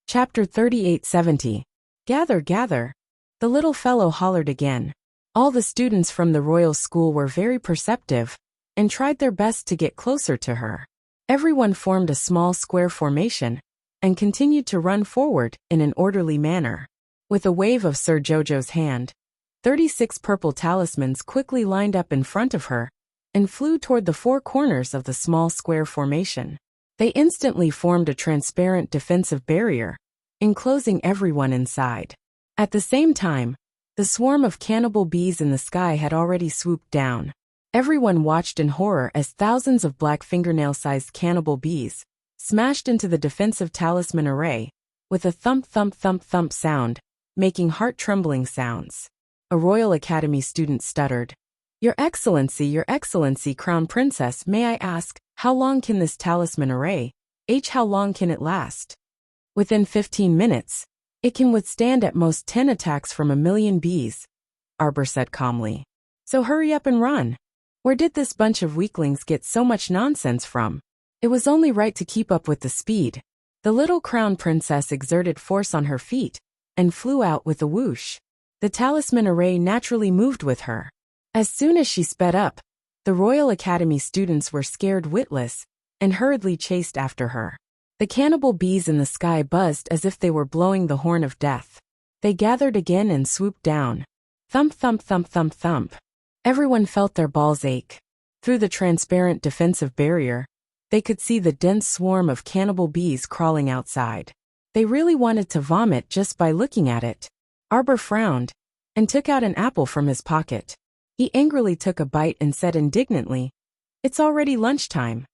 Chapter 3870. Gather, gather. The little fellow hollered again. All the students from the royal school were very perceptive and tried their best to get closer to her. Everyone formed a small square formation and continued to run forward in an orderly manner. With a wave of Sir Jojo's hand, 36 purple talismans quickly lined up in front of her and flew toward the four corners of the small square formation. They instantly formed a transparent defensive barrier, enclosing everyone inside. At the same time, the swarm of cannibal bees in the sky had already swooped down. Everyone watched in horror as thousands of black fingernail-sized cannibal bees smashed into the defensive talisman array with a thump thump thump thump sound, making heart-trembling sounds. A Royal Academy student stuttered, Your Excellency, Crown Princess, may I ask, how long can this talisman array? How long can it last? Within 15 minutes. It can withstand at most 10 attacks from 1,000,000 bees, Arbor said calmly. So hurry up and run. Where did this bunch of weaklings get so much nonsense from? It was only right to keep up with the speed. The little crown princess exerted force on her feet and flew out with a whoosh. The talisman array naturally moved with her. As soon as she sped up, the Royal Academy students were scared witless and hurriedly chased after her. The cannibal bees in the sky buzzed as if they were blowing the horn of death. They gathered again and swooped down. Thump thump thump thump thump. Everyone felt their balls ache. Through the transparent defensive barrier, they could see the dense swarm of cannibal bees crawling outside. They really wanted to vomit just by looking at it. Arbor frowned and took out an apple from his pocket. He angrily took a bite and said indignantly, It's already lunchtime.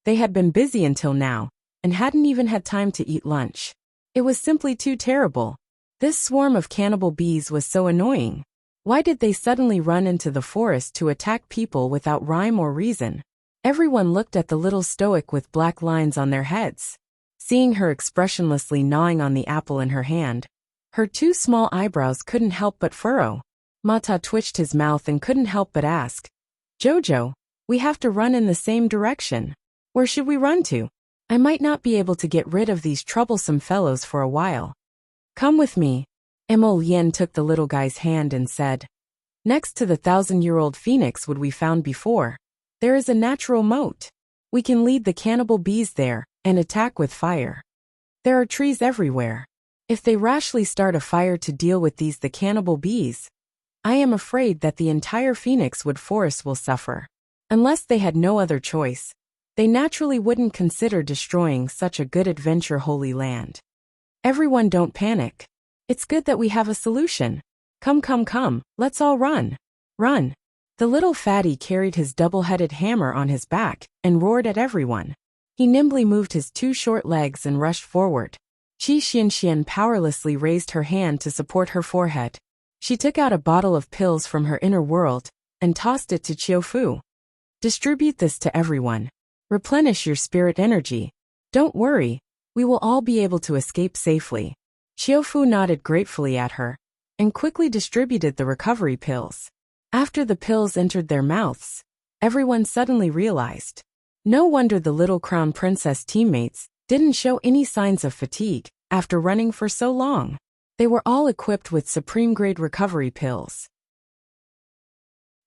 They had been busy until now and hadn't even had time to eat lunch. It was simply too terrible. This swarm of cannibal bees was so annoying. Why did they suddenly run into the forest to attack people without rhyme or reason? Everyone looked at the little stoic with black lines on their heads. Seeing her expressionlessly gnawing on the apple in her hand, her two small eyebrows couldn't help but furrow. Mata twitched his mouth and couldn't help but ask, Jojo, we have to run in the same direction. Where should we run to? I might not be able to get rid of these troublesome fellows for a while. Come with me. Emo Lien took the little guy's hand and said, Next to the 1,000-year-old phoenix wood we found before, there is a natural moat. We can lead the cannibal bees there and attack with fire. There are trees everywhere. If they rashly start a fire to deal with the cannibal bees, I am afraid that the entire phoenix wood forest will suffer. Unless they had no other choice, they naturally wouldn't consider destroying such a good adventure holy land. Everyone don't panic. It's good that we have a solution. Come, let's all run. Run. The little fatty carried his double-headed hammer on his back and roared at everyone. He nimbly moved his two short legs and rushed forward. Qi Xianxian powerlessly raised her hand to support her forehead. She took out a bottle of pills from her inner world and tossed it to Qiufu. Distribute this to everyone. Replenish your spirit energy. Don't worry, we will all be able to escape safely. Qiufu nodded gratefully at her and quickly distributed the recovery pills. After the pills entered their mouths, everyone suddenly realized. No wonder the little crown princess teammates didn't show any signs of fatigue after running for so long. They were all equipped with supreme-grade recovery pills.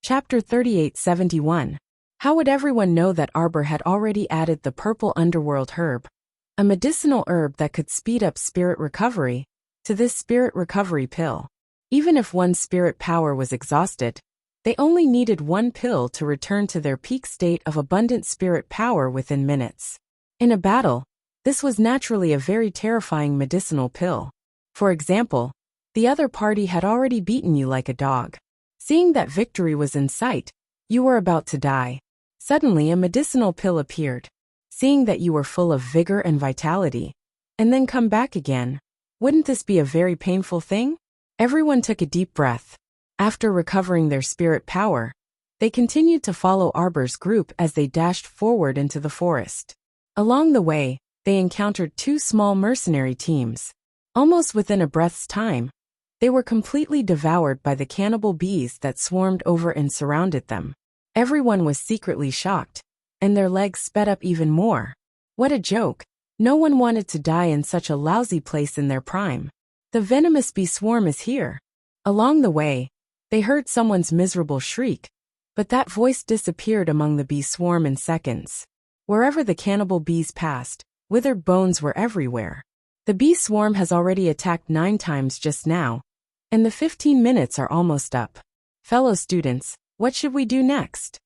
Chapter 3871. How would everyone know that Arbor had already added the purple underworld herb, a medicinal herb that could speed up spirit recovery, to this spirit recovery pill? Even if one's spirit power was exhausted, they only needed one pill to return to their peak state of abundant spirit power within minutes. In a battle, this was naturally a very terrifying medicinal pill. For example, the other party had already beaten you like a dog. Seeing that victory was in sight, you were about to die. Suddenly a medicinal pill appeared. Seeing that you were full of vigor and vitality, and then come back again, wouldn't this be a very painful thing? Everyone took a deep breath. After recovering their spirit power, they continued to follow Arbor's group as they dashed forward into the forest. Along the way, they encountered two small mercenary teams. Almost within a breath's time, they were completely devoured by the cannibal bees that swarmed over and surrounded them. Everyone was secretly shocked, and their legs sped up even more. What a joke! No one wanted to die in such a lousy place in their prime. The venomous bee swarm is here. Along the way, they heard someone's miserable shriek, but that voice disappeared among the bee swarm in seconds. Wherever the cannibal bees passed, withered bones were everywhere. The bee swarm has already attacked 9 times just now, and the 15 minutes are almost up. Fellow students, what should we do next?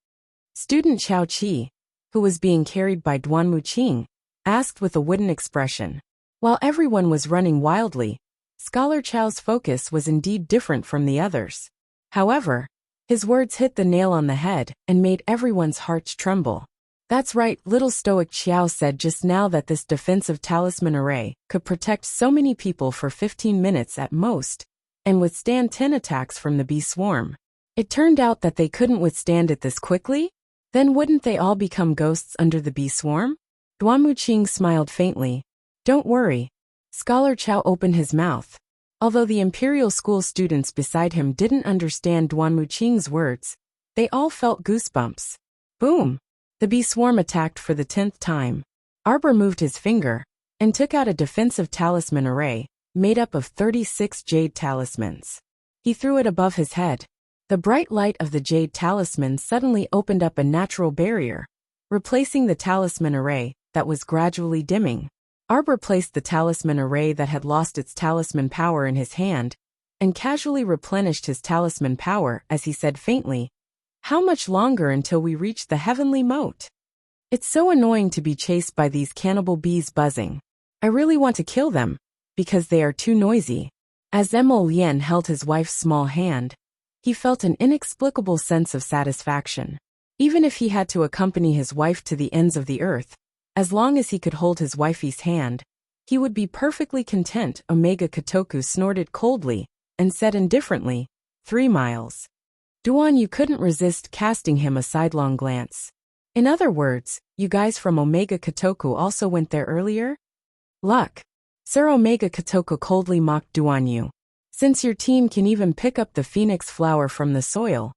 Student Xiao Qi, who was being carried by Duanmu Qing, asked with a wooden expression. While everyone was running wildly, Scholar Chao's focus was indeed different from the others. However, his words hit the nail on the head and made everyone's hearts tremble. That's right, little stoic Xiao said just now that this defensive talisman array could protect so many people for 15 minutes at most, and withstand 10 attacks from the bee swarm. It turned out that they couldn't withstand it this quickly? Then wouldn't they all become ghosts under the bee swarm? Duanmu Qing smiled faintly. Don't worry. Scholar Chao opened his mouth. Although the Imperial School students beside him didn't understand Duanmu Qing's words, they all felt goosebumps. Boom! The bee swarm attacked for the 10th time. Arbor moved his finger and took out a defensive talisman array made up of 36 jade talismans. He threw it above his head. The bright light of the jade talisman suddenly opened up a natural barrier, replacing the talisman array that was gradually dimming. Arbor placed the talisman array that had lost its talisman power in his hand and casually replenished his talisman power as he said faintly, "How much longer until we reach the heavenly moat? It's so annoying to be chased by these cannibal bees buzzing. I really want to kill them, because they are too noisy." As Emo Lien held his wife's small hand, he felt an inexplicable sense of satisfaction. Even if he had to accompany his wife to the ends of the earth, as long as he could hold his wifey's hand, he would be perfectly content. Omega Kotoku snorted coldly and said indifferently, 3 miles. Duan Yu couldn't resist casting him a sidelong glance. In other words, you guys from Omega Kotoku also went there earlier? Luck. Sir Omega Kotoku coldly mocked Duan Yu. Since your team can even pick up the phoenix flower from the soil,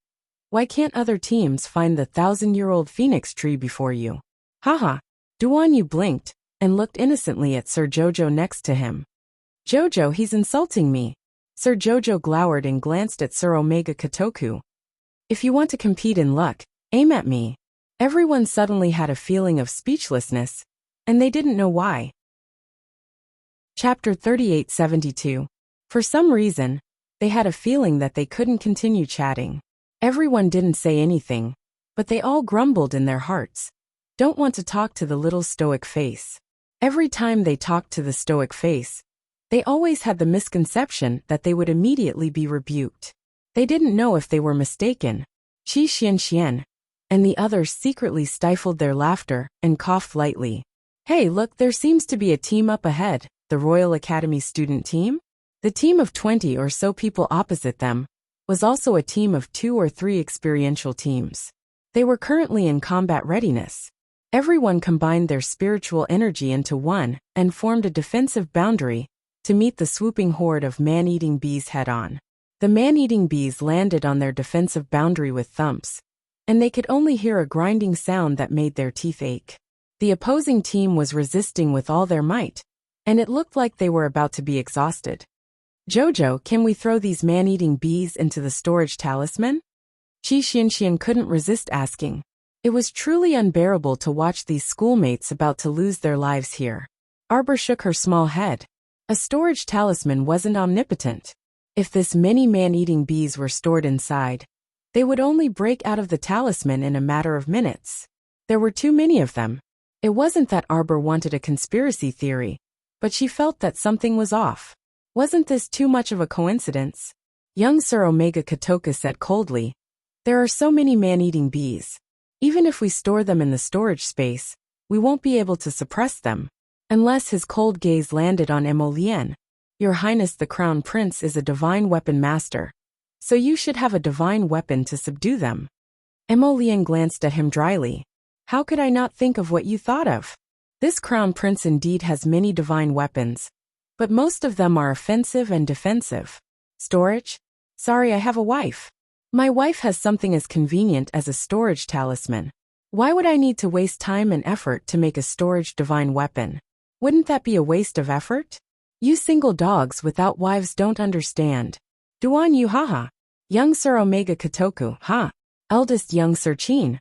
why can't other teams find the 1,000-year-old phoenix tree before you? Haha. Duan Yu blinked and looked innocently at Sir Jojo next to him. Jojo, he's insulting me. Sir Jojo glowered and glanced at Sir Omega Kotoku. If you want to compete in luck, aim at me. Everyone suddenly had a feeling of speechlessness, and they didn't know why. Chapter 3872. For some reason, they had a feeling that they couldn't continue chatting. Everyone didn't say anything, but they all grumbled in their hearts. Don't want to talk to the little stoic face. Every time they talked to the stoic face, they always had the misconception that they would immediately be rebuked. They didn't know if they were mistaken. Qi Xian and the others secretly stifled their laughter and coughed lightly. Hey, look, there seems to be a team up ahead, the Royal Academy student team. The team of 20 or so people opposite them was also a team of 2 or 3 experiential teams. They were currently in combat readiness. Everyone combined their spiritual energy into one and formed a defensive boundary to meet the swooping horde of man-eating bees head-on. The man-eating bees landed on their defensive boundary with thumps, and they could only hear a grinding sound that made their teeth ache. The opposing team was resisting with all their might, and it looked like they were about to be exhausted. Jojo, can we throw these man-eating bees into the storage talisman? Qi Xian couldn't resist asking. It was truly unbearable to watch these schoolmates about to lose their lives here. Arbor shook her small head. A storage talisman wasn't omnipotent. If this many man-eating bees were stored inside, they would only break out of the talisman in a matter of minutes. There were too many of them. It wasn't that Arbor wanted a conspiracy theory, but she felt that something was off. Wasn't this too much of a coincidence? Young Sir Omega Kotoku said coldly. There are so many man-eating bees. Even if we store them in the storage space, we won't be able to suppress them. Unless his cold gaze landed on Emo Lien. Your Highness the Crown Prince is a divine weapon master, so you should have a divine weapon to subdue them. Emo Lien glanced at him dryly. How could I not think of what you thought of? This Crown Prince indeed has many divine weapons, but most of them are offensive and defensive. Storage? Sorry, I have a wife. My wife has something as convenient as a storage talisman. Why would I need to waste time and effort to make a storage divine weapon? Wouldn't that be a waste of effort? You single dogs without wives don't understand. Duan you haha. Young Sir Omega Kotoku, ha. Eldest young Sir Chin.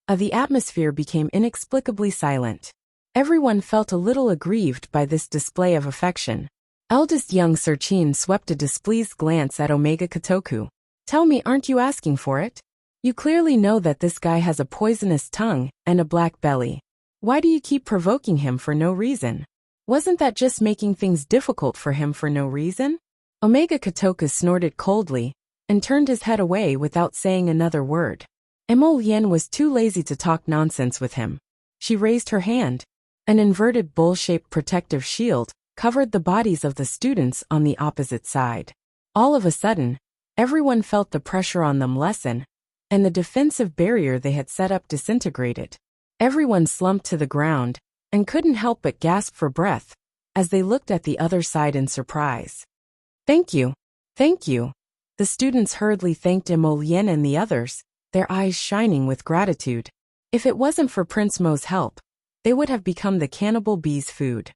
The atmosphere became inexplicably silent. Everyone felt a little aggrieved by this display of affection. Eldest young Sir Chin swept a displeased glance at Omega Kotoku. Tell me, aren't you asking for it? You clearly know that this guy has a poisonous tongue and a black belly. Why do you keep provoking him for no reason? Wasn't that just making things difficult for him for no reason? Omega Kotoku snorted coldly and turned his head away without saying another word. Emolienne was too lazy to talk nonsense with him. She raised her hand. An inverted bowl-shaped protective shield covered the bodies of the students on the opposite side. All of a sudden, everyone felt the pressure on them lessen, and the defensive barrier they had set up disintegrated. Everyone slumped to the ground and couldn't help but gasp for breath as they looked at the other side in surprise. Thank you. Thank you. The students hurriedly thanked Emolienne and the others, their eyes shining with gratitude. If it wasn't for Prince Mo's help, they would have become the cannibal bees' food.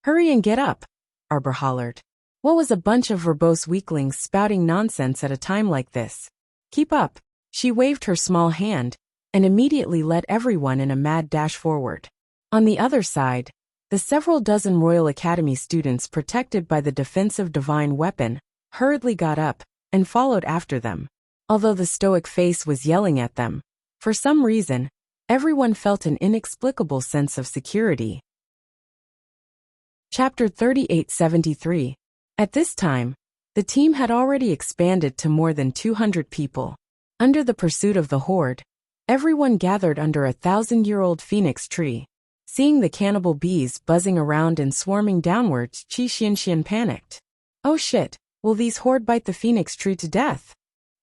Hurry and get up, Arbor hollered. What was a bunch of verbose weaklings spouting nonsense at a time like this? Keep up. She waved her small hand and immediately led everyone in a mad dash forward. On the other side, the several dozen Royal Academy students protected by the defensive divine weapon hurriedly got up and followed after them. Although the stoic face was yelling at them, for some reason, everyone felt an inexplicable sense of security. Chapter 3873. At this time, the team had already expanded to more than 200 people. Under the pursuit of the horde, everyone gathered under a 1,000-year-old phoenix tree. Seeing the cannibal bees buzzing around and swarming downwards, Qi Xianxian panicked. Oh shit, will these horde bite the phoenix tree to death?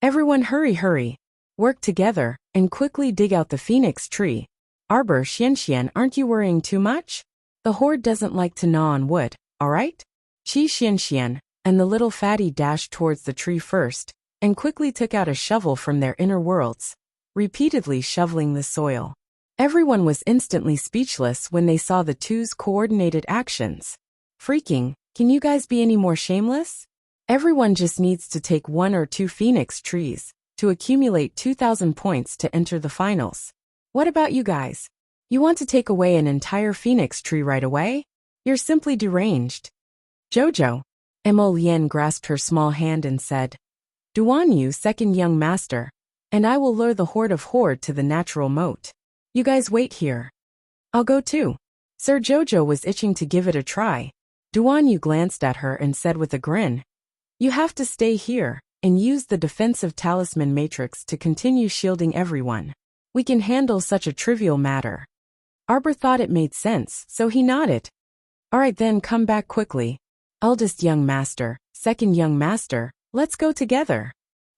Everyone hurry. Work together and quickly dig out the phoenix tree. Arbor Xianxian, aren't you worrying too much? The horde doesn't like to gnaw on wood, alright? Qi Xianxian and the little fatty dashed towards the tree first and quickly took out a shovel from their inner worlds, repeatedly shoveling the soil. Everyone was instantly speechless when they saw the two's coordinated actions. Freaking, can you guys be any more shameless? Everyone just needs to take 1 or 2 phoenix trees to accumulate 2,000 points to enter the finals. What about you guys? You want to take away an entire phoenix tree right away? You're simply deranged. Jojo. Emolienne grasped her small hand and said, Duan Yu, second young master, and I will lure the horde to the natural moat. You guys wait here. I'll go too. Sir Jojo was itching to give it a try. Duan Yu glanced at her and said with a grin, You have to stay here and use the defensive talisman matrix to continue shielding everyone. We can handle such a trivial matter. Arbor thought it made sense, so he nodded. Alright then, come back quickly. Eldest young master, second young master, let's go together.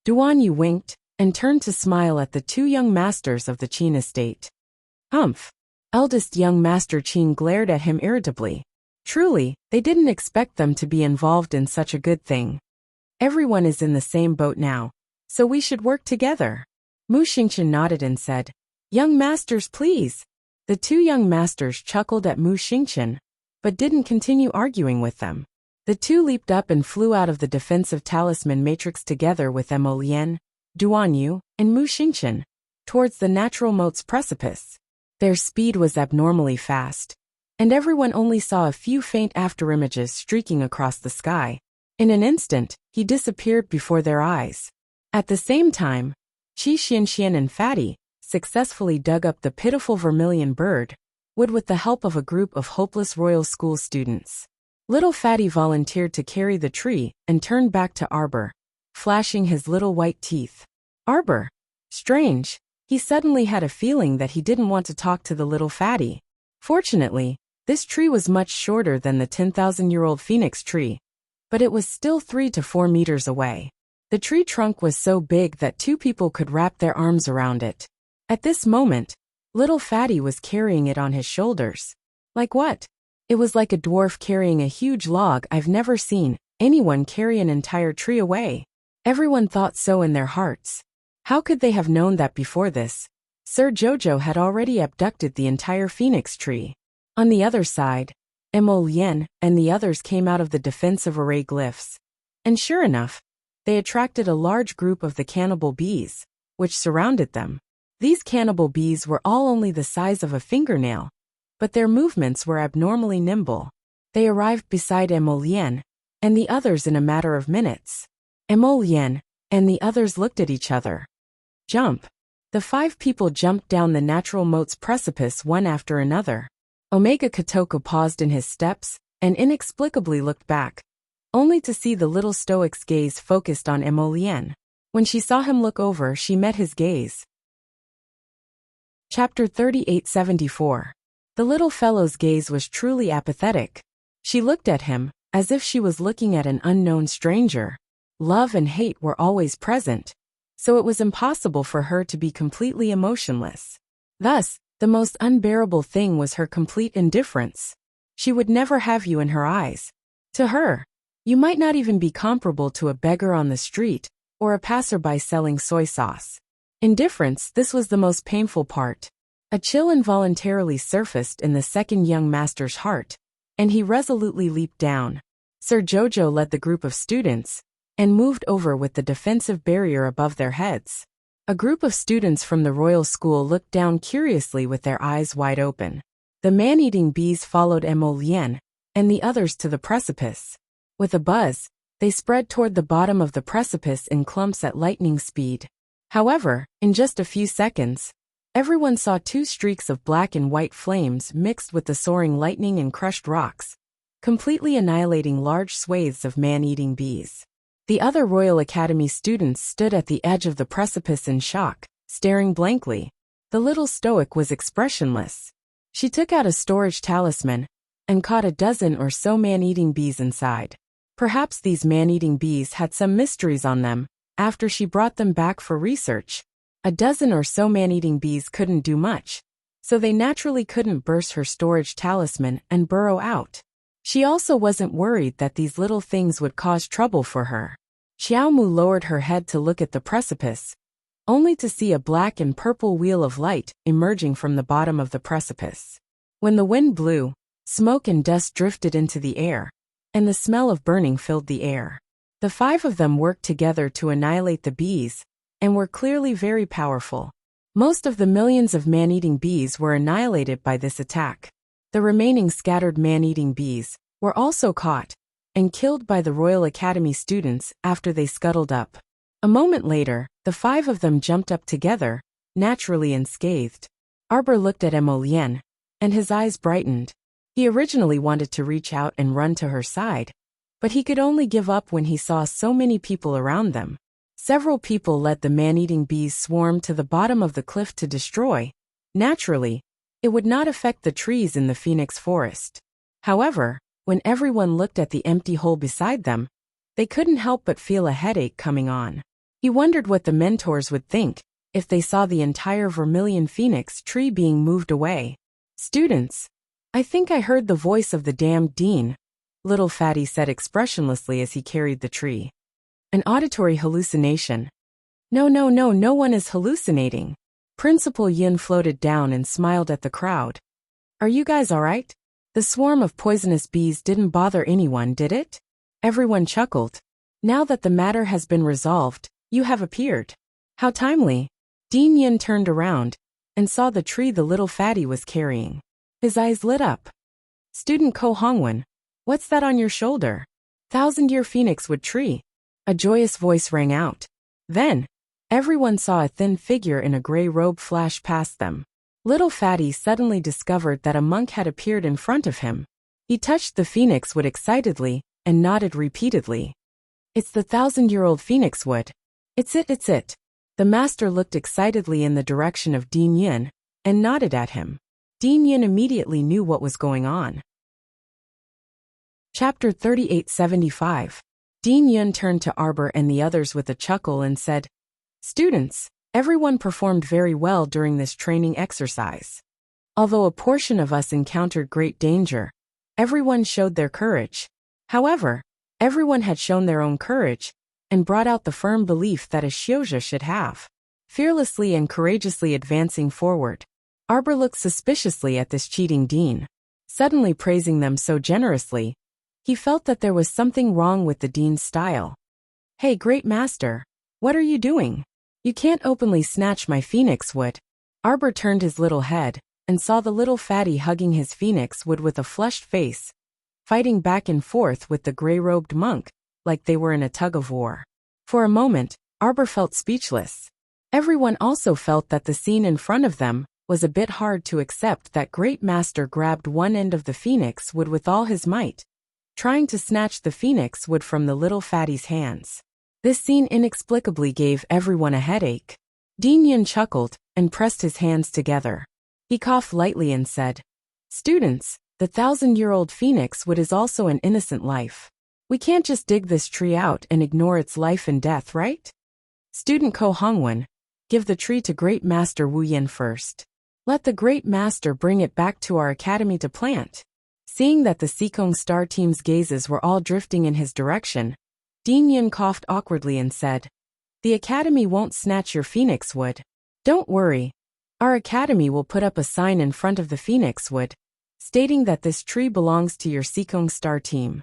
Duan Yu winked and turned to smile at the 2 young masters of the Qin estate. Humph. Eldest young master Qin glared at him irritably. Truly, they didn't expect them to be involved in such a good thing. Everyone is in the same boat now, so we should work together. Mu Xingqian nodded and said, Young masters, please. The 2 young masters chuckled at Mu Xingqian, but didn't continue arguing with them. The 2 leaped up and flew out of the defensive talisman matrix together with Emolienne, Duan Yu, and Mu Xingqian, towards the natural moat's precipice. Their speed was abnormally fast, and everyone only saw a few faint afterimages streaking across the sky. In an instant, he disappeared before their eyes. At the same time, Qi Xianxian and Fatty successfully dug up the pitiful vermilion bird wood with the help of a group of hopeless royal school students. Little Fatty volunteered to carry the tree and turned back to Arbor, flashing his little white teeth. Arbor. Strange. He suddenly had a feeling that he didn't want to talk to the little Fatty. Fortunately, this tree was much shorter than the 10,000-year-old phoenix tree, but it was still 3 to 4 meters away. The tree trunk was so big that 2 people could wrap their arms around it. At this moment, little Fatty was carrying it on his shoulders. Like what? It was like a dwarf carrying a huge log. I've never seen anyone carry an entire tree away. Everyone thought so in their hearts. How could they have known that before this? Sir Jojo had already abducted the entire phoenix tree. On the other side, Emolien and the others came out of the defensive array glyphs. And sure enough, they attracted a large group of the cannibal bees, which surrounded them. These cannibal bees were all only the size of a fingernail, but their movements were abnormally nimble. They arrived beside Emolien and the others in a matter of minutes. Emolien and the others looked at each other. Jump! The 5 people jumped down the natural moat's precipice one after another. Omega Kotoko paused in his steps and inexplicably looked back, only to see the little stoic's gaze focused on Emolien. When she saw him look over, she met his gaze. Chapter 3874. The little fellow's gaze was truly apathetic. She looked at him, as if she was looking at an unknown stranger. Love and hate were always present, so it was impossible for her to be completely emotionless. Thus, the most unbearable thing was her complete indifference. She would never have you in her eyes. To her, you might not even be comparable to a beggar on the street or a passerby selling soy sauce. Indifference, this was the most painful part. A chill involuntarily surfaced in the second young master's heart, and he resolutely leaped down. Sir Jojo led the group of students and moved over with the defensive barrier above their heads. A group of students from the royal school looked down curiously with their eyes wide open. The man-eating bees followed Emolien and the others to the precipice. With a buzz, they spread toward the bottom of the precipice in clumps at lightning speed. However, in just a few seconds, everyone saw 2 streaks of black and white flames mixed with the soaring lightning and crushed rocks, completely annihilating large swathes of man-eating bees. The other Royal Academy students stood at the edge of the precipice in shock, staring blankly. The little stoic was expressionless. She took out a storage talisman and caught a dozen or so man-eating bees inside. Perhaps these man-eating bees had some mysteries on them after she brought them back for research. A dozen or so man-eating bees couldn't do much, so they naturally couldn't burst her storage talisman and burrow out. She also wasn't worried that these little things would cause trouble for her. Xiaomu lowered her head to look at the precipice, only to see a black and purple wheel of light emerging from the bottom of the precipice. When the wind blew, smoke and dust drifted into the air, and the smell of burning filled the air. The 5 of them worked together to annihilate the bees, and were clearly very powerful. Most of the millions of man-eating bees were annihilated by this attack. The remaining scattered man-eating bees were also caught and killed by the Royal Academy students after they scuttled up. A moment later, the 5 of them jumped up together, naturally unscathed. Arbor looked at Emolien, and his eyes brightened. He originally wanted to reach out and run to her side, but he could only give up when he saw so many people around them. Several people let the man-eating bees swarm to the bottom of the cliff to destroy. Naturally, it would not affect the trees in the Phoenix Forest. However, when everyone looked at the empty hole beside them, they couldn't help but feel a headache coming on. He wondered what the mentors would think if they saw the entire vermilion phoenix tree being moved away. "Students, I think I heard the voice of the damned dean," little Fatty said expressionlessly as he carried the tree. "An auditory hallucination." No one is hallucinating." Principal Yin floated down and smiled at the crowd. "Are you guys alright? The swarm of poisonous bees didn't bother anyone, did it?" Everyone chuckled. "Now that the matter has been resolved, you have appeared. How timely." Dean Yin turned around and saw the tree the little fatty was carrying. His eyes lit up. "Student Ko Hongwen, what's that on your shoulder?" "Thousand-year phoenix-wood tree." A joyous voice rang out. Then, everyone saw a thin figure in a gray robe flash past them. Little Fatty suddenly discovered that a monk had appeared in front of him. He touched the phoenix wood excitedly and nodded repeatedly. "It's the 1,000-year-old phoenix wood. It's it. The master looked excitedly in the direction of Dean Yin and nodded at him. Dean Yin immediately knew what was going on. Chapter 3875. Dean Yin turned to Arbor and the others with a chuckle and said, "Students, everyone performed very well during this training exercise. Although a portion of us encountered great danger, everyone showed their courage. However, everyone had shown their own courage and brought out the firm belief that a Shioja should have." Fearlessly and courageously advancing forward, Arbor looked suspiciously at this cheating dean. suddenly praising them so generously. He felt that there was something wrong with the dean's style. "Hey, great master, what are you doing? You can't openly snatch my phoenix wood." Arbor turned his little head and saw the little fatty hugging his phoenix wood with a flushed face, fighting back and forth with the gray-robed monk, like they were in a tug-of-war. For a moment, Arbor felt speechless. Everyone also felt that the scene in front of them was a bit hard to accept. That great master grabbed one end of the phoenix wood with all his might, trying to snatch the phoenix wood from the little fatty's hands. This scene inexplicably gave everyone a headache. Dean Yun chuckled and pressed his hands together. He coughed lightly and said, "Students, the 1,000-year-old phoenix wood is also an innocent life. We can't just dig this tree out and ignore its life and death, right? Student Ko Hongwen, give the tree to Great Master Wu Yin first. Let the Great Master bring it back to our academy to plant." Seeing that the Sikong Star team's gazes were all drifting in his direction, Dean Yun coughed awkwardly and said, "The academy won't snatch your phoenix wood. Don't worry. Our academy will put up a sign in front of the phoenix wood, stating that this tree belongs to your Sikong Star team."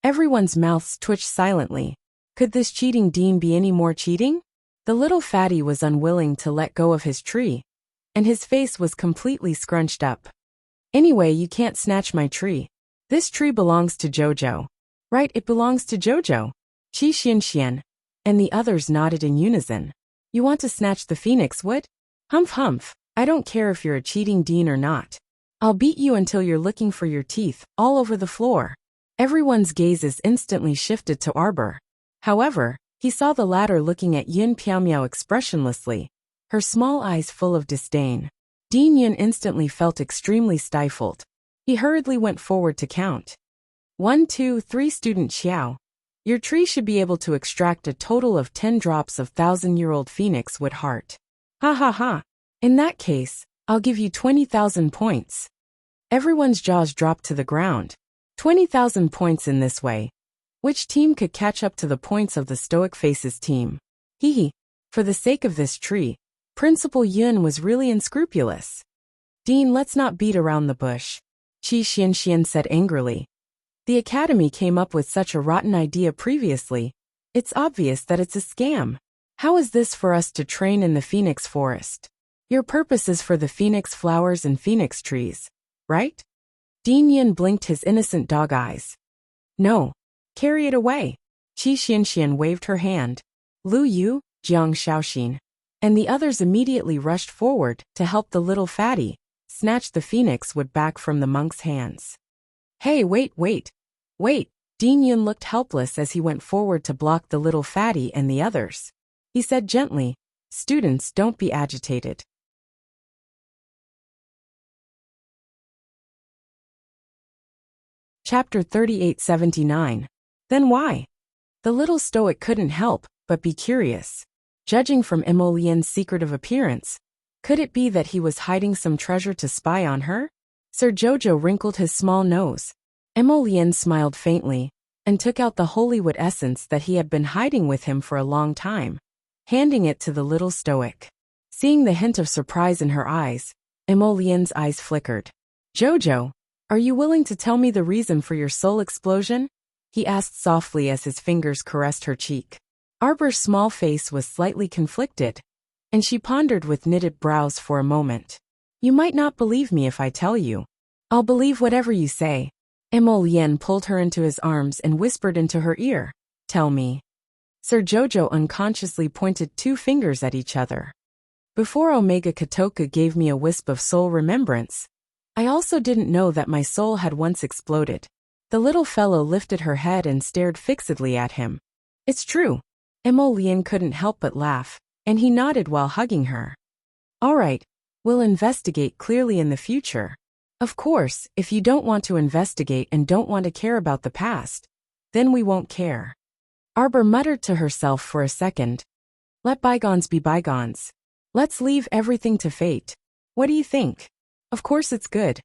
Everyone's mouths twitched silently. Could this cheating dean be any more cheating? The little fatty was unwilling to let go of his tree, and his face was completely scrunched up. "Anyway, you can't snatch my tree. This tree belongs to Jojo." "Right, it belongs to Jojo." Qi Xianxian and the others nodded in unison. "You want to snatch the phoenix wood? Humph humph, I don't care if you're a cheating dean or not. I'll beat you until you're looking for your teeth all over the floor." Everyone's gazes instantly shifted to Arbor. However, he saw the latter looking at Yun Piaomiao expressionlessly, her small eyes full of disdain. Dean Yun instantly felt extremely stifled. He hurriedly went forward to count. 1, 2, 3. Student Xiao, your tree should be able to extract a total of 10 drops of 1,000-year-old phoenix wood heart. Ha ha ha. In that case, I'll give you 20,000 points. Everyone's jaws dropped to the ground. 20,000 points in this way. Which team could catch up to the points of the Stoic Faces team? Hee hee. For the sake of this tree, Principal Yun was really unscrupulous. "Dean, let's not beat around the bush," Qi Xianxian said angrily. "The academy came up with such a rotten idea previously. It's obvious that it's a scam. How is this for us to train in the phoenix forest? Your purpose is for the phoenix flowers and phoenix trees, right?" Dean Yin blinked his innocent dog eyes. "No. Carry it away." Qi Xianxian waved her hand. Lu Yu, Jiang Shaoxin, and the others immediately rushed forward to help the little fatty snatch the phoenix wood back from the monk's hands. "Hey, wait. Dean Yun looked helpless as he went forward to block the little fatty and the others. He said gently, "Students, don't be agitated." Chapter 3879. Then why? The little stoic couldn't help but be curious. Judging from Emolien's secretive appearance, could it be that he was hiding some treasure to spy on her? Sir Jojo wrinkled his small nose. Emolien smiled faintly and took out the holywood essence that he had been hiding with him for a long time, handing it to the little stoic. Seeing the hint of surprise in her eyes, Emolien's eyes flickered. "Jojo, are you willing to tell me the reason for your soul explosion?" he asked softly as his fingers caressed her cheek. Arbor's small face was slightly conflicted, and she pondered with knitted brows for a moment. "You might not believe me if I tell you." "I'll believe whatever you say." Emolien pulled her into his arms and whispered into her ear, "Tell me." Sir Jojo unconsciously pointed 2 fingers at each other. "Before Omega Kotoku gave me a wisp of soul remembrance, I also didn't know that my soul had once exploded." The little fellow lifted her head and stared fixedly at him. "It's true." Emolien couldn't help but laugh, and he nodded while hugging her. "All right, we'll investigate clearly in the future. Of course, if you don't want to investigate and don't want to care about the past, then we won't care." Arbor muttered to herself for a second. "Let bygones be bygones. Let's leave everything to fate. What do you think?" Of course it's good.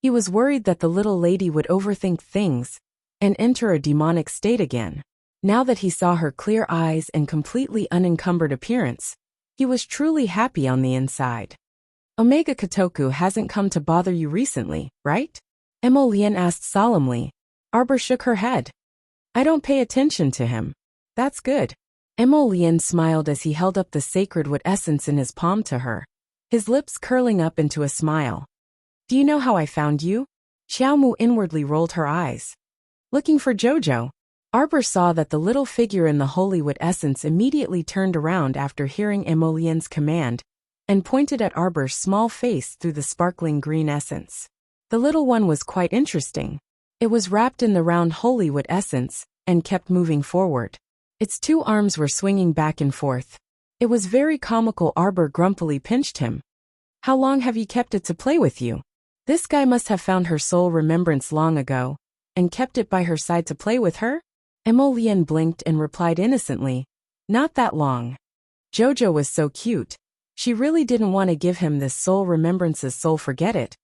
He was worried that the little lady would overthink things and enter a demonic state again. Now that he saw her clear eyes and completely unencumbered appearance, he was truly happy on the inside. "Omega Kotoku hasn't come to bother you recently, right?" Emolian asked solemnly. Arbor shook her head. I don't pay attention to him. That's good. Emolian smiled as he held up the sacred wood essence in his palm to her, his lips curling up into a smile. Do you know how I found you? Xiaomu inwardly rolled her eyes. Looking for Jojo. Arbor saw that the little figure in the holy wood essence immediately turned around after hearing Emolian's command and pointed at Arbor's small face through the sparkling green essence. The little one was quite interesting. It was wrapped in the round holy wood essence and kept moving forward. Its two arms were swinging back and forth. It was very comical. Arbor grumpily pinched him. How long have you kept it to play with you? This guy must have found her soul remembrance long ago and kept it by her side to play with her? Emolian blinked and replied innocently, not that long. Jojo was so cute. She really didn't want to give him this soul remembrance's soul. Forget it.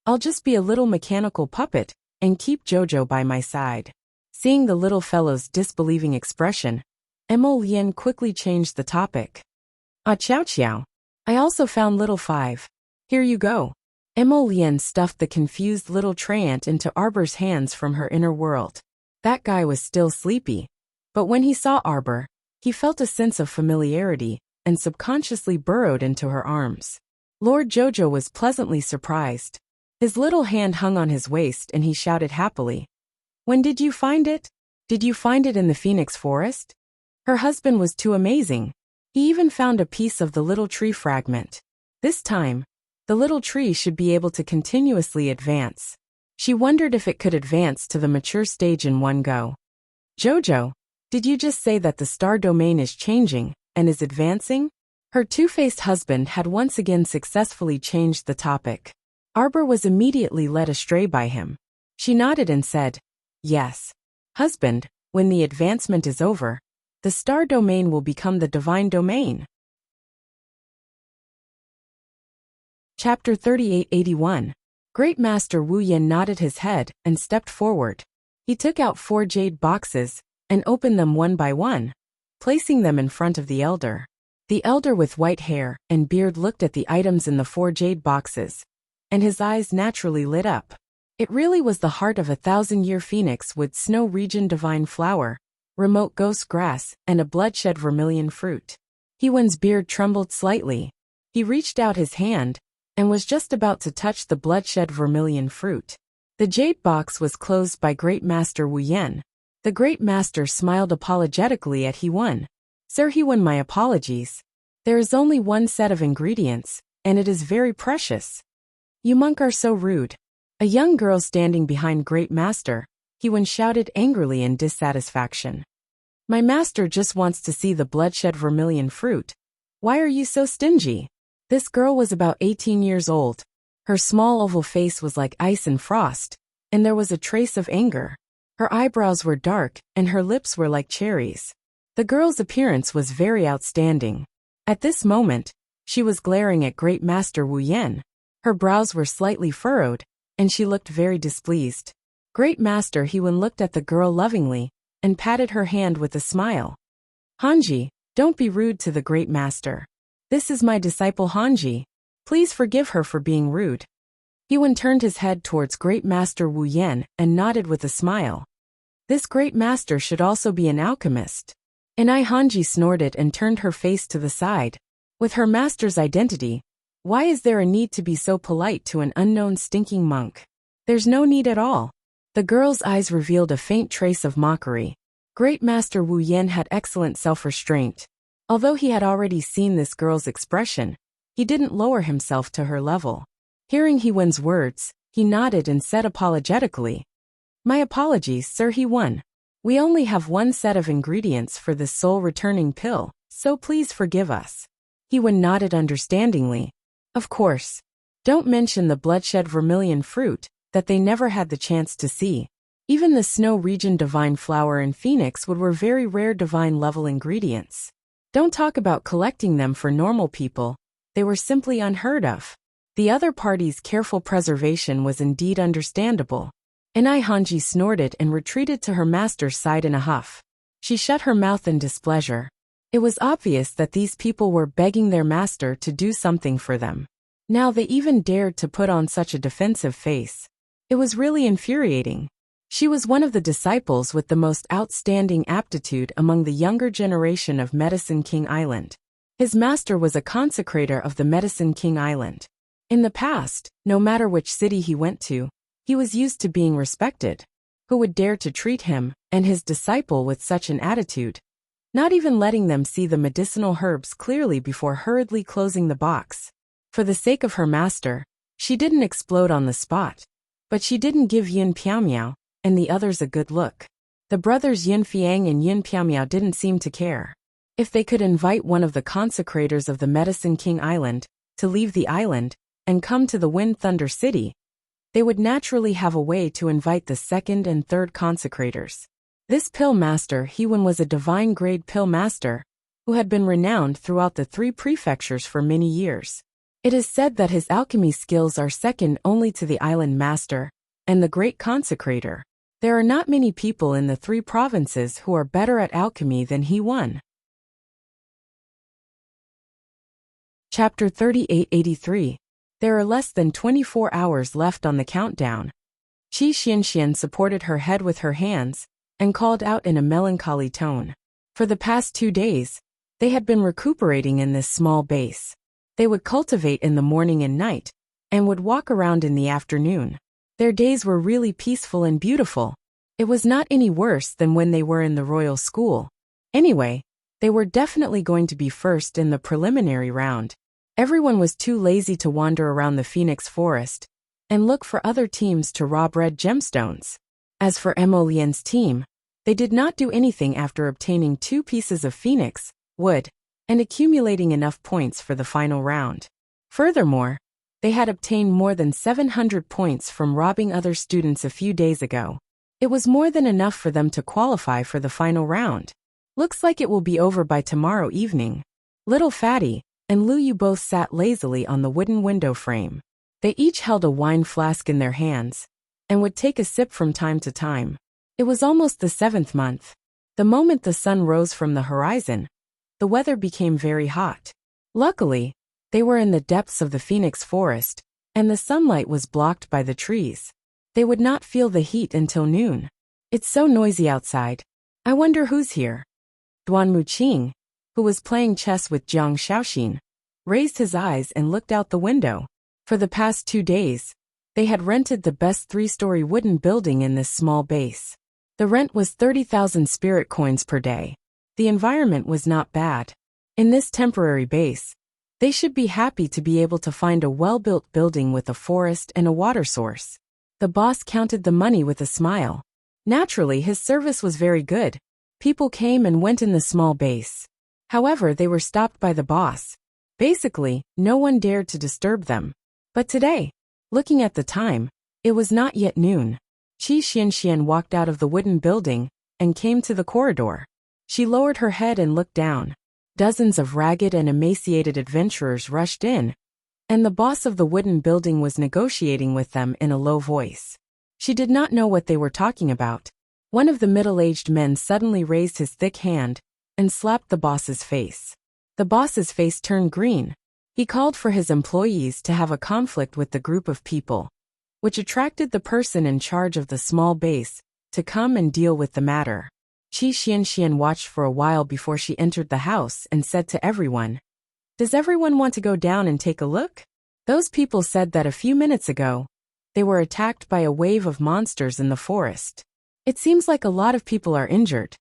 I'll just be a little mechanical puppet and keep Jojo by my side. Seeing the little fellow's disbelieving expression, Emolian quickly changed the topic. Ah, chow chow. I also found little 5. Here you go. Emolian stuffed the confused little treant into Arbor's hands from her inner world. That guy was still sleepy, but when he saw Arbor, he felt a sense of familiarity and subconsciously burrowed into her arms. Lord Jojo was pleasantly surprised. His little hand hung on his waist and he shouted happily. When did you find it? Did you find it in the Phoenix Forest? Her husband was too amazing. He even found a piece of the little tree fragment. This time, the little tree should be able to continuously advance. She wondered if it could advance to the mature stage in one go. Jojo, did you just say that the star domain is changing and is advancing? Her two-faced husband had once again successfully changed the topic. Arbor was immediately led astray by him. She nodded and said, yes. Husband, when the advancement is over, the star domain will become the divine domain. Chapter 3881. Great Master Wu Yin nodded his head and stepped forward. He took out 4 jade boxes and opened them one by one, placing them in front of the elder. The elder with white hair and beard looked at the items in the 4 jade boxes, and his eyes naturally lit up. It really was the heart of a 1,000-year phoenix with snow region divine flower, remote ghost grass, and a bloodshed vermilion fruit. Hewen's beard trembled slightly. He reached out his hand and was just about to touch the bloodshed vermilion fruit. The jade box was closed by Great Master Wu Yen. The Great Master smiled apologetically at Hewen. Sir Hewen, my apologies. There is only one set of ingredients, and it is very precious. You monk are so rude. A young girl standing behind Great Master, Hewen shouted angrily in dissatisfaction. My master just wants to see the bloodshed vermilion fruit. Why are you so stingy? This girl was about 18 years old. Her small oval face was like ice and frost, and there was a trace of anger. Her eyebrows were dark, and her lips were like cherries. The girl's appearance was very outstanding. At this moment, she was glaring at Great Master Wu Yen. Her brows were slightly furrowed, and she looked very displeased. Great Master Hewen looked at the girl lovingly and patted her hand with a smile. Hanji, don't be rude to the Great Master. This is my disciple Hanji. Please forgive her for being rude. Hewen turned his head towards Great Master Wu Yen and nodded with a smile. This Great Master should also be an alchemist. Hanji snorted and turned her face to the side. With her master's identity, why is there a need to be so polite to an unknown stinking monk? There's no need at all. The girl's eyes revealed a faint trace of mockery. Great Master Wu Yen had excellent self-restraint. Although he had already seen this girl's expression, he didn't lower himself to her level. Hearing Hewen's words, he nodded and said apologetically, my apologies, Sir Hewen. We only have one set of ingredients for this soul-returning pill, so please forgive us. Hewen nodded understandingly. Of course. Don't mention the bloodshed vermilion fruit that they never had the chance to see. Even the snow region divine flower and phoenix wood were very rare divine level ingredients. Don't talk about collecting them for normal people. They were simply unheard of. The other party's careful preservation was indeed understandable. Hanji snorted and retreated to her master's side in a huff. She shut her mouth in displeasure. It was obvious that these people were begging their master to do something for them. Now they even dared to put on such a defensive face. It was really infuriating. She was one of the disciples with the most outstanding aptitude among the younger generation of Medicine King Island. His master was a consecrator of the Medicine King Island. In the past, no matter which city he went to, he was used to being respected. Who would dare to treat him and his disciple with such an attitude? Not even letting them see the medicinal herbs clearly before hurriedly closing the box. For the sake of her master, she didn't explode on the spot. But she didn't give Yin Piaomiao and the others a good look. The brothers Yin Fiang and Yin Piaomiao didn't seem to care. If they could invite one of the consecrators of the Medicine King Island to leave the island and come to the Wind Thunder City, they would naturally have a way to invite the second and third consecrators. This pill master Hewen was a divine-grade pill master who had been renowned throughout the 3 prefectures for many years. It is said that his alchemy skills are second only to the island master and the great consecrator. There are not many people in the 3 provinces who are better at alchemy than Hewen. Chapter 3883. There are less than 24 hours left on the countdown. Qi Xianxian supported her head with her hands and called out in a melancholy tone. For the past 2 days, they had been recuperating in this small base. They would cultivate in the morning and night, and would walk around in the afternoon. Their days were really peaceful and beautiful. It was not any worse than when they were in the royal school. Anyway, they were definitely going to be first in the preliminary round. Everyone was too lazy to wander around the Phoenix Forest and look for other teams to rob red gemstones. As for Mo Lian's team, they did not do anything after obtaining 2 pieces of phoenix wood and accumulating enough points for the final round. Furthermore, they had obtained more than 700 points from robbing other students a few days ago. It was more than enough for them to qualify for the final round. Looks like it will be over by tomorrow evening. Little Fatty and Lu Yu both sat lazily on the wooden window frame. They each held a wine flask in their hands and would take a sip from time to time. It was almost the 7th month. The moment the sun rose from the horizon, the weather became very hot. Luckily, they were in the depths of the Phoenix Forest, and the sunlight was blocked by the trees. They would not feel the heat until noon. It's so noisy outside. I wonder who's here. Duan Muqing, who was playing chess with Jiang Shaoxin, raised his eyes and looked out the window. For the past 2 days, they had rented the best 3-story wooden building in this small base. The rent was 30,000 spirit coins per day. The environment was not bad. In this temporary base, they should be happy to be able to find a well-built building with a forest and a water source. The boss counted the money with a smile. Naturally, his service was very good. People came and went in the small base. However, they were stopped by the boss. Basically, no one dared to disturb them. But today, looking at the time, it was not yet noon. Qi Xianxian walked out of the wooden building and came to the corridor. She lowered her head and looked down. Dozens of ragged and emaciated adventurers rushed in, and the boss of the wooden building was negotiating with them in a low voice. She did not know what they were talking about. One of the middle-aged men suddenly raised his thick hand and slapped the boss's face. The boss's face turned green. He called for his employees to have a conflict with the group of people, which attracted the person in charge of the small base to come and deal with the matter. Qi Xianxian watched for a while before she entered the house and said to everyone, "Does everyone want to go down and take a look?" Those people said that a few minutes ago, they were attacked by a wave of monsters in the forest. It seems like a lot of people are injured.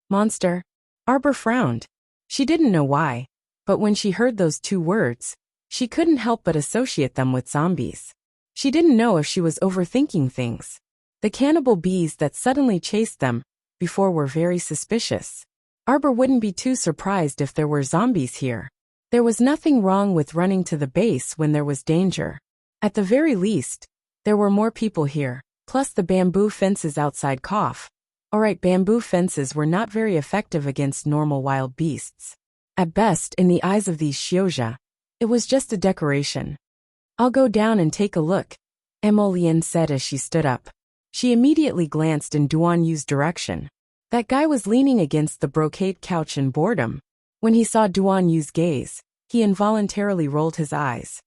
Monster? Arbor frowned. She didn't know why, but when she heard those 2 words, she couldn't help but associate them with zombies. She didn't know if she was overthinking things. The cannibal bees that suddenly chased them before were very suspicious. Arbor wouldn't be too surprised if there were zombies here. There was nothing wrong with running to the base when there was danger. At the very least, there were more people here, plus the bamboo fences outside cough. Alright, bamboo fences were not very effective against normal wild beasts. At best, in the eyes of these Xiozha, it was just a decoration. "I'll go down and take a look," Mo Lian said as she stood up. She immediately glanced in Duan Yu's direction. That guy was leaning against the brocade couch in boredom. When he saw Duan Yu's gaze, he involuntarily rolled his eyes.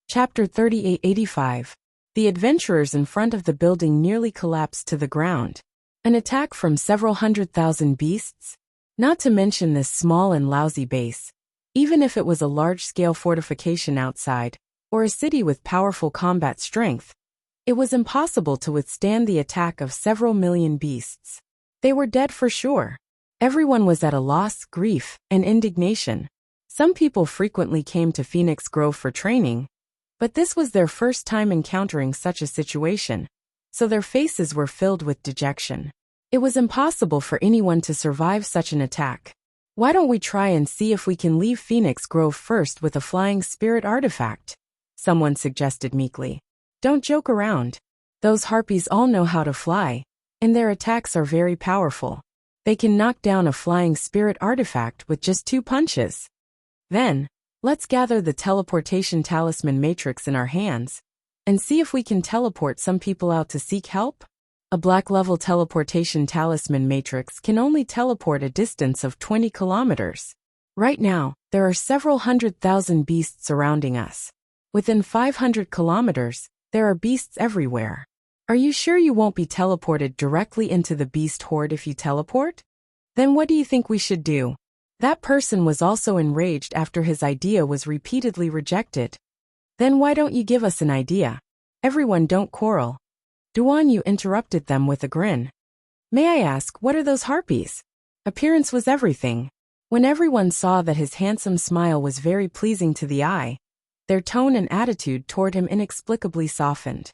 Chapter 3885. The adventurers in front of the building nearly collapsed to the ground. An attack from several 100,000 beasts? Not to mention this small and lousy base. Even if it was a large-scale fortification outside, or a city with powerful combat strength, it was impossible to withstand the attack of several million beasts. They were dead for sure. Everyone was at a loss, grief, and indignation. Some people frequently came to Phoenix Grove for training, but this was their first time encountering such a situation, so their faces were filled with dejection. It was impossible for anyone to survive such an attack. Why don't we try and see if we can leave Phoenix Grove first with a flying spirit artifact? Someone suggested meekly. Don't joke around. Those harpies all know how to fly, and their attacks are very powerful. They can knock down a flying spirit artifact with just 2 punches. Then, let's gather the teleportation talisman matrix in our hands, and see if we can teleport some people out to seek help. A black-level teleportation talisman matrix can only teleport a distance of 20 kilometers. Right now, there are several 100,000 beasts surrounding us. Within 500 kilometers, there are beasts everywhere. Are you sure you won't be teleported directly into the beast horde if you teleport? Then what do you think we should do? That person was also enraged after his idea was repeatedly rejected. Then why don't you give us an idea? Everyone don't quarrel. Duan interrupted them with a grin. May I ask, what are those harpies? Appearance was everything. When everyone saw that his handsome smile was very pleasing to the eye, their tone and attitude toward him inexplicably softened.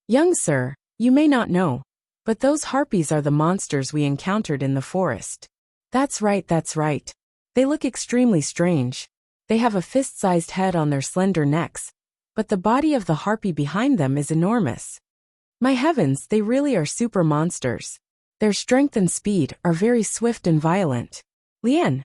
Young sir, you may not know, but those harpies are the monsters we encountered in the forest. That's right, that's right. They look extremely strange. They have a fist-sized head on their slender necks, but the body of the harpy behind them is enormous. My heavens, they really are super monsters. Their strength and speed are very swift and violent. Lien.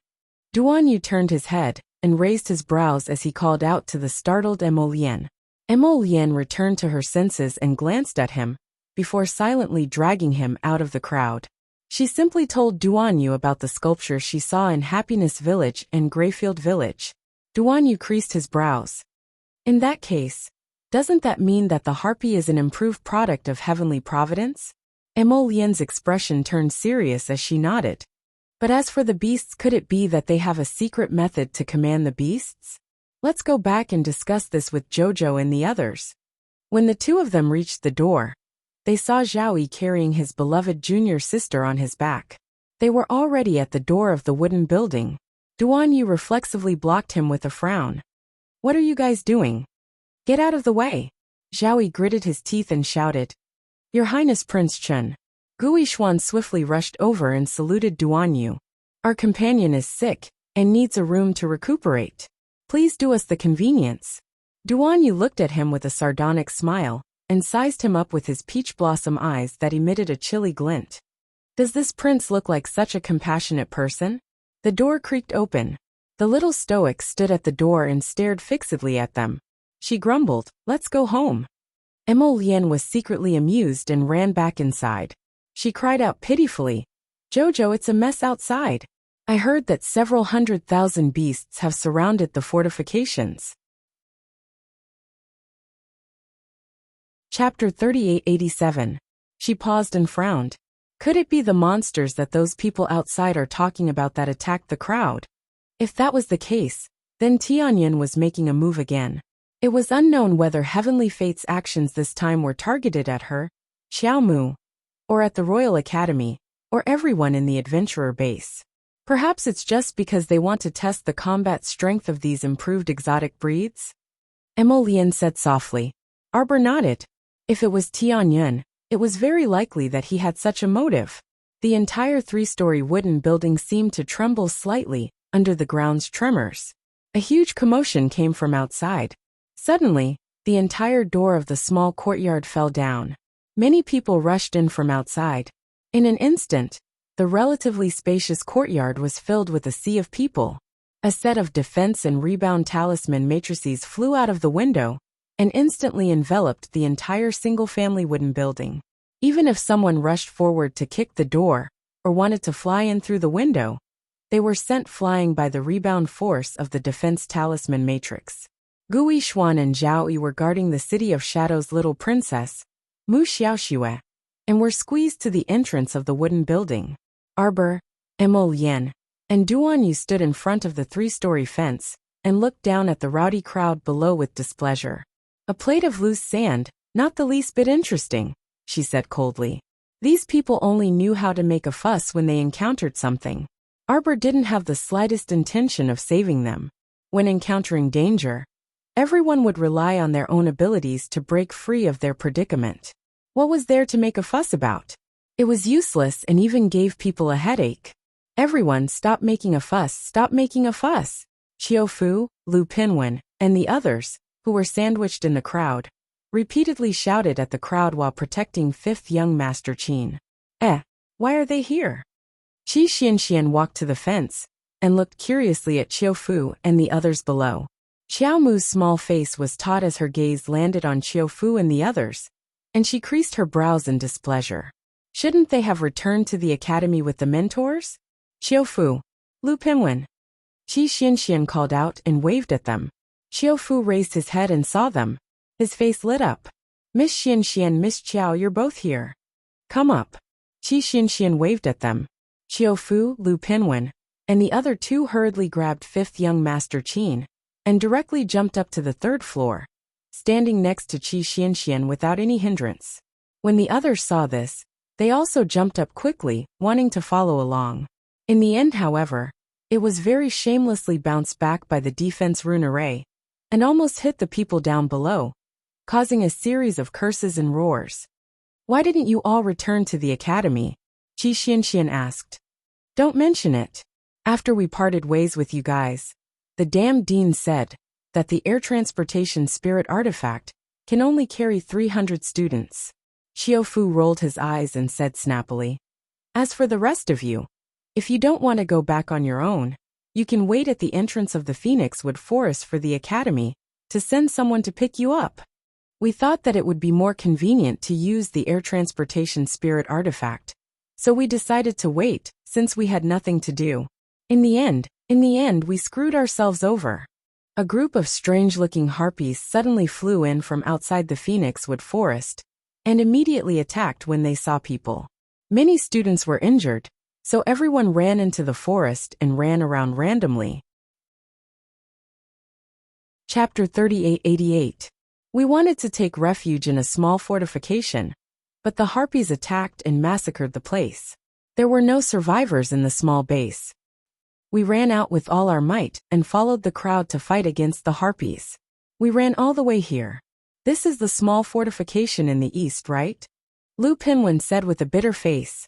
Duan turned his head and raised his brows as he called out to the startled Emolien. Emolien returned to her senses and glanced at him, before silently dragging him out of the crowd. She simply told Duan about the sculpture she saw in Happiness Village and Greyfield Village. Duan creased his brows. In that case, doesn't that mean that the harpy is an improved product of heavenly providence? Emolien's expression turned serious as she nodded. But as for the beasts, could it be that they have a secret method to command the beasts? Let's go back and discuss this with Jojo and the others. When the 2 of them reached the door, they saw Zhao carrying his beloved junior sister on his back. They were already at the door of the wooden building. Duan reflexively blocked him with a frown. What are you guys doing? Get out of the way. Zhao gritted his teeth and shouted. Your Highness Prince Chen. Guishuan swiftly rushed over and saluted Duan. Our companion is sick and needs a room to recuperate. Please do us the convenience. Duan looked at him with a sardonic smile and sized him up with his peach blossom eyes that emitted a chilly glint. Does this prince look like such a compassionate person? The door creaked open. The little stoic stood at the door and stared fixedly at them. She grumbled, let's go home. Emolien was secretly amused and ran back inside. She cried out pitifully, Jojo, it's a mess outside. I heard that several 100,000 beasts have surrounded the fortifications. Chapter 3887. She paused and frowned. Could it be the monsters that those people outside are talking about that attacked the crowd? If that was the case, then Tianyan was making a move again. It was unknown whether Heavenly Fate's actions this time were targeted at her, Xiaomu, or at the Royal Academy, or everyone in the adventurer base. Perhaps it's just because they want to test the combat strength of these improved exotic breeds? Emolien said softly. Arbor nodded. If it was Tianyan, it was very likely that he had such a motive. The entire 3-story wooden building seemed to tremble slightly under the ground's tremors. A huge commotion came from outside. Suddenly, the entire door of the small courtyard fell down. Many people rushed in from outside. In an instant, the relatively spacious courtyard was filled with a sea of people. A set of defense and rebound talisman matrices flew out of the window and instantly enveloped the entire single-family wooden building. Even if someone rushed forward to kick the door or wanted to fly in through the window, they were sent flying by the rebound force of the defense talisman matrix. Gui Xuan and Zhao Yi were guarding the City of Shadow's little princess, Mu Xiaoxue, and were squeezed to the entrance of the wooden building. Arbor, Mo Lian, and Duan Yu stood in front of the 3-story fence and looked down at the rowdy crowd below with displeasure. A plate of loose sand, not the least bit interesting, she said coldly. These people only knew how to make a fuss when they encountered something. Arbor didn't have the slightest intention of saving them. When encountering danger, everyone would rely on their own abilities to break free of their predicament. What was there to make a fuss about? It was useless and even gave people a headache. Everyone, stop making a fuss, stop making a fuss. Qiu Fu, Lu Pinwen, and the others, who were sandwiched in the crowd, repeatedly shouted at the crowd while protecting 5th young Master Qin. Why are they here? Qi Xianxian walked to the fence and looked curiously at Qiu Fu and the others below. Xiao Mu's small face was taut as her gaze landed on Qiu Fu and the others, and she creased her brows in displeasure. Shouldn't they have returned to the academy with the mentors? Qiu Fu, Lu Pinwen. Qi Xianxian called out and waved at them. Qiu Fu raised his head and saw them. His face lit up. Miss Xianxian, Miss Qiao, you're both here. Come up. Qi Xianxian waved at them. Qiu Fu, Lu Pinwen, and the other 2 hurriedly grabbed 5th young Master Qin and directly jumped up to the 3rd floor, standing next to Qi Xianxian without any hindrance. When the others saw this, they also jumped up quickly, wanting to follow along. In the end, however, it was very shamelessly bounced back by the defense rune array and almost hit the people down below, causing a series of curses and roars. Why didn't you all return to the academy? Qi Xianxian asked. Don't mention it. After we parted ways with you guys, the damn dean said that the air transportation spirit artifact can only carry 300 students. Qiu Fu rolled his eyes and said snappily, as for the rest of you, if you don't want to go back on your own, you can wait at the entrance of the Phoenixwood Forest for the academy to send someone to pick you up. We thought that it would be more convenient to use the air transportation spirit artifact, so we decided to wait since we had nothing to do. In the end, we screwed ourselves over. A group of strange-looking harpies suddenly flew in from outside the Phoenixwood Forest and immediately attacked when they saw people. Many students were injured, so everyone ran into the forest and ran around randomly. Chapter 3888. We wanted to take refuge in a small fortification, but the harpies attacked and massacred the place. There were no survivors in the small base. We ran out with all our might and followed the crowd to fight against the harpies. We ran all the way here. This is the small fortification in the east, right? Lu Pinwen said with a bitter face.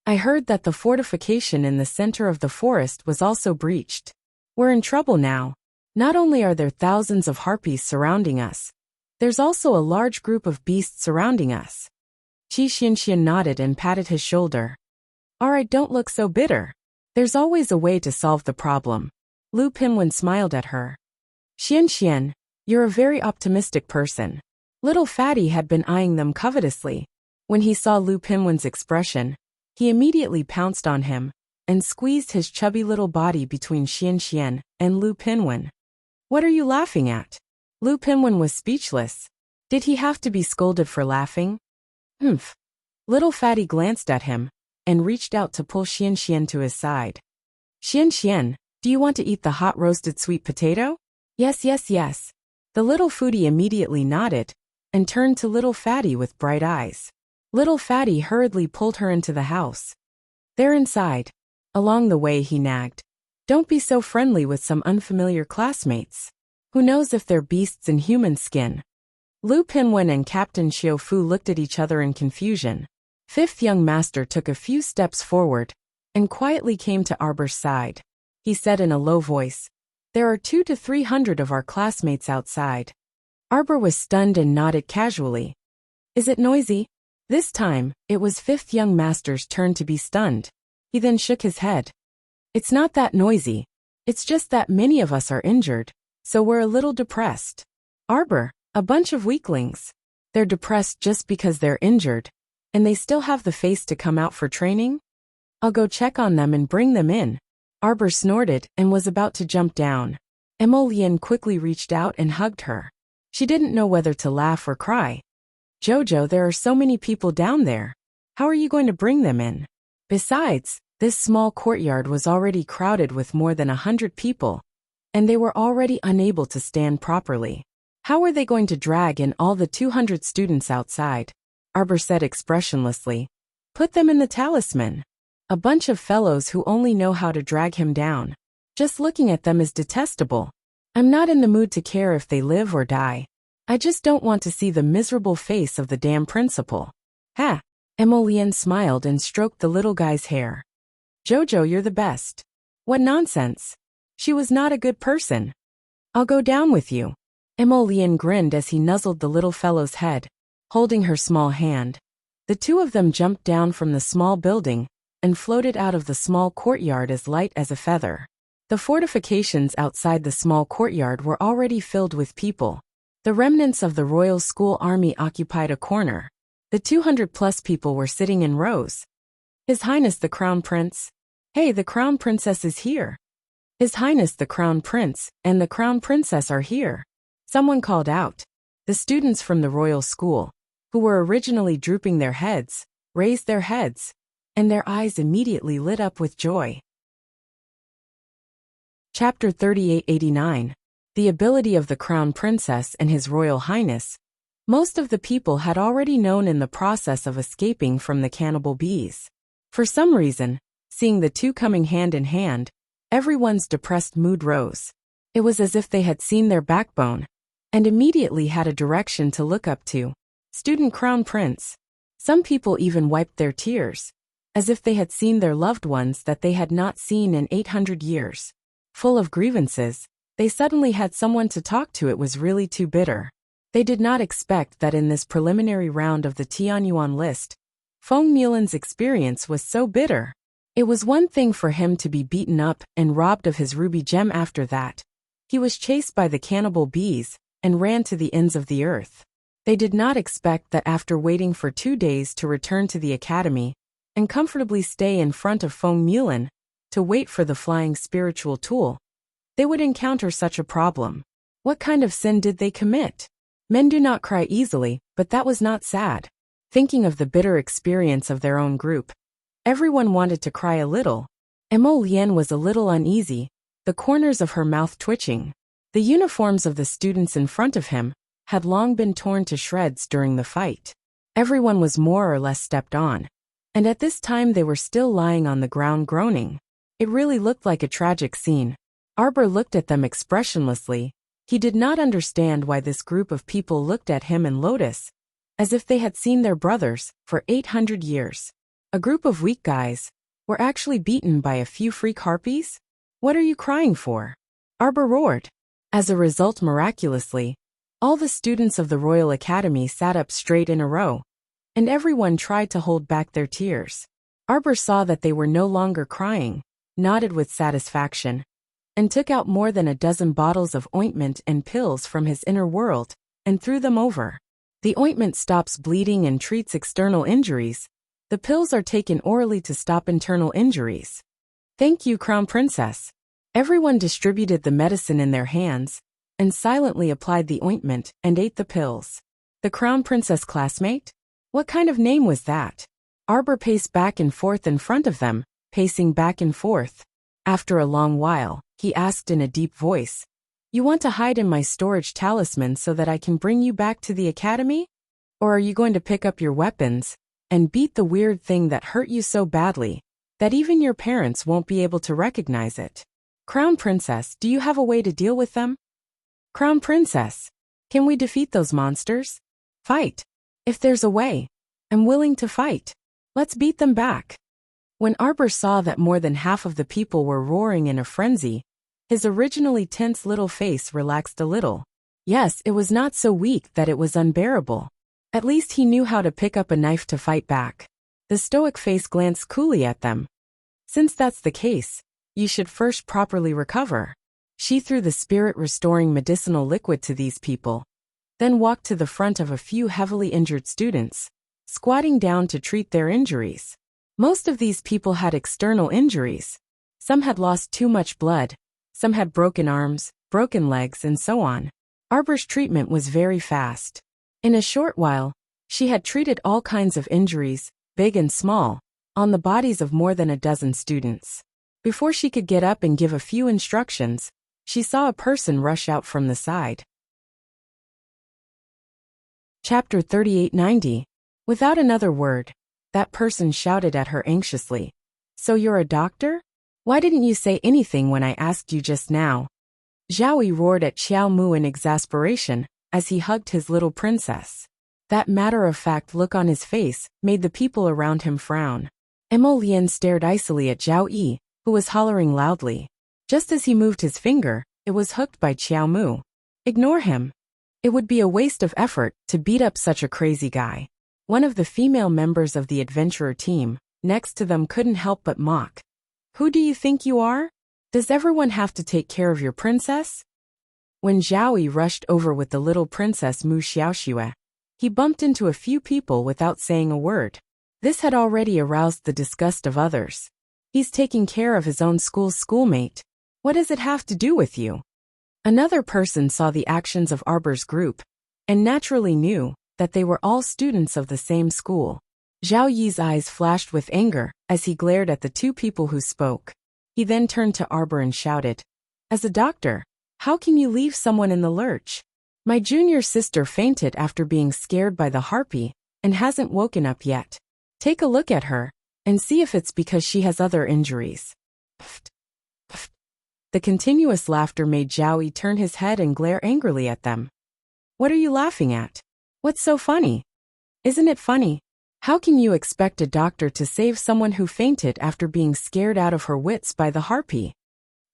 I heard that the fortification in the center of the forest was also breached. We're in trouble now. Not only are there thousands of harpies surrounding us, there's also a large group of beasts surrounding us. Qi Xianxian nodded and patted his shoulder. Alright, don't look so bitter. There's always a way to solve the problem. Lu Pinwen smiled at her. Xianxian, you're a very optimistic person. Little Fatty had been eyeing them covetously. When he saw Lu Pinwen's expression, he immediately pounced on him and squeezed his chubby little body between Xianxian and Lu Pinwen. What are you laughing at? Lu Pinwen was speechless. Did he have to be scolded for laughing? Humph. Little Fatty glanced at him and reached out to pull Xianxian to his side. Xianxian, do you want to eat the hot roasted sweet potato? Yes, yes, yes. The little foodie immediately nodded and turned to Little Fatty with bright eyes. Little Fatty hurriedly pulled her into the house. They're inside. Along the way he nagged. Don't be so friendly with some unfamiliar classmates. Who knows if they're beasts in human skin? Lu Pinwen and Captain Qiu Fu looked at each other in confusion. 5th young master took a few steps forward and quietly came to Arbor's side. He said in a low voice, there are 200 to 300 of our classmates outside. Arbor was stunned and nodded casually. Is it noisy? This time, it was 5th young master's turn to be stunned. He then shook his head. It's not that noisy. It's just that many of us are injured, so we're a little depressed. Arbor, a bunch of weaklings. They're depressed just because they're injured, and they still have the face to come out for training? I'll go check on them and bring them in. Arbor snorted and was about to jump down. Emolian quickly reached out and hugged her. She didn't know whether to laugh or cry. Jojo, there are so many people down there. How are you going to bring them in? Besides, this small courtyard was already crowded with more than 100 people, and they were already unable to stand properly. How were they going to drag in all the 200 students outside? Arbor said expressionlessly. Put them in the talisman. A bunch of fellows who only know how to drag him down. Just looking at them is detestable. I'm not in the mood to care if they live or die. I just don't want to see the miserable face of the damn principal. Ha! Emolian smiled and stroked the little guy's hair. Jojo, you're the best. What nonsense. She was not a good person. I'll go down with you. Emolian grinned as he nuzzled the little fellow's head, holding her small hand. The two of them jumped down from the small building and floated out of the small courtyard as light as a feather. The fortifications outside the small courtyard were already filled with people. The remnants of the Royal School Army occupied a corner. The 200-plus people were sitting in rows. His Highness the Crown Prince. Hey, the Crown Princess is here. His Highness the Crown Prince and the Crown Princess are here. Someone called out. The students from the Royal School, who were originally drooping their heads, raised their heads, and their eyes immediately lit up with joy. Chapter 3889. The ability of the Crown Princess and His Royal Highness. Most of the people had already known in the process of escaping from the cannibal bees. For some reason, seeing the two coming hand in hand, everyone's depressed mood rose. It was as if they had seen their backbone, and immediately had a direction to look up to. Student Crown Prince. Some people even wiped their tears, as if they had seen their loved ones that they had not seen in 800 years. Full of grievances, they suddenly had someone to talk to. It was really too bitter. They did not expect that in this preliminary round of the Tianyuan list, Feng Mulan's experience was so bitter. It was one thing for him to be beaten up and robbed of his ruby gem. After that, he was chased by the cannibal bees and ran to the ends of the earth. They did not expect that after waiting for 2 days to return to the academy and comfortably stay in front of Feng Mulan to wait for the flying spiritual tool, they would encounter such a problem. What kind of sin did they commit? Men do not cry easily, but that was not sad. Thinking of the bitter experience of their own group, everyone wanted to cry a little. Emolian was a little uneasy, the corners of her mouth twitching. The uniforms of the students in front of him had long been torn to shreds during the fight. Everyone was more or less stepped on, and at this time they were still lying on the ground groaning. It really looked like a tragic scene. Arbor looked at them expressionlessly. He did not understand why this group of people looked at him and Lotus, as if they had seen their brothers for 800 years. A group of weak guys were actually beaten by a few freak harpies? What are you crying for? Arbor roared. As a result, miraculously, all the students of the Royal Academy sat up straight in a row, and everyone tried to hold back their tears. Arbor saw that they were no longer crying, nodded with satisfaction, and took out more than a dozen bottles of ointment and pills from his inner world and threw them over. The ointment stops bleeding and treats external injuries. The pills are taken orally to stop internal injuries. Thank you, Crown Princess. Everyone distributed the medicine in their hands and silently applied the ointment and ate the pills. The Crown Princess classmate? What kind of name was that? Arbor paced back and forth in front of them, pacing back and forth. After a long while, he asked in a deep voice, You want to hide in my storage talisman so that I can bring you back to the academy? Or are you going to pick up your weapons and beat the weird thing that hurt you so badly that even your parents won't be able to recognize it? Crown Princess, do you have a way to deal with them? Crown Princess, can we defeat those monsters? Fight. If there's a way, I'm willing to fight. Let's beat them back. When Arbor saw that more than half of the people were roaring in a frenzy, his originally tense little face relaxed a little. Yes, it was not so weak that it was unbearable. At least he knew how to pick up a knife to fight back. The stoic face glanced coolly at them. Since that's the case, you should first properly recover. She threw the spirit-restoring medicinal liquid to these people, then walked to the front of a few heavily injured students, squatting down to treat their injuries. Most of these people had external injuries. Some had lost too much blood, some had broken arms, broken legs and so on. Arbor's treatment was very fast. In a short while, she had treated all kinds of injuries, big and small, on the bodies of more than a dozen students. Before she could get up and give a few instructions, she saw a person rush out from the side. Chapter 3890. Without another word, that person shouted at her anxiously. So you're a doctor? Why didn't you say anything when I asked you just now? Zhao Yi roared at Xiao Mu in exasperation as he hugged his little princess. That matter-of-fact look on his face made the people around him frown. Mo Lian stared icily at Zhao Yi, who was hollering loudly. Just as he moved his finger, it was hooked by Xiao Mu. Ignore him. It would be a waste of effort to beat up such a crazy guy. One of the female members of the adventurer team, next to them, couldn't help but mock. Who do you think you are? Does everyone have to take care of your princess? When Zhao Yi rushed over with the little princess Mu Xiaoxue, he bumped into a few people without saying a word. This had already aroused the disgust of others. He's taking care of his own school's schoolmate. What does it have to do with you? Another person saw the actions of Arbor's group, and naturally knew that they were all students of the same school. Zhao Yi's eyes flashed with anger as he glared at the two people who spoke. He then turned to Arbor and shouted, As a doctor, how can you leave someone in the lurch? My junior sister fainted after being scared by the harpy and hasn't woken up yet. Take a look at her and see if it's because she has other injuries. Pfft, pfft. The continuous laughter made Zhao Yi turn his head and glare angrily at them. What are you laughing at? What's so funny? Isn't it funny? How can you expect a doctor to save someone who fainted after being scared out of her wits by the harpy?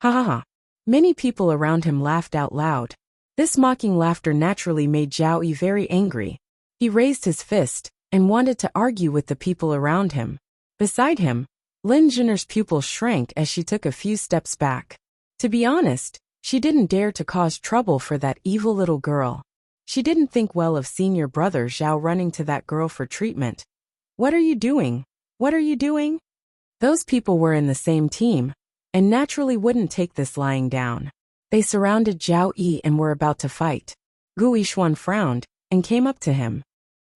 Ha ha ha. Many people around him laughed out loud. This mocking laughter naturally made Zhao Yi very angry. He raised his fist and wanted to argue with the people around him. Beside him, Lin Jinner's pupil shrank as she took a few steps back. To be honest, she didn't dare to cause trouble for that evil little girl. She didn't think well of senior brother Zhao running to that girl for treatment. What are you doing? What are you doing? Those people were in the same team, and naturally wouldn't take this lying down. They surrounded Zhao Yi and were about to fight. Gu Yishuan frowned and came up to him.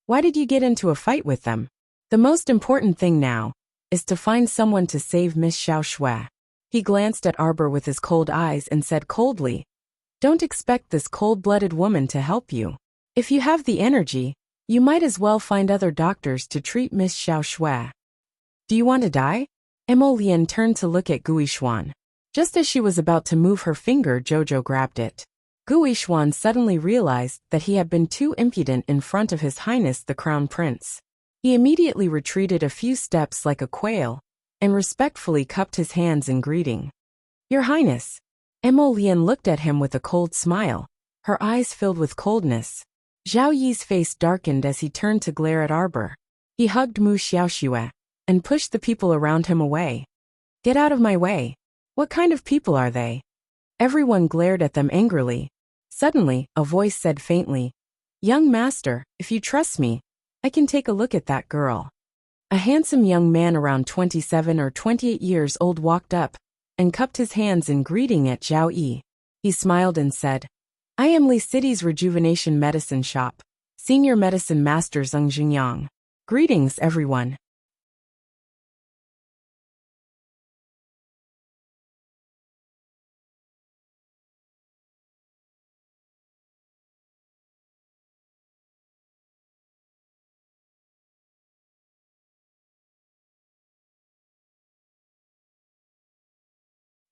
Why did you get into a fight with them? The most important thing now is to find someone to save Miss Xiaoxue. He glanced at Arbor with his cold eyes and said coldly, Don't expect this cold-blooded woman to help you. If you have the energy, you might as well find other doctors to treat Miss Xiaoxue. Do you want to die? Mo Lian turned to look at Gu Yishuan. Just as she was about to move her finger, Jojo grabbed it. Gu Yishuan suddenly realized that he had been too impudent in front of His Highness the Crown Prince. He immediately retreated a few steps like a quail, and respectfully cupped his hands in greeting. Your Highness. Mo Lian looked at him with a cold smile, her eyes filled with coldness. Zhao Yi's face darkened as he turned to glare at Arbor. He hugged Mu Xiaoxue and pushed the people around him away. Get out of my way. What kind of people are they? Everyone glared at them angrily. Suddenly, a voice said faintly, Young master, if you trust me, I can take a look at that girl. A handsome young man around 27 or 28 years old walked up and cupped his hands in greeting at Zhao Yi. He smiled and said, I am Li City's Rejuvenation Medicine Shop, Senior Medicine Master Zheng Jingyang. Greetings, everyone.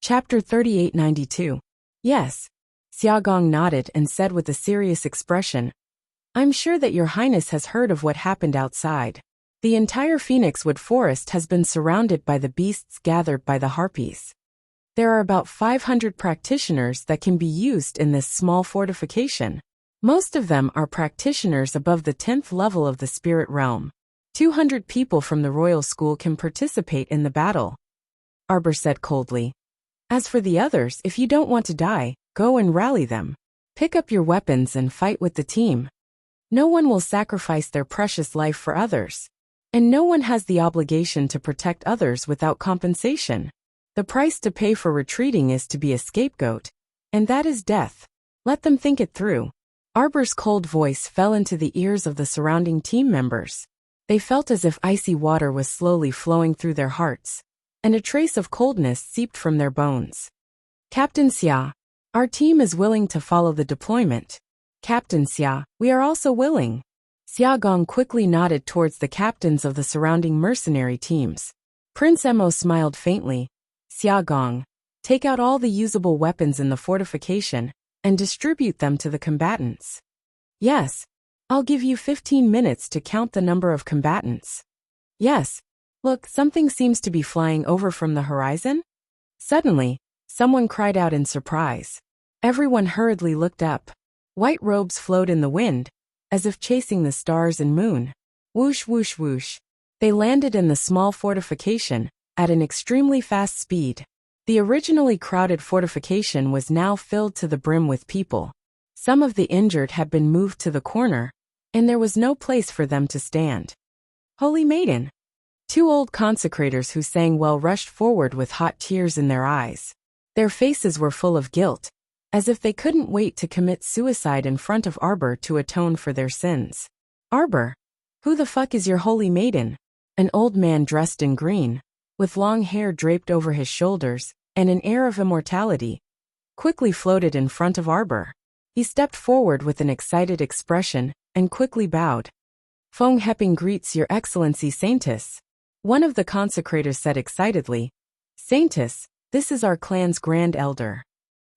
Chapter 3892. Yes. Xiaogong nodded and said with a serious expression, I'm sure that your highness has heard of what happened outside. The entire Phoenixwood forest has been surrounded by the beasts gathered by the harpies. There are about 500 practitioners that can be used in this small fortification. Most of them are practitioners above the 10th level of the spirit realm. 200 people from the royal school can participate in the battle. Arbor said coldly. As for the others, if you don't want to die, go and rally them. Pick up your weapons and fight with the team. No one will sacrifice their precious life for others. And no one has the obligation to protect others without compensation. The price to pay for retreating is to be a scapegoat, And that is death. Let them think it through. Arbor's cold voice fell into the ears of the surrounding team members. They felt as if icy water was slowly flowing through their hearts, and a trace of coldness seeped from their bones. Captain Xia, our team is willing to follow the deployment. Captain Xia, we are also willing. Xia Gong quickly nodded towards the captains of the surrounding mercenary teams. Prince Emo smiled faintly. Xia Gong, take out all the usable weapons in the fortification and distribute them to the combatants. Yes. I'll give you 15 minutes to count the number of combatants. Yes. Look, something seems to be flying over from the horizon. Suddenly, someone cried out in surprise. Everyone hurriedly looked up. White robes flowed in the wind, as if chasing the stars and moon. Whoosh, whoosh, whoosh. They landed in the small fortification, at an extremely fast speed. The originally crowded fortification was now filled to the brim with people. Some of the injured had been moved to the corner, and there was no place for them to stand. Holy Maiden! Two old consecrators who sang well rushed forward with hot tears in their eyes. Their faces were full of guilt, as if they couldn't wait to commit suicide in front of Arbor to atone for their sins. Arbor, who the fuck is your Holy Maiden? An old man dressed in green, with long hair draped over his shoulders, and an air of immortality, quickly floated in front of Arbor. He stepped forward with an excited expression, and quickly bowed. Feng Heping greets your excellency Saintess. One of the consecrators said excitedly. Saintess, this is our clan's grand elder.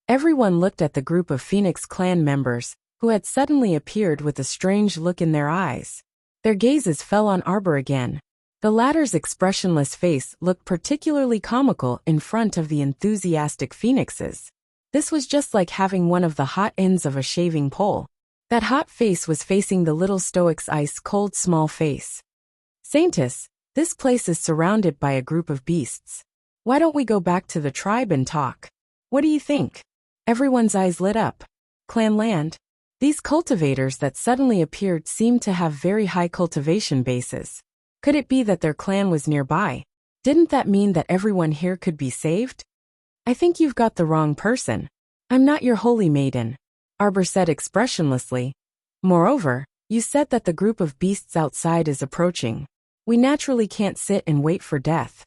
Everyone looked at the group of Phoenix clan members, who had suddenly appeared with a strange look in their eyes. Their gazes fell on Arbor again. The latter's expressionless face looked particularly comical in front of the enthusiastic Phoenixes. This was just like having one of the hot ends of a shaving pole. That hot face was facing the little stoic's ice-cold small face. Saintess, this place is surrounded by a group of beasts. Why don't we go back to the tribe and talk? What do you think? Everyone's eyes lit up. Clan land? These cultivators that suddenly appeared seemed to have very high cultivation bases. Could it be that their clan was nearby? Didn't that mean that everyone here could be saved? I think you've got the wrong person. I'm not your Holy Maiden, Arbor said expressionlessly. Moreover, you said that the group of beasts outside is approaching. We naturally can't sit and wait for death.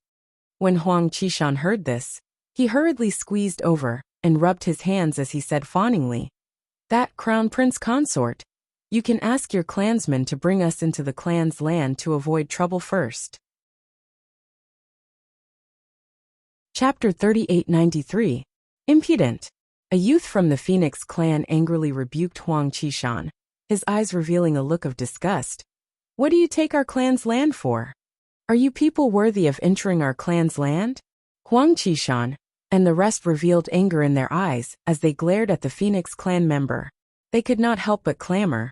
When Huang Qishan heard this, he hurriedly squeezed over and rubbed his hands as he said fawningly, That Crown Prince Consort, you can ask your clansmen to bring us into the clan's land to avoid trouble first. Chapter 3893. Impudent. A youth from the Phoenix clan angrily rebuked Huang Qishan, his eyes revealing a look of disgust. What do you take our clan's land for? Are you people worthy of entering our clan's land? Huang Qishan and the rest revealed anger in their eyes as they glared at the Phoenix clan member. They could not help but clamor.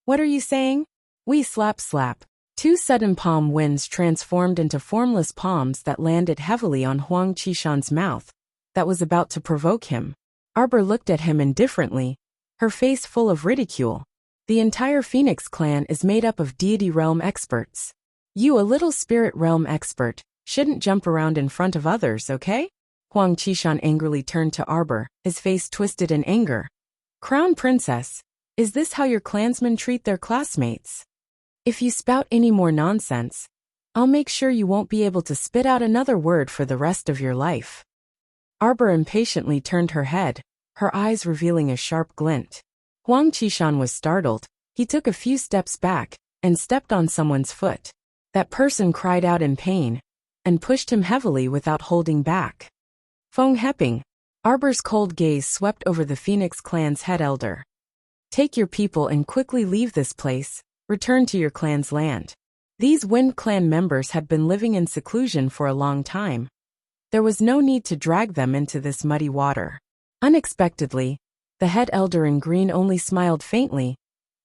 What are you saying? We slap slap. Two sudden palm winds transformed into formless palms that landed heavily on Huang Qishan's mouth, that was about to provoke him. Arbor looked at him indifferently, her face full of ridicule. The entire Phoenix clan is made up of deity realm experts. You, a little spirit realm expert, shouldn't jump around in front of others, okay? Huang Qishan angrily turned to Arbor, his face twisted in anger. Crown Princess, is this how your clansmen treat their classmates? If you spout any more nonsense, I'll make sure you won't be able to spit out another word for the rest of your life. Arbor impatiently turned her head, her eyes revealing a sharp glint. Huang Qishan was startled. He took a few steps back and stepped on someone's foot. That person cried out in pain and pushed him heavily without holding back. Feng Heping. Arbor's cold gaze swept over the Phoenix clan's head elder. Take your people and quickly leave this place. Return to your clan's land. These Wind clan members had been living in seclusion for a long time. There was no need to drag them into this muddy water. Unexpectedly, the head elder in green only smiled faintly.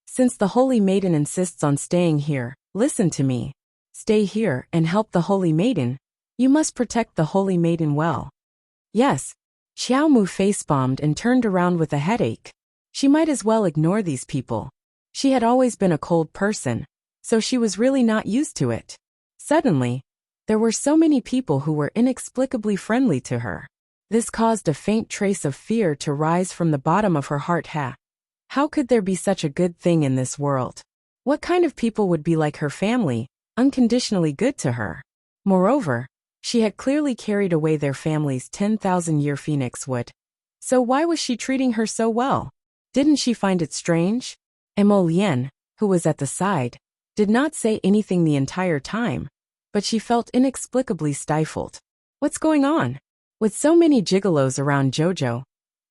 Since the Holy Maiden insists on staying here, listen to me. Stay here and help the Holy Maiden. You must protect the Holy Maiden well. Yes. Xiaomu face-bombed and turned around with a headache. She might as well ignore these people. She had always been a cold person, so she was really not used to it. Suddenly, there were so many people who were inexplicably friendly to her. This caused a faint trace of fear to rise from the bottom of her heart. How could there be such a good thing in this world? What kind of people would be like her family, unconditionally good to her? Moreover, she had clearly carried away their family's 10,000-year phoenix wood. So why was she treating her so well? Didn't she find it strange? Emolienne, who was at the side, did not say anything the entire time, but she felt inexplicably stifled. What's going on? With so many gigolos around Jojo,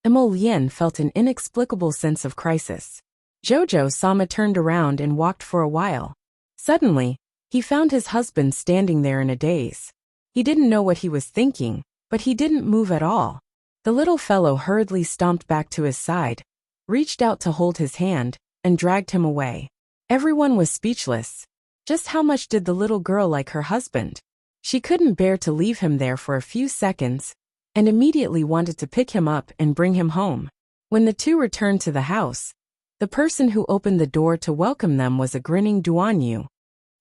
Emolienne felt an inexplicable sense of crisis. Jojo Sama turned around and walked for a while. Suddenly, he found his husband standing there in a daze. He didn't know what he was thinking, but he didn't move at all. The little fellow hurriedly stomped back to his side, reached out to hold his hand, and dragged him away. Everyone was speechless. Just how much did the little girl like her husband? She couldn't bear to leave him there for a few seconds, and immediately wanted to pick him up and bring him home. When the two returned to the house, the person who opened the door to welcome them was a grinning Duanyu.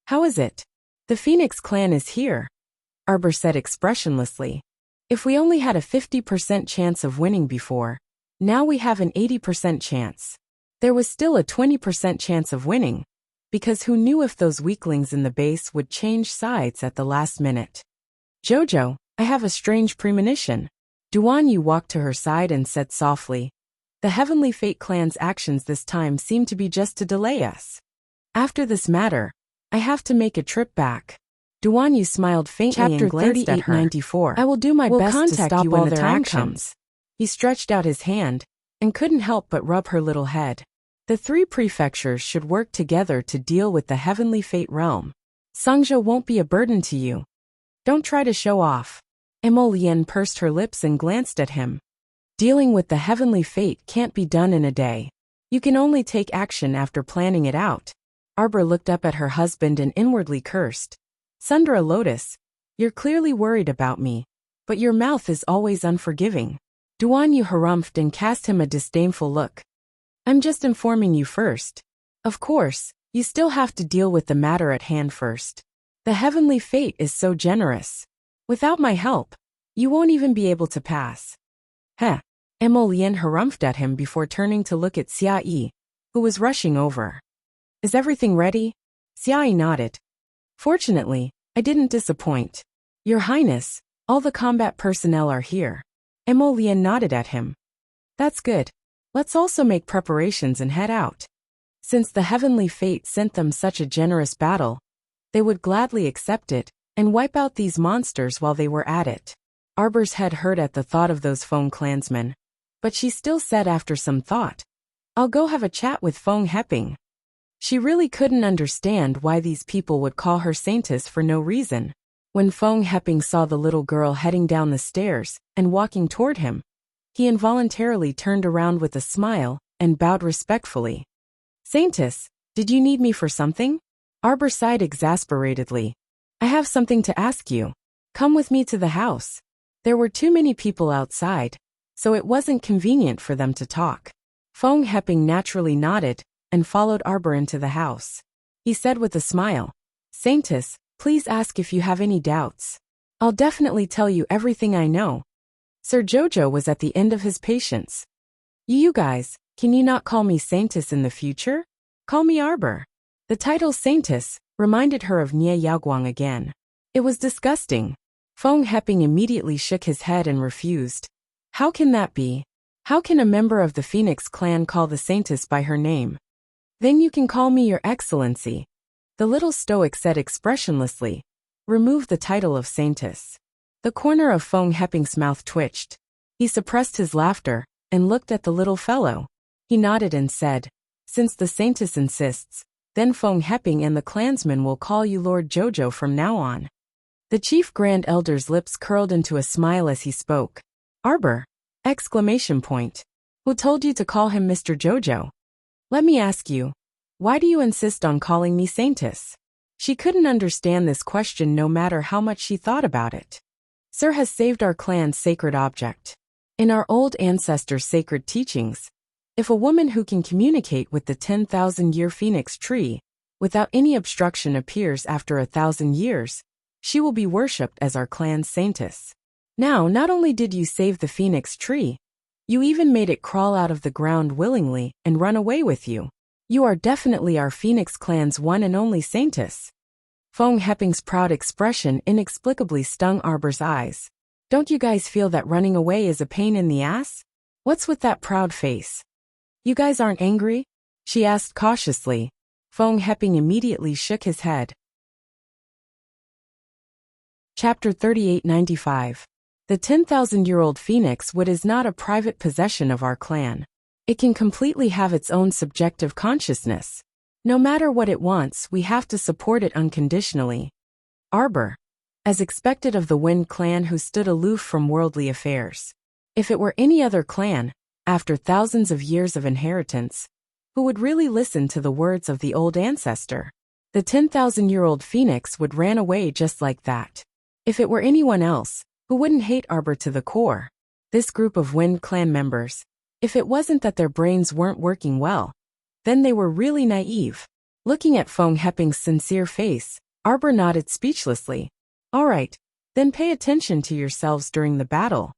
How is it? The Phoenix clan is here, Arbor said expressionlessly. If we only had a 50% chance of winning before, now we have an 80% chance. There was still a 20% chance of winning, because who knew if those weaklings in the base would change sides at the last minute? Jojo, I have a strange premonition. Duanyu walked to her side and said softly, the Heavenly Fate clan's actions this time seem to be just to delay us. After this matter, I have to make a trip back. Duanyu smiled faintly and glanced at her. 94. I will do my best to stop you when the time comes. He stretched out his hand, and couldn't help but rub her little head. The three prefectures should work together to deal with the Heavenly Fate realm. Sangzhou won't be a burden to you. Don't try to show off. Emolienne pursed her lips and glanced at him. Dealing with the Heavenly Fate can't be done in a day. You can only take action after planning it out. Arbor looked up at her husband and inwardly cursed. Sundra Lotus, you're clearly worried about me, but your mouth is always unforgiving. Duanyu harumphed and cast him a disdainful look. I'm just informing you first. Of course, you still have to deal with the matter at hand first. The Heavenly Fate is so generous. Without my help, you won't even be able to pass. Heh. Emolienne harumphed at him before turning to look at Xia Yi, who was rushing over. Is everything ready? Xia Yi nodded. Fortunately, I didn't disappoint. Your Highness, all the combat personnel are here. Emolienne nodded at him. That's good. Let's also make preparations and head out. Since the Heavenly Fate sent them such a generous battle, they would gladly accept it and wipe out these monsters while they were at it. Arbor's head hurt at the thought of those Feng clansmen, but she still said after some thought, I'll go have a chat with Feng Heping. She really couldn't understand why these people would call her Saintess for no reason. When Feng Heping saw the little girl heading down the stairs and walking toward him, he involuntarily turned around with a smile and bowed respectfully. Saintess, did you need me for something? Arbor sighed exasperatedly. I have something to ask you. Come with me to the house. There were too many people outside, so it wasn't convenient for them to talk. Feng Heping naturally nodded and followed Arbor into the house. He said with a smile, Saintess, please ask if you have any doubts. I'll definitely tell you everything I know. Sir Jojo was at the end of his patience. You guys, can you not call me Saintess in the future? Call me Arbor. The title Saintess reminded her of Nie Yaoguang again. It was disgusting. Feng Heping immediately shook his head and refused. How can that be? How can a member of the Phoenix clan call the Saintess by her name? Then you can call me Your Excellency. The little stoic said expressionlessly. Remove the title of Saintess. The corner of Feng Heping's mouth twitched. He suppressed his laughter and looked at the little fellow. He nodded and said, Since the Saintess insists, then Feng Heping and the clansmen will call you Lord Jojo from now on. The Chief Grand Elder's lips curled into a smile as he spoke. Arbor! Exclamation point. Who told you to call him Mr. Jojo? Let me ask you, why do you insist on calling me Saintess? She couldn't understand this question no matter how much she thought about it. Sir has saved our clan's sacred object. In our old ancestors' sacred teachings, if a woman who can communicate with the 10,000-year phoenix tree without any obstruction appears after 1,000 years, she will be worshipped as our clan's Saintess. Now, not only did you save the phoenix tree, you even made it crawl out of the ground willingly and run away with you. You are definitely our Phoenix clan's one and only saintess. Feng Heping's proud expression inexplicably stung Arbor's eyes. Don't you guys feel that running away is a pain in the ass? What's with that proud face? You guys aren't angry? She asked cautiously. Feng Heping immediately shook his head. Chapter 3895. The 10,000-year-old phoenix wood is not a private possession of our clan. It can completely have its own subjective consciousness. No matter what it wants, we have to support it unconditionally. Arbor. As expected of the Wind clan who stood aloof from worldly affairs. If it were any other clan, after thousands of years of inheritance, who would really listen to the words of the old ancestor? The 10,000-year-old phoenix would ran away just like that. If it were anyone else, who wouldn't hate Arbor to the core? This group of Wind clan members, if it wasn't that their brains weren't working well, then they were really naive. Looking at Feng Heping's sincere face, Arbor nodded speechlessly. All right, then pay attention to yourselves during the battle.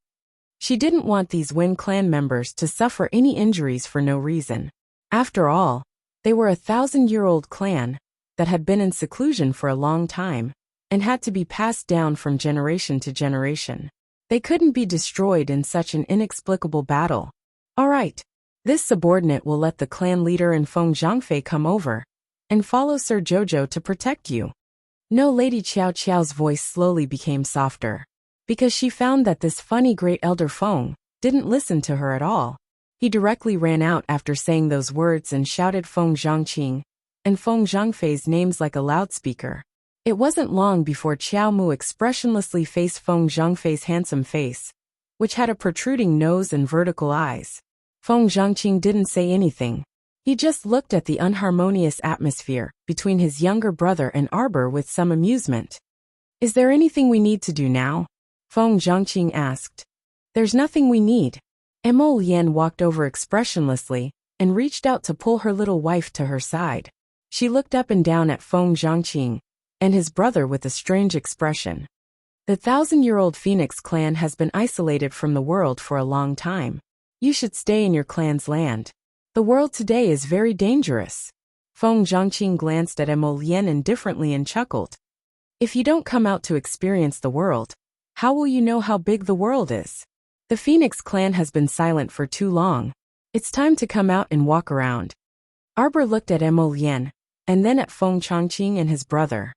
She didn't want these Wind clan members to suffer any injuries for no reason. After all, they were a 1,000-year-old clan that had been in seclusion for a long time and had to be passed down from generation to generation. They couldn't be destroyed in such an inexplicable battle. All right, this subordinate will let the clan leader and Feng Zhangfei come over and follow Sir Jojo to protect you. No, Lady Qiao Qiao's voice slowly became softer, because she found that this funny great elder Feng didn't listen to her at all. He directly ran out after saying those words and shouted Feng Zhangqing and Feng Zhangfei's names like a loudspeaker. It wasn't long before Qiao Mu expressionlessly faced Feng Zhangfei's handsome face, which had a protruding nose and vertical eyes. Feng Zhangqing didn't say anything. He just looked at the unharmonious atmosphere between his younger brother and Arbor with some amusement. Is there anything we need to do now? Feng Zhangqing asked. There's nothing we need. Emo Lian walked over expressionlessly and reached out to pull her little wife to her side. She looked up and down at Feng Zhangqing and his brother with a strange expression. The 1,000-year-old Phoenix clan has been isolated from the world for a long time. You should stay in your clan's land. The world today is very dangerous. Feng Zhangqing glanced at Emo Lian indifferently and chuckled. If you don't come out to experience the world, how will you know how big the world is? The Phoenix clan has been silent for too long. It's time to come out and walk around. Arbor looked at Emo Lian, and then at Feng Zhangqing and his brother.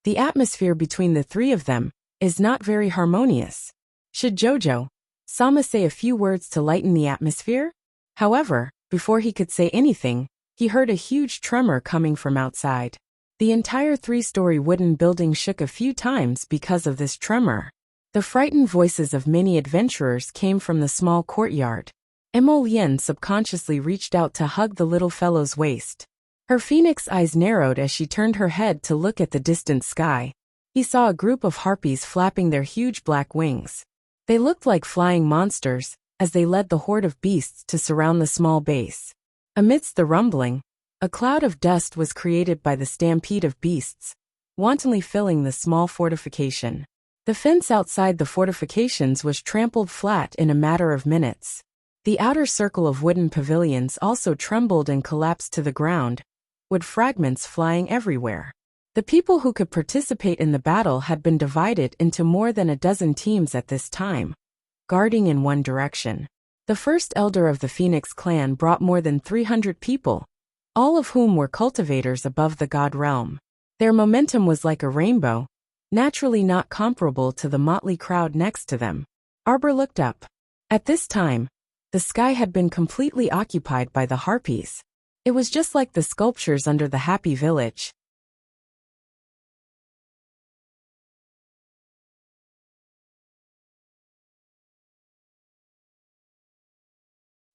The atmosphere between the three of them is not very harmonious. Should Jojo Sama say a few words to lighten the atmosphere? However, before he could say anything, he heard a huge tremor coming from outside. The entire 3-story wooden building shook a few times because of this tremor. The frightened voices of many adventurers came from the small courtyard. Emo Lian subconsciously reached out to hug the little fellow's waist. Her phoenix eyes narrowed as she turned her head to look at the distant sky. He saw a group of harpies flapping their huge black wings. They looked like flying monsters as they led the horde of beasts to surround the small base. Amidst the rumbling, a cloud of dust was created by the stampede of beasts, wantonly filling the small fortification. The fence outside the fortifications was trampled flat in a matter of minutes. The outer circle of wooden pavilions also trembled and collapsed to the ground, wood fragments flying everywhere. The people who could participate in the battle had been divided into more than a dozen teams at this time, guarding in one direction. The first elder of the Phoenix clan brought more than 300 people, all of whom were cultivators above the god realm. Their momentum was like a rainbow, naturally not comparable to the motley crowd next to them. Arbor looked up. At this time, the sky had been completely occupied by the harpies. It was just like the sculptures under the Happy Village.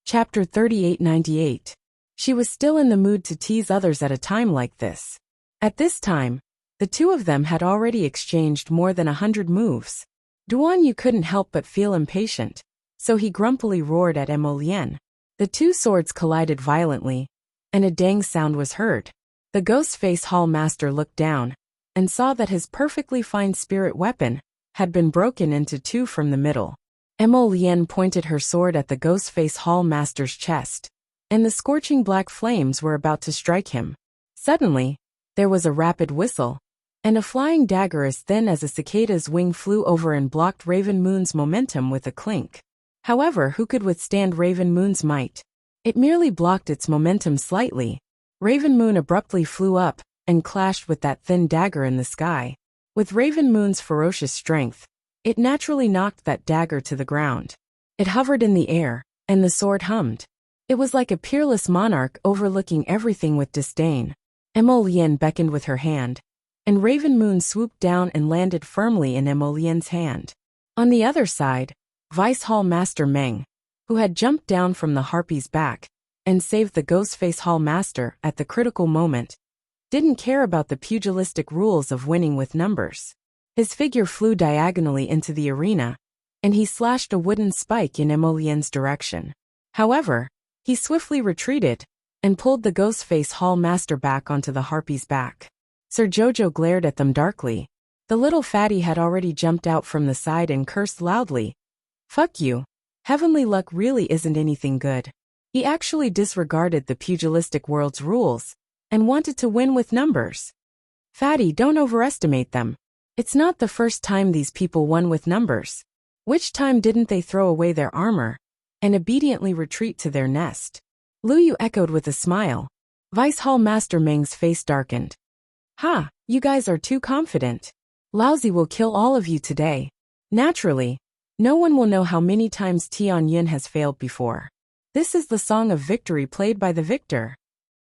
Chapter 3898. She was still in the mood to tease others at a time like this. At this time, the two of them had already exchanged more than 100 moves. Duan Yu couldn't help but feel impatient, so he grumpily roared at Emo Lian. The two swords collided violently, and a dang sound was heard. The Ghost Face Hall Master looked down and saw that his perfectly fine spirit weapon had been broken into two from the middle. Emolian pointed her sword at the Ghostface Hall Master's chest, and the scorching black flames were about to strike him. Suddenly, there was a rapid whistle, and a flying dagger as thin as a cicada's wing flew over and blocked Raven Moon's momentum with a clink. However, who could withstand Raven Moon's might? It merely blocked its momentum slightly. Raven Moon abruptly flew up and clashed with that thin dagger in the sky. With Raven Moon's ferocious strength, it naturally knocked that dagger to the ground. It hovered in the air, and the sword hummed. It was like a peerless monarch overlooking everything with disdain. Emolian beckoned with her hand, and Raven Moon swooped down and landed firmly in Emolian's hand. On the other side, Vice Hall Master Meng, who had jumped down from the harpy's back and saved the Ghostface Hall Master at the critical moment, didn't care about the pugilistic rules of winning with numbers. His figure flew diagonally into the arena, and he slashed a wooden spike in Emolian's direction. However, he swiftly retreated and pulled the Ghostface Hall Master back onto the harpy's back. Sir Jojo glared at them darkly. The little fatty had already jumped out from the side and cursed loudly. "Fuck you. Heavenly luck really isn't anything good." He actually disregarded the pugilistic world's rules and wanted to win with numbers. "Fatty, don't overestimate them. It's not the first time these people won with numbers. Which time didn't they throw away their armor and obediently retreat to their nest?" Luyu echoed with a smile. Vice Hall Master Meng's face darkened. "Ha, you guys are too confident. Lousy will kill all of you today." Naturally, no one will know how many times Tian Yin has failed before. This is the song of victory played by the victor.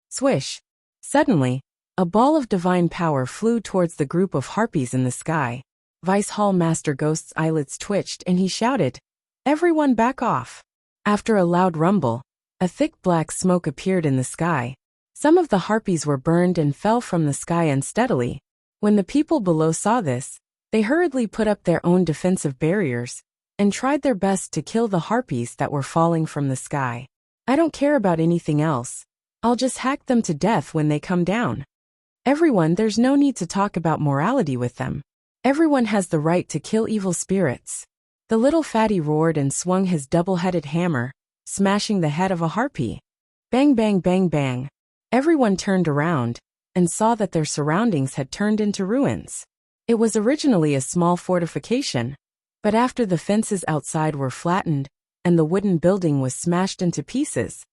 Swish. Suddenly, a ball of divine power flew towards the group of harpies in the sky. Vice Hall Master Ghost's eyelids twitched and he shouted, "Everyone back off." After a loud rumble, a thick black smoke appeared in the sky. Some of the harpies were burned and fell from the sky unsteadily. When the people below saw this, they hurriedly put up their own defensive barriers and tried their best to kill the harpies that were falling from the sky. "I don't care about anything else. I'll just hack them to death when they come down. Everyone, there's no need to talk about morality with them. Everyone has the right to kill evil spirits." The little fatty roared and swung his double-headed hammer, smashing the head of a harpy. Bang bang bang bang. Everyone turned around and saw that their surroundings had turned into ruins. It was originally a small fortification, but after the fences outside were flattened and the wooden building was smashed into pieces,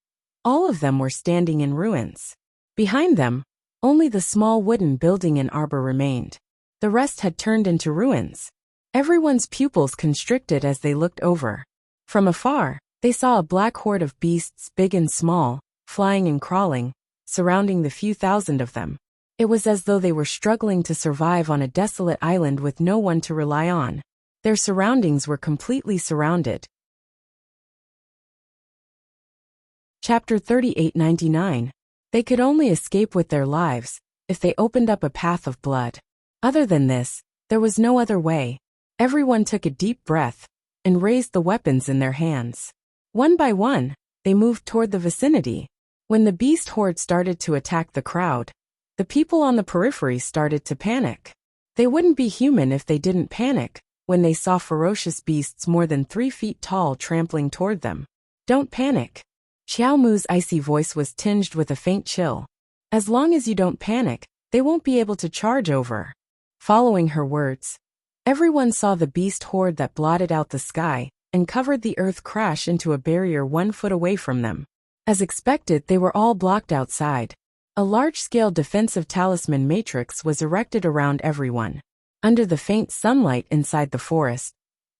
all of them were standing in ruins. Behind them, only the small wooden building and arbor remained. The rest had turned into ruins. Everyone's pupils constricted as they looked over. From afar, they saw a black horde of beasts big and small, flying and crawling, surrounding the few thousand of them. It was as though they were struggling to survive on a desolate island with no one to rely on. Their surroundings were completely surrounded. Chapter 3899. They could only escape with their lives if they opened up a path of blood. Other than this, there was no other way. Everyone took a deep breath and raised the weapons in their hands. One by one, they moved toward the vicinity. When the beast horde started to attack the crowd, the people on the periphery started to panic. They wouldn't be human if they didn't panic when they saw ferocious beasts more than 3 feet tall trampling toward them. "Don't panic." Xiao Mu's icy voice was tinged with a faint chill. "As long as you don't panic, they won't be able to charge over." Following her words, everyone saw the beast horde that blotted out the sky and covered the earth crash into a barrier 1 foot away from them. As expected, they were all blocked outside. A large-scale defensive talisman matrix was erected around everyone. Under the faint sunlight inside the forest,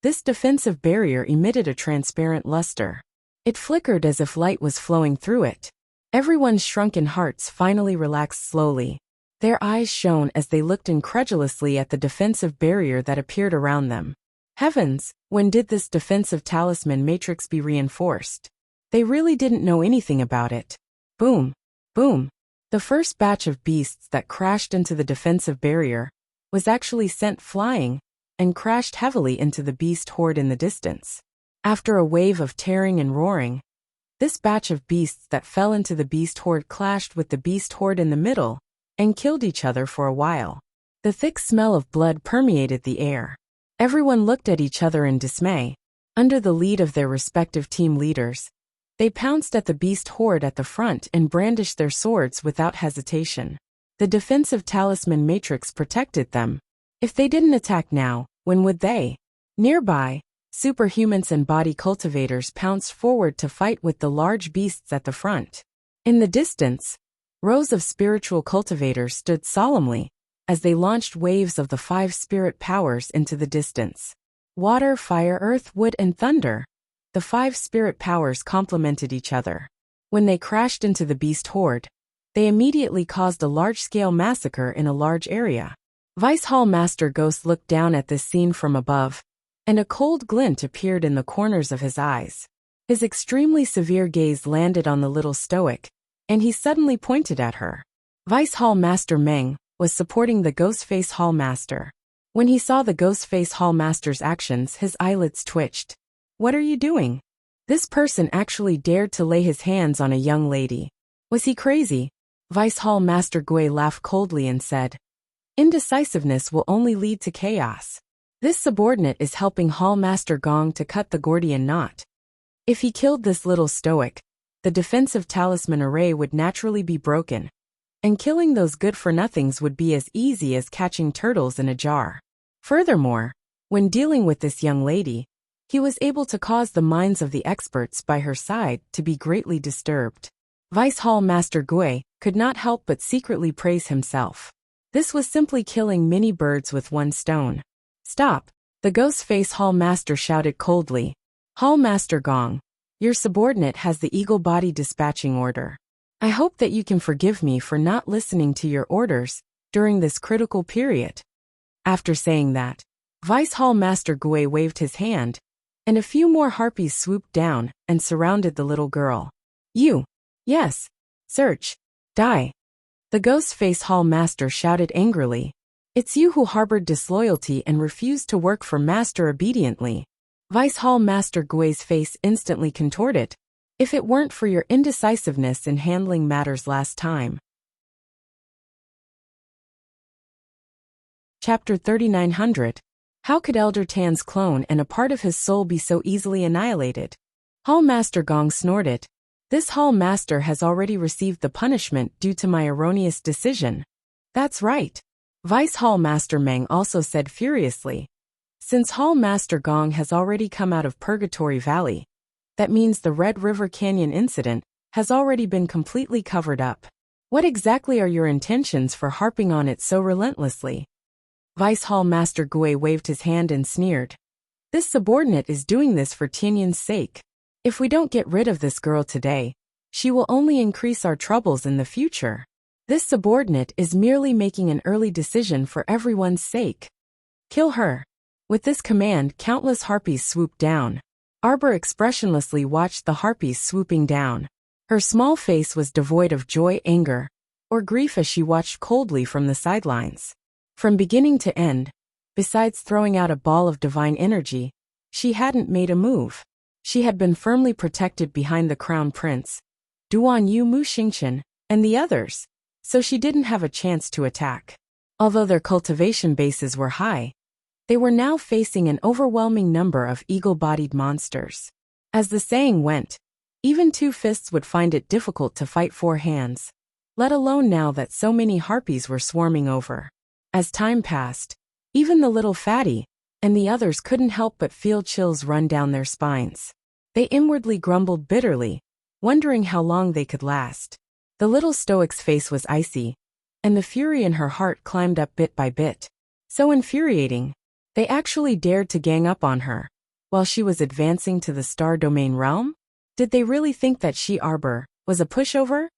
this defensive barrier emitted a transparent luster. It flickered as if light was flowing through it. Everyone's shrunken hearts finally relaxed slowly. Their eyes shone as they looked incredulously at the defensive barrier that appeared around them. Heavens, when did this defensive talisman matrix be reinforced? They really didn't know anything about it. Boom, boom. The first batch of beasts that crashed into the defensive barrier was actually sent flying and crashed heavily into the beast horde in the distance. After a wave of tearing and roaring, this batch of beasts that fell into the beast horde clashed with the beast horde in the middle and killed each other for a while. The thick smell of blood permeated the air. Everyone looked at each other in dismay. Under the lead of their respective team leaders, they pounced at the beast horde at the front and brandished their swords without hesitation. The defensive talisman matrix protected them. If they didn't attack now, when would they? Nearby, superhumans and body cultivators pounced forward to fight with the large beasts at the front. In the distance, rows of spiritual cultivators stood solemnly as they launched waves of the 5 spirit powers into the distance. Water, fire, earth, wood, and thunder. The 5 spirit powers complemented each other. When they crashed into the beast horde, they immediately caused a large-scale massacre in a large area. Vice Hall Master Ghost looked down at this scene from above, and a cold glint appeared in the corners of his eyes. His extremely severe gaze landed on the little stoic, and he suddenly pointed at her. Vice Hall Master Meng was supporting the Ghostface Hall Master. When he saw the Ghostface Hall Master's actions, his eyelids twitched. What are you doing? This person actually dared to lay his hands on a young lady. Was he crazy? Vice Hall Master Gui laughed coldly and said, "Indecisiveness will only lead to chaos. This subordinate is helping Hall Master Gong to cut the Gordian knot. If he killed this little stoic, the defensive talisman array would naturally be broken, and killing those good-for-nothings would be as easy as catching turtles in a jar. Furthermore, when dealing with this young lady, he was able to cause the minds of the experts by her side to be greatly disturbed." Vice Hall Master Gui could not help but secretly praise himself. This was simply killing many birds with one stone. "Stop!" the Ghostface Hall Master shouted coldly. "Hall Master Gong, your subordinate has the Eagle Body dispatching order. I hope that you can forgive me for not listening to your orders during this critical period." After saying that, Vice Hall Master Gui waved his hand, and a few more harpies swooped down and surrounded the little girl. "You! Yes! Search! Die!" The Ghostface Hall Master shouted angrily. "It's you who harbored disloyalty and refused to work for Master obediently." Vice Hall Master Gui's face instantly contorted. "If it weren't for your indecisiveness in handling matters last time." Chapter 3900. How could Elder Tan's clone and a part of his soul be so easily annihilated? Hall Master Gong snorted. "This Hall Master has already received the punishment due to my erroneous decision." "That's right." Vice Hall Master Meng also said furiously. "Since Hall Master Gong has already come out of Purgatory Valley, that means the Red River Canyon incident has already been completely covered up. What exactly are your intentions for harping on it so relentlessly?" Vice Hall Master Gui waved his hand and sneered. "This subordinate is doing this for Tianyin's sake. If we don't get rid of this girl today, she will only increase our troubles in the future. This subordinate is merely making an early decision for everyone's sake. Kill her." With this command, countless harpies swooped down. Arbor expressionlessly watched the harpies swooping down. Her small face was devoid of joy, anger, or grief as she watched coldly from the sidelines. From beginning to end, besides throwing out a ball of divine energy, she hadn't made a move. She had been firmly protected behind the Crown Prince, Duan Yu Mu Xingchen, and the others, so she didn't have a chance to attack. Although their cultivation bases were high, they were now facing an overwhelming number of eagle-bodied monsters. As the saying went, even 2 fists would find it difficult to fight 4 hands, let alone now that so many harpies were swarming over. As time passed, even the little fatty and the others couldn't help but feel chills run down their spines. They inwardly grumbled bitterly, wondering how long they could last. The little stoic's face was icy, and the fury in her heart climbed up bit by bit. So infuriating, they actually dared to gang up on her, while she was advancing to the Star Domain realm? Did they really think that she Arbor was a pushover?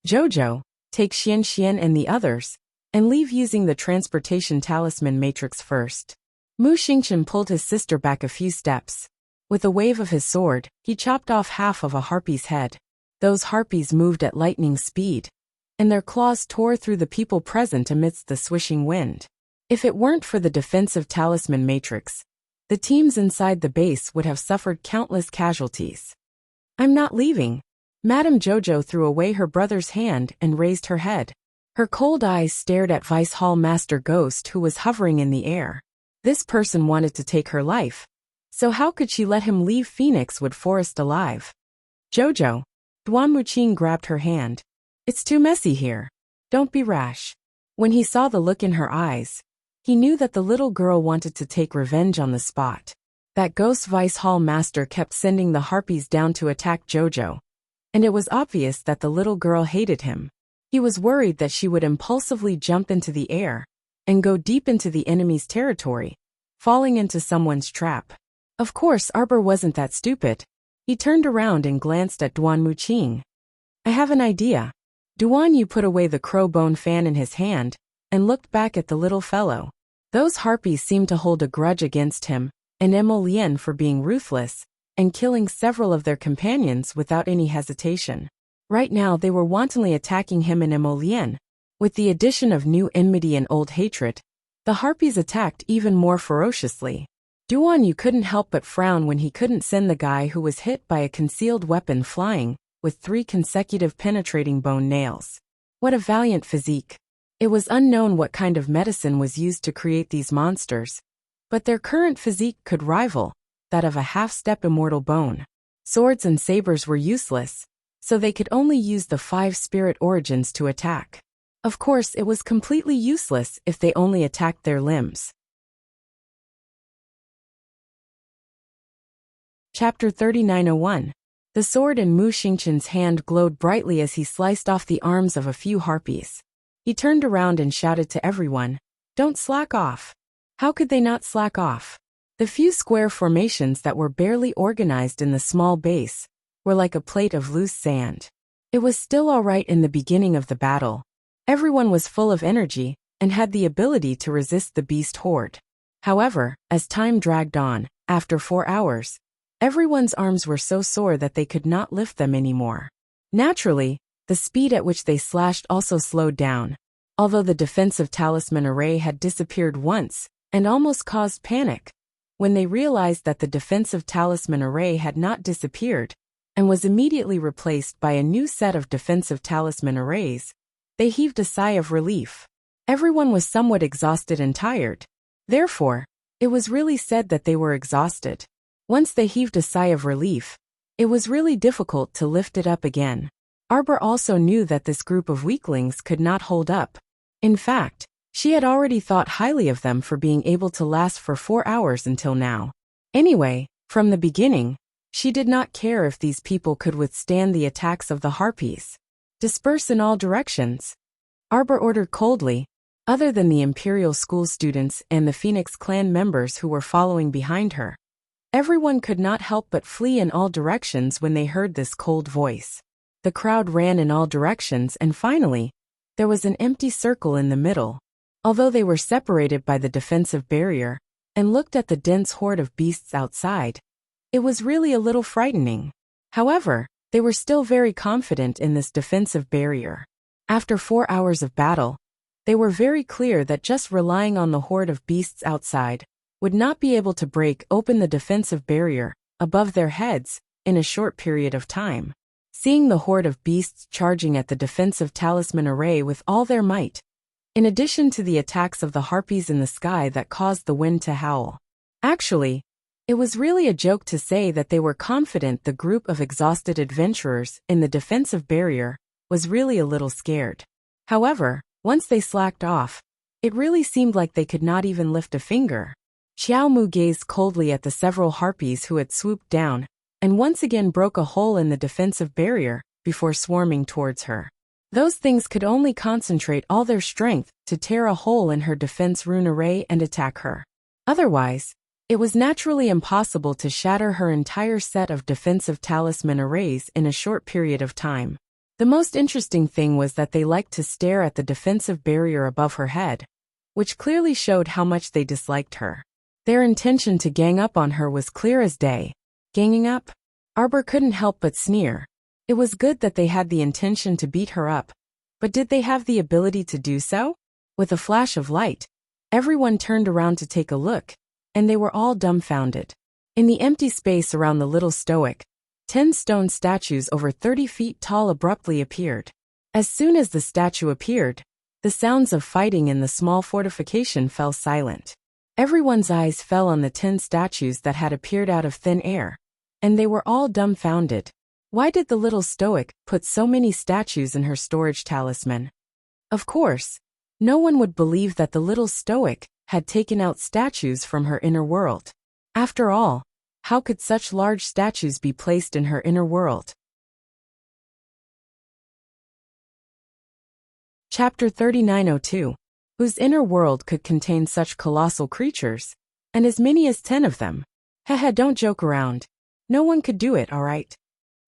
Jojo, take Xian Xian and the others, and leave using the transportation talisman matrix first. Mu Xingchen pulled his sister back a few steps. With a wave of his sword, he chopped off half of a harpy's head. Those harpies moved at lightning speed, and their claws tore through the people present amidst the swishing wind. If it weren't for the defensive talisman matrix, the teams inside the base would have suffered countless casualties. "I'm not leaving." Madame Jojo threw away her brother's hand and raised her head. Her cold eyes stared at Vice Hall Master Ghost, who was hovering in the air. This person wanted to take her life. So how could she let him leave Phoenixwood Forest alive? Jojo. Duan Wuqing grabbed her hand. It's too messy here. Don't be rash. When he saw the look in her eyes, he knew that the little girl wanted to take revenge on the spot. That ghost vice hall master kept sending the harpies down to attack Jojo, and it was obvious that the little girl hated him. He was worried that she would impulsively jump into the air and go deep into the enemy's territory, falling into someone's trap. Of course, Arbor wasn't that stupid. He turned around and glanced at Duan Wuqing. I have an idea. Duan Yu put away the crow bone fan in his hand and looked back at the little fellow. Those harpies seemed to hold a grudge against him and Emolien for being ruthless and killing several of their companions without any hesitation. Right now they were wantonly attacking him and Emolien. With the addition of new enmity and old hatred, the harpies attacked even more ferociously. Duan Yu couldn't help but frown when he couldn't send the guy who was hit by a concealed weapon flying, with 3 consecutive penetrating bone nails. What a valiant physique. It was unknown what kind of medicine was used to create these monsters, but their current physique could rival that of a half-step immortal bone. Swords and sabers were useless, so they could only use the 5 spirit origins to attack. Of course, it was completely useless if they only attacked their limbs. Chapter 3901. The sword in Mu Xingqian's hand glowed brightly as he sliced off the arms of a few harpies. He turned around and shouted to everyone, "Don't slack off." How could they not slack off? The few square formations that were barely organized in the small base were like a plate of loose sand. It was still all right in the beginning of the battle. Everyone was full of energy and had the ability to resist the beast horde. However, as time dragged on, after 4 hours, everyone's arms were so sore that they could not lift them anymore. Naturally, the speed at which they slashed also slowed down. Although the defensive talisman array had disappeared once and almost caused panic, when they realized that the defensive talisman array had not disappeared and was immediately replaced by a new set of defensive talisman arrays, they heaved a sigh of relief. Everyone was somewhat exhausted and tired. Therefore, it was really said that they were exhausted. Once they heaved a sigh of relief, it was really difficult to lift it up again. Arbor also knew that this group of weaklings could not hold up. In fact, she had already thought highly of them for being able to last for 4 hours until now. Anyway, from the beginning, she did not care if these people could withstand the attacks of the harpies. Disperse in all directions, Arbor ordered coldly. Other than the Imperial School students and the Phoenix Clan members who were following behind her, everyone could not help but flee in all directions when they heard this cold voice. The crowd ran in all directions and finally, there was an empty circle in the middle. Although they were separated by the defensive barrier and looked at the dense horde of beasts outside, it was really a little frightening. However, they were still very confident in this defensive barrier. After 4 hours of battle, they were very clear that just relying on the horde of beasts outside would not be able to break open the defensive barrier above their heads in a short period of time. Seeing the horde of beasts charging at the defensive talisman array with all their might, in addition to the attacks of the harpies in the sky that caused the wind to howl. Actually, it was really a joke to say that they were confident the group of exhausted adventurers in the defensive barrier was really a little scared. However, once they slacked off, it really seemed like they could not even lift a finger. Xiao Mu gazed coldly at the several harpies who had swooped down and once again broke a hole in the defensive barrier before swarming towards her. Those things could only concentrate all their strength to tear a hole in her defense rune array and attack her. Otherwise, it was naturally impossible to shatter her entire set of defensive talisman arrays in a short period of time. The most interesting thing was that they liked to stare at the defensive barrier above her head, which clearly showed how much they disliked her. Their intention to gang up on her was clear as day. Ganging up? Arbor couldn't help but sneer. It was good that they had the intention to beat her up, but did they have the ability to do so? With a flash of light, everyone turned around to take a look, and they were all dumbfounded. In the empty space around the little stoic, 10 stone statues over 30 feet tall abruptly appeared. As soon as the statue appeared, the sounds of fighting in the small fortification fell silent. Everyone's eyes fell on the 10 statues that had appeared out of thin air, and they were all dumbfounded. Why did the little stoic put so many statues in her storage talisman? Of course, no one would believe that the little stoic had taken out statues from her inner world. After all, how could such large statues be placed in her inner world? Chapter 3902. Whose inner world could contain such colossal creatures? And as many as 10 of them. Haha, don't joke around. No one could do it, alright?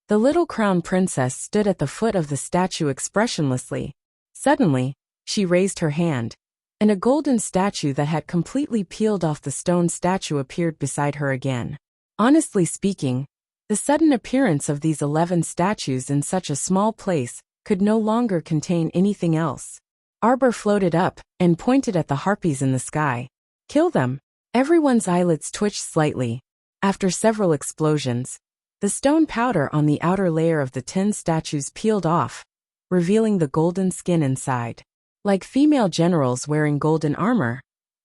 The little crown princess stood at the foot of the statue expressionlessly. Suddenly, she raised her hand, and a golden statue that had completely peeled off the stone statue appeared beside her again. Honestly speaking, the sudden appearance of these 11 statues in such a small place could no longer contain anything else. Arbor floated up and pointed at the harpies in the sky. Kill them. Everyone's eyelids twitched slightly. After several explosions, the stone powder on the outer layer of the 10 statues peeled off, revealing the golden skin inside. Like female generals wearing golden armor,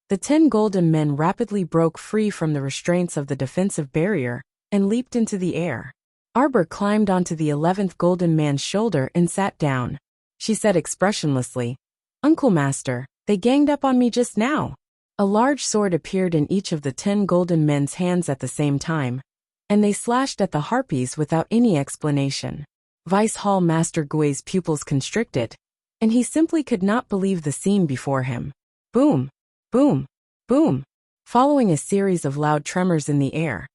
the 10 golden men rapidly broke free from the restraints of the defensive barrier and leaped into the air. Arbor climbed onto the 11th golden man's shoulder and sat down. She said expressionlessly, "Uncle Master, they ganged up on me just now." A large sword appeared in each of the 10 golden men's hands at the same time, and they slashed at the harpies without any explanation. Vice Hall Master Gui's pupils constricted, and he simply could not believe the scene before him. Boom, boom, boom. Following a series of loud tremors in the air,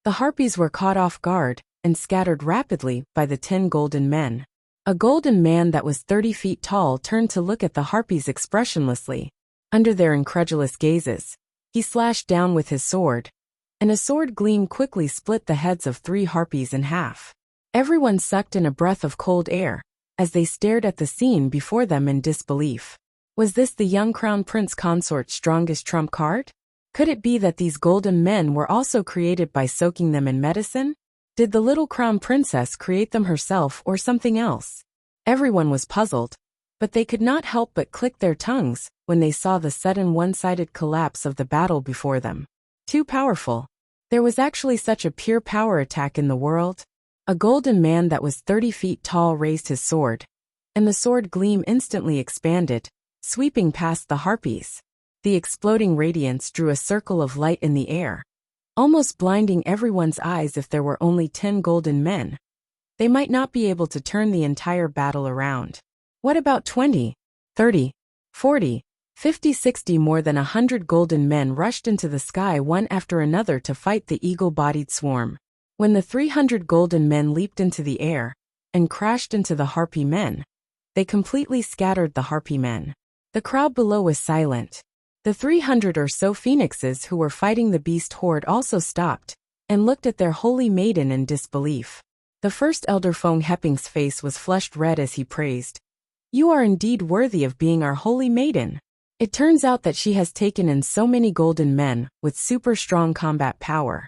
the harpies were caught off guard and scattered rapidly by the 10 golden men. A golden man that was 30 feet tall turned to look at the harpies expressionlessly. Under their incredulous gazes, he slashed down with his sword, and a sword gleam quickly split the heads of 3 harpies in half. Everyone sucked in a breath of cold air as they stared at the scene before them in disbelief. Was this the young crown prince consort's strongest trump card? Could it be that these golden men were also created by soaking them in medicine? Did the little crown princess create them herself or something else? Everyone was puzzled, but they could not help but click their tongues when they saw the sudden one-sided collapse of the battle before them. Too powerful. There was actually such a pure power attack in the world. A golden man that was 30 feet tall raised his sword, and the sword gleam instantly expanded, sweeping past the harpies. The exploding radiance drew a circle of light in the air, almost blinding everyone's eyes. If there were only 10 golden men, they might not be able to turn the entire battle around. What about 20, 30, 40, 50, 60? More than 100 golden men rushed into the sky one after another to fight the eagle-bodied swarm. When the 300 golden men leaped into the air and crashed into the harpy men, they completely scattered the harpy men. The crowd below was silent. The 300 or so phoenixes who were fighting the beast horde also stopped and looked at their holy maiden in disbelief. The first elder Feng Hepping's face was flushed red as he praised, "You are indeed worthy of being our holy maiden." It turns out that she has taken in so many golden men with super strong combat power.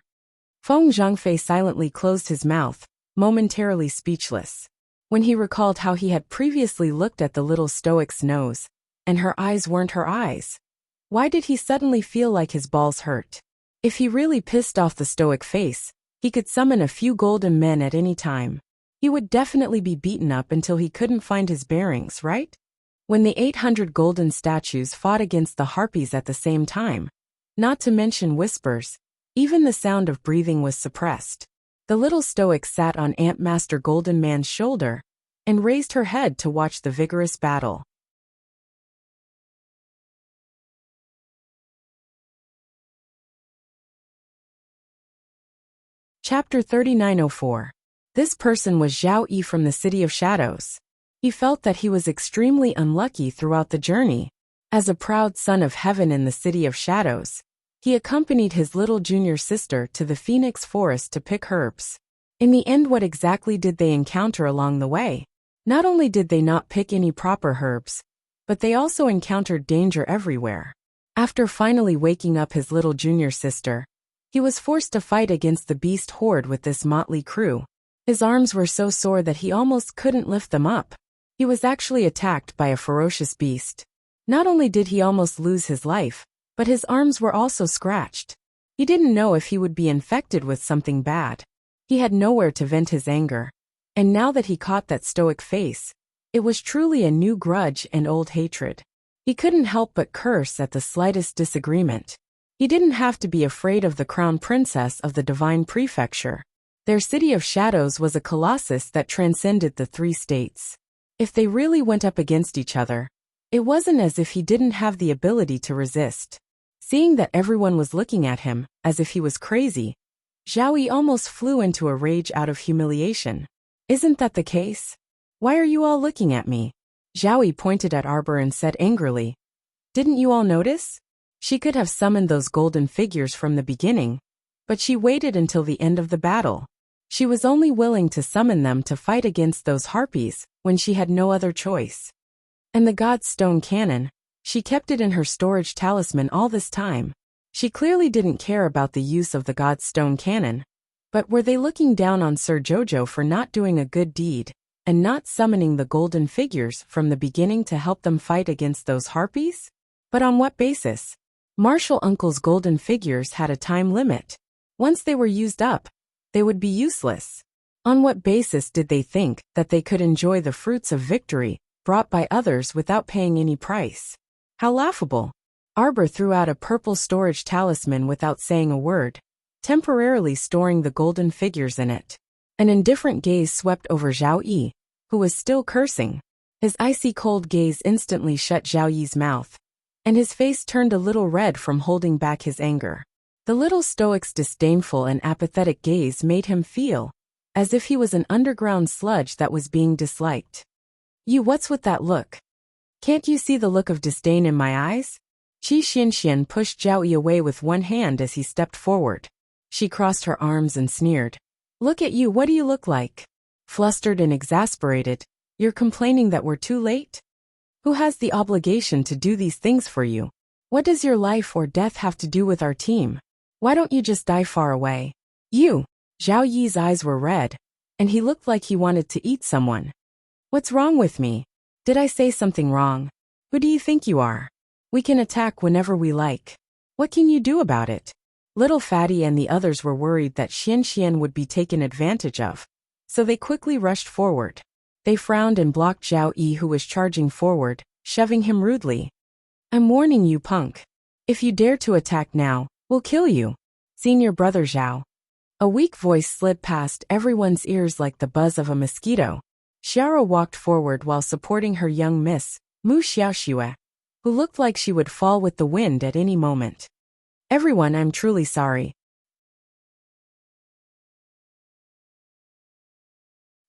Feng Zhangfei silently closed his mouth, momentarily speechless. When he recalled how he had previously looked at the little stoic's nose, and her eyes weren't her eyes, why did he suddenly feel like his balls hurt? If he really pissed off the stoic face, he could summon a few golden men at any time. He would definitely be beaten up until he couldn't find his bearings, right? When the 800 golden statues fought against the harpies at the same time, not to mention whispers, even the sound of breathing was suppressed. The little stoic sat on Ant Master Golden Man's shoulder and raised her head to watch the vigorous battle. Chapter 3904. This person was Zhao Yi from the City of Shadows. He felt that he was extremely unlucky throughout the journey. As a proud son of heaven in the City of Shadows, he accompanied his little junior sister to the Phoenix Forest to pick herbs. In the end, what exactly did they encounter along the way? Not only did they not pick any proper herbs, but they also encountered danger everywhere. After finally waking up his little junior sister, he was forced to fight against the beast horde with this motley crew. His arms were so sore that he almost couldn't lift them up. He was actually attacked by a ferocious beast. Not only did he almost lose his life, But his arms were also scratched. He didn't know if he would be infected with something bad. He had nowhere to vent his anger. And now that he caught that stoic face, it was truly a new grudge and old hatred. He couldn't help but curse at the slightest disagreement. He didn't have to be afraid of the crown princess of the divine prefecture. Their city of shadows was a colossus that transcended the three states. If they really went up against each other, it wasn't as if he didn't have the ability to resist. Seeing that everyone was looking at him, as if he was crazy, Zhao Yi almost flew into a rage out of humiliation. Isn't that the case? Why are you all looking at me? Zhao Yi pointed at Arbor and said angrily. Didn't you all notice? She could have summoned those golden figures from the beginning, but she waited until the end of the battle. She was only willing to summon them to fight against those harpies when she had no other choice. And the god's stone cannon, she kept it in her storage talisman all this time. She clearly didn't care about the use of the god's stone cannon. But were they looking down on Sir Jojo for not doing a good deed and not summoning the golden figures from the beginning to help them fight against those harpies? But on what basis? Martial Uncle's golden figures had a time limit. Once they were used up, they would be useless. On what basis did they think that they could enjoy the fruits of victory brought by others without paying any price? How laughable! Arbor threw out a purple storage talisman without saying a word, temporarily storing the golden figures in it. An indifferent gaze swept over Zhao Yi, who was still cursing. His icy cold gaze instantly shut Zhao Yi's mouth, and his face turned a little red from holding back his anger. The little stoic's disdainful and apathetic gaze made him feel as if he was an underground sludge that was being disliked. You, what's with that look? Can't you see the look of disdain in my eyes? Qi Xianxian pushed Zhao Yi away with one hand as he stepped forward. She crossed her arms and sneered. Look at you, what do you look like? Flustered and exasperated, you're complaining that we're too late? Who has the obligation to do these things for you? What does your life or death have to do with our team? Why don't you just die far away? You! Zhao Yi's eyes were red, and he looked like he wanted to eat someone. What's wrong with me? Did I say something wrong? Who do you think you are? We can attack whenever we like. What can you do about it? Little Fatty and the others were worried that Xianxian would be taken advantage of, so they quickly rushed forward. They frowned and blocked Zhao Yi, who was charging forward, shoving him rudely. I'm warning you, punk. If you dare to attack now, we'll kill you. Senior brother Zhao. A weak voice slid past everyone's ears like the buzz of a mosquito. Xiao walked forward while supporting her young miss, Mu Xiaoxue, who looked like she would fall with the wind at any moment. Everyone, I'm truly sorry.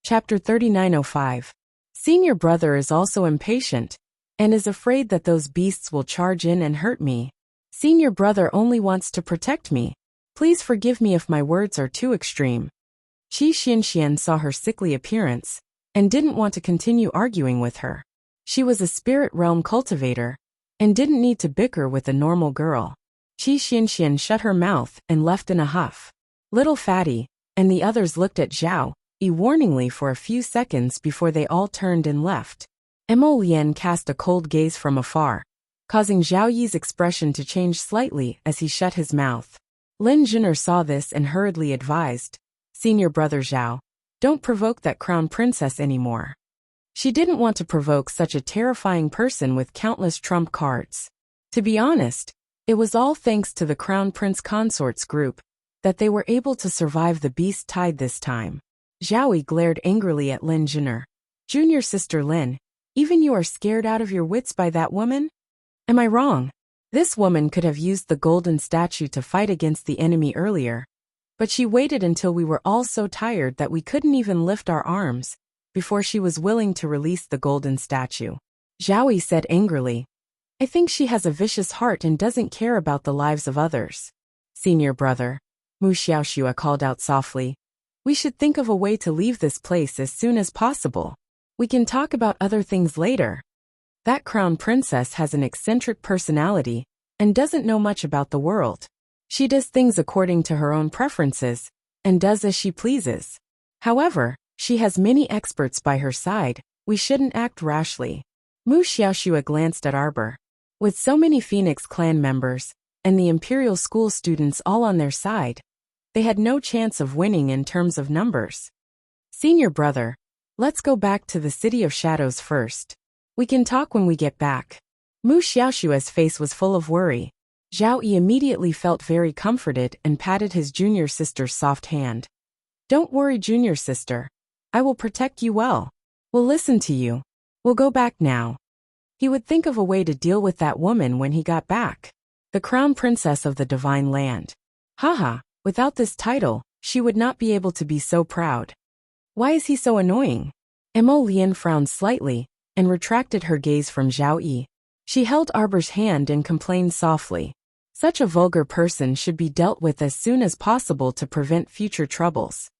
Chapter 3905. Senior brother is also impatient, and is afraid that those beasts will charge in and hurt me. Senior brother only wants to protect me. Please forgive me if my words are too extreme. Qi Xianxian saw her sickly appearance, and didn't want to continue arguing with her. She was a spirit realm cultivator, and didn't need to bicker with a normal girl. Qi Xianxian shut her mouth and left in a huff. Little Fatty and the others looked at Zhao Yi warningly for a few seconds before they all turned and left. Mo Lian cast a cold gaze from afar, causing Zhao Yi's expression to change slightly as he shut his mouth. Lin Jinner saw this and hurriedly advised, Senior brother Zhao, don't provoke that crown princess anymore. She didn't want to provoke such a terrifying person with countless trump cards. To be honest, it was all thanks to the Crown Prince Consort's group that they were able to survive the beast tide this time. Zhao Yi glared angrily at Lin Jinner. Junior sister Lin, even you are scared out of your wits by that woman? Am I wrong? This woman could have used the golden statue to fight against the enemy earlier, but she waited until we were all so tired that we couldn't even lift our arms before she was willing to release the golden statue. Zhao Yi said angrily, I think she has a vicious heart and doesn't care about the lives of others. Senior brother, Mu Xiaoxue called out softly, we should think of a way to leave this place as soon as possible. We can talk about other things later. That crown princess has an eccentric personality and doesn't know much about the world. She does things according to her own preferences and does as she pleases. However, she has many experts by her side. We shouldn't act rashly. Mu Xiaoxue glanced at Arbor. With so many Phoenix clan members, and the Imperial School students all on their side, they had no chance of winning in terms of numbers. Senior brother, let's go back to the City of Shadows first. We can talk when we get back. Mu Xiaoshua's face was full of worry. Zhao Yi immediately felt very comforted and patted his junior sister's soft hand. Don't worry, junior sister. I will protect you well. We'll listen to you. We'll go back now. He would think of a way to deal with that woman when he got back. The crown princess of the divine land. Haha, without this title, she would not be able to be so proud. Why is he so annoying? Emo Lian frowned slightly and retracted her gaze from Zhao Yi. She held Arbor's hand and complained softly. Such a vulgar person should be dealt with as soon as possible to prevent future troubles.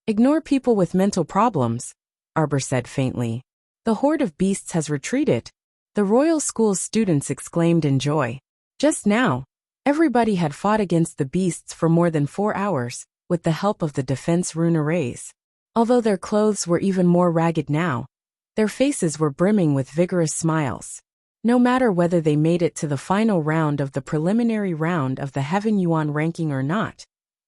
Ignore people with mental problems, Arbor said faintly. The horde of beasts has retreated, the royal school's students exclaimed in joy. Just now, everybody had fought against the beasts for more than 4 hours, with the help of the defense rune arrays. Although their clothes were even more ragged now, their faces were brimming with vigorous smiles. No matter whether they made it to the final round of the preliminary round of the Heaven Yuan ranking or not,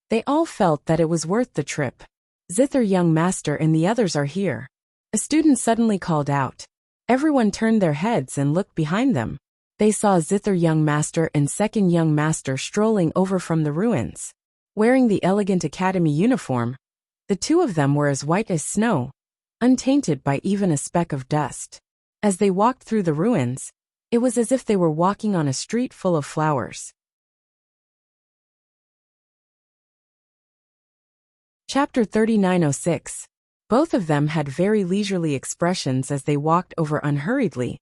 they all felt that it was worth the trip. Zither, young master, and the others are here. A student suddenly called out. Everyone turned their heads and looked behind them. They saw Zither, young master, and second young master strolling over from the ruins. Wearing the elegant academy uniform, the two of them were as white as snow, untainted by even a speck of dust. As they walked through the ruins, it was as if they were walking on a street full of flowers. Chapter 3906. Both of them had very leisurely expressions as they walked over unhurriedly,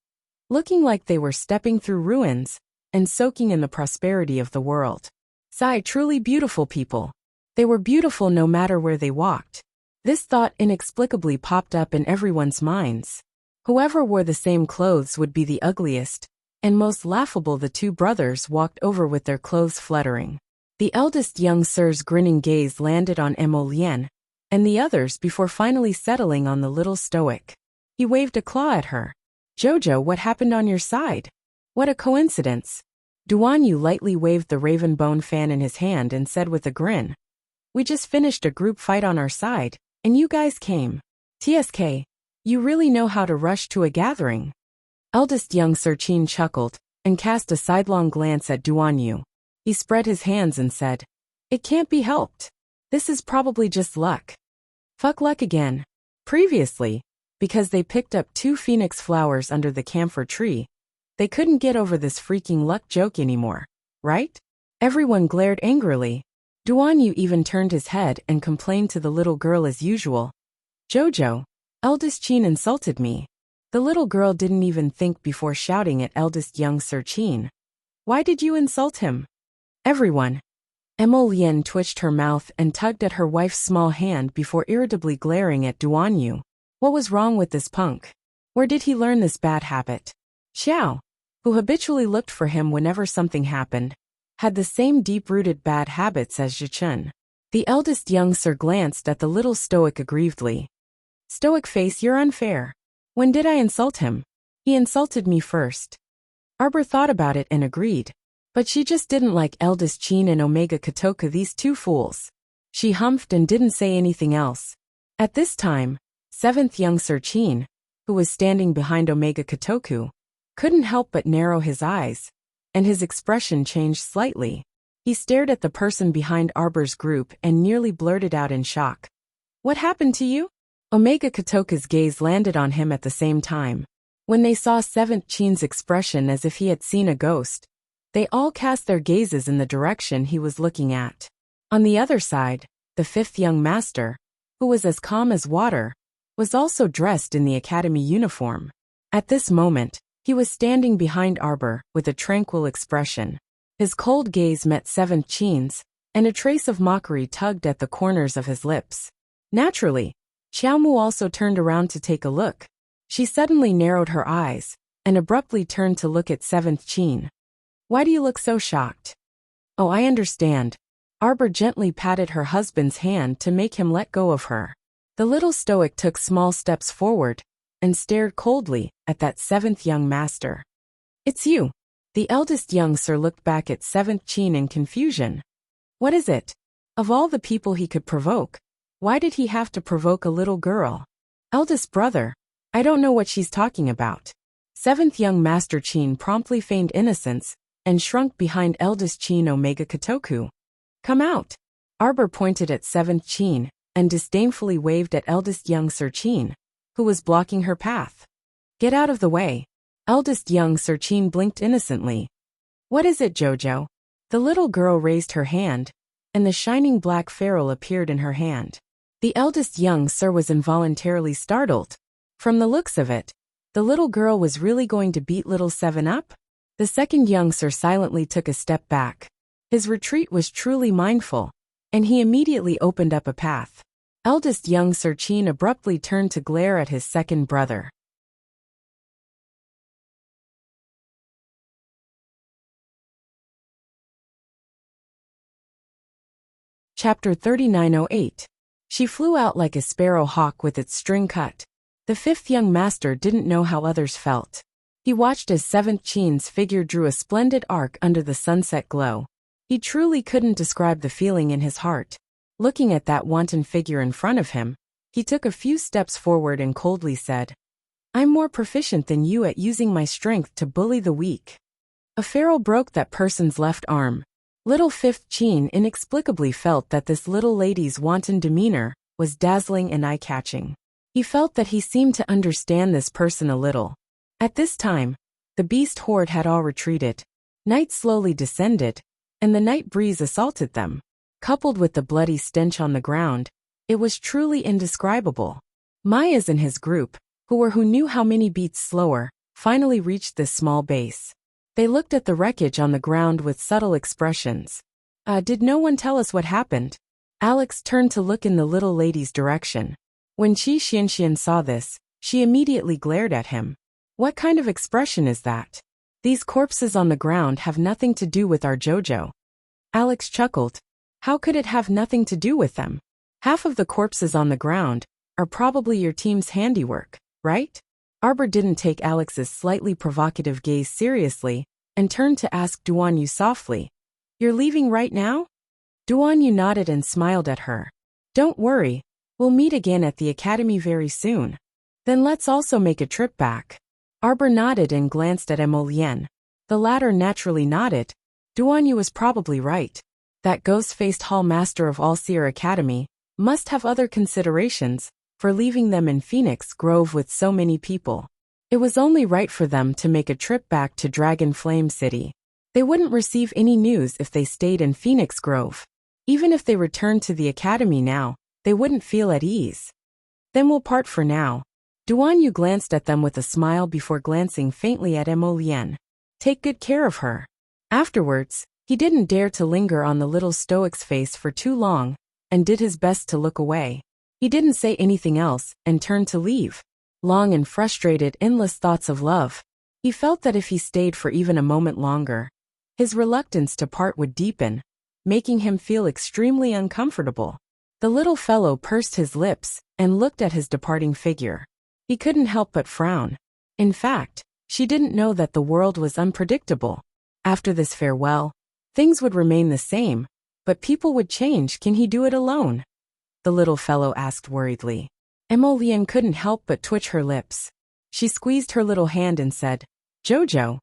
looking like they were stepping through ruins and soaking in the prosperity of the world. Sigh, truly beautiful people. They were beautiful no matter where they walked. This thought inexplicably popped up in everyone's minds. Whoever wore the same clothes would be the ugliest, and most laughable. The two brothers walked over with their clothes fluttering. The eldest young sir's grinning gaze landed on Emo Lian, and the others before finally settling on the little stoic. He waved a claw at her. Jojo, what happened on your side? What a coincidence. Duan Yu lightly waved the raven bone fan in his hand and said with a grin. We just finished a group fight on our side, and you guys came. TSK. You really know how to rush to a gathering. Eldest young Sir Qin chuckled, and cast a sidelong glance at Duan Yu. He spread his hands and said, It can't be helped. This is probably just luck. Fuck luck again. Previously, because they picked up 2 phoenix flowers under the camphor tree, they couldn't get over this freaking luck joke anymore, right? Everyone glared angrily. Duan Yu even turned his head and complained to the little girl as usual. Jojo, eldest Qin insulted me. The little girl didn't even think before shouting at eldest young Sir Qin. Why did you insult him? Everyone. Emo Lian twitched her mouth and tugged at her wife's small hand before irritably glaring at Duan Yu. What was wrong with this punk? Where did he learn this bad habit? Xiao, who habitually looked for him whenever something happened, had the same deep-rooted bad habits as Zhichen. The eldest young sir glanced at the little stoic aggrievedly. Stoic face, you're unfair. When did I insult him? He insulted me first. Arbor thought about it and agreed. But she just didn't like eldest Qin and Omega Kotoka, these two fools. She humphed and didn't say anything else. At this time, 7th young Sir Qin, who was standing behind Omega Kotoku, couldn't help but narrow his eyes, and his expression changed slightly. He stared at the person behind Arbor's group and nearly blurted out in shock. What happened to you? Omega Kotoka's gaze landed on him at the same time. When they saw 7th Qin's expression as if he had seen a ghost, they all cast their gazes in the direction he was looking at. On the other side, the 5th young master, who was as calm as water, was also dressed in the academy uniform. At this moment, he was standing behind Arbor with a tranquil expression. His cold gaze met 7th Qin's, and a trace of mockery tugged at the corners of his lips. Naturally, Xiaomu also turned around to take a look. She suddenly narrowed her eyes, and abruptly turned to look at 7th Qin. Why do you look so shocked? Oh, I understand. Arbor gently patted her husband's hand to make him let go of her. The little stoic took small steps forward and stared coldly at that 7th young master. It's you. The eldest young sir looked back at 7th Chin in confusion. What is it? Of all the people he could provoke, why did he have to provoke a little girl? Eldest brother, I don't know what she's talking about. 7th young Master Chin promptly feigned innocence and shrunk behind eldest Chin Omega Kotoku. Come out. Arbor pointed at 7th Chin and disdainfully waved at eldest young Sir Chin, who was blocking her path. Get out of the way. Eldest young Sir Chin blinked innocently. What is it, Jojo? The little girl raised her hand, and the shining black ferrule appeared in her hand. The eldest young sir was involuntarily startled. From the looks of it, the little girl was really going to beat little 7 up? The second young sir silently took a step back. His retreat was truly mindful, and he immediately opened up a path. Eldest young Sir Chin abruptly turned to glare at his second brother. Chapter 3908. She flew out like a sparrow hawk with its string cut. The 5th young master didn't know how others felt. He watched as 7th Chin's figure drew a splendid arc under the sunset glow. He truly couldn't describe the feeling in his heart. Looking at that wanton figure in front of him, he took a few steps forward and coldly said, I'm more proficient than you at using my strength to bully the weak. A ferrule broke that person's left arm. Little 5th Chin inexplicably felt that this little lady's wanton demeanor was dazzling and eye-catching. He felt that he seemed to understand this person a little. At this time, the beast horde had all retreated. Night slowly descended, and the night breeze assaulted them. Coupled with the bloody stench on the ground, it was truly indescribable. Mayas and his group, who knew how many beats slower, finally reached this small base. They looked at the wreckage on the ground with subtle expressions. Did no one tell us what happened? Alex turned to look in the little lady's direction. When Qi Xianxian saw this, she immediately glared at him. What kind of expression is that? These corpses on the ground have nothing to do with our Jojo. Alex chuckled. How could it have nothing to do with them? Half of the corpses on the ground are probably your team's handiwork, right? Arbor didn't take Alex's slightly provocative gaze seriously and turned to ask Duan Yu softly, You're leaving right now? Duan Yu nodded and smiled at her. Don't worry, we'll meet again at the academy very soon. Then let's also make a trip back. Arbor nodded and glanced at Emolien. The latter naturally nodded. Duan Yu was probably right. That ghost-faced hall master of All Seer Academy must have other considerations for leaving them in Phoenix Grove with so many people. It was only right for them to make a trip back to Dragon Flame City. They wouldn't receive any news if they stayed in Phoenix Grove. Even if they returned to the academy now, they wouldn't feel at ease. Then we'll part for now. Duan Yu glanced at them with a smile before glancing faintly at Emolien. Take good care of her. Afterwards, he didn't dare to linger on the little stoic's face for too long, and did his best to look away. He didn't say anything else and turned to leave. Long and frustrated, endless thoughts of love. He felt that if he stayed for even a moment longer, his reluctance to part would deepen, making him feel extremely uncomfortable. The little fellow pursed his lips and looked at his departing figure. He couldn't help but frown. In fact, she didn't know that the world was unpredictable. After this farewell, things would remain the same, but people would change. Can he do it alone? The little fellow asked worriedly. Emolien couldn't help but twitch her lips. She squeezed her little hand and said, Jojo,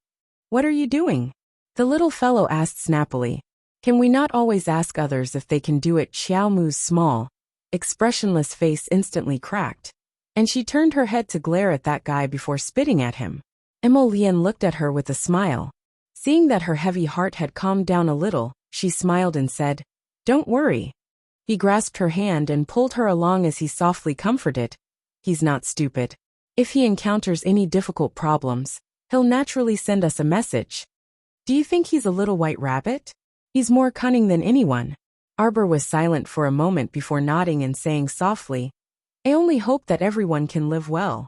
what are you doing? The little fellow asked snappily. Can we not always ask others if they can do it? Xiao Mu's small, expressionless face instantly cracked, and she turned her head to glare at that guy before spitting at him. Emolien looked at her with a smile. Seeing that her heavy heart had calmed down a little, she smiled and said, Don't worry. He grasped her hand and pulled her along as he softly comforted. He's not stupid. If he encounters any difficult problems, he'll naturally send us a message. Do you think he's a little white rabbit? He's more cunning than anyone. Arbor was silent for a moment before nodding and saying softly, I only hope that everyone can live well.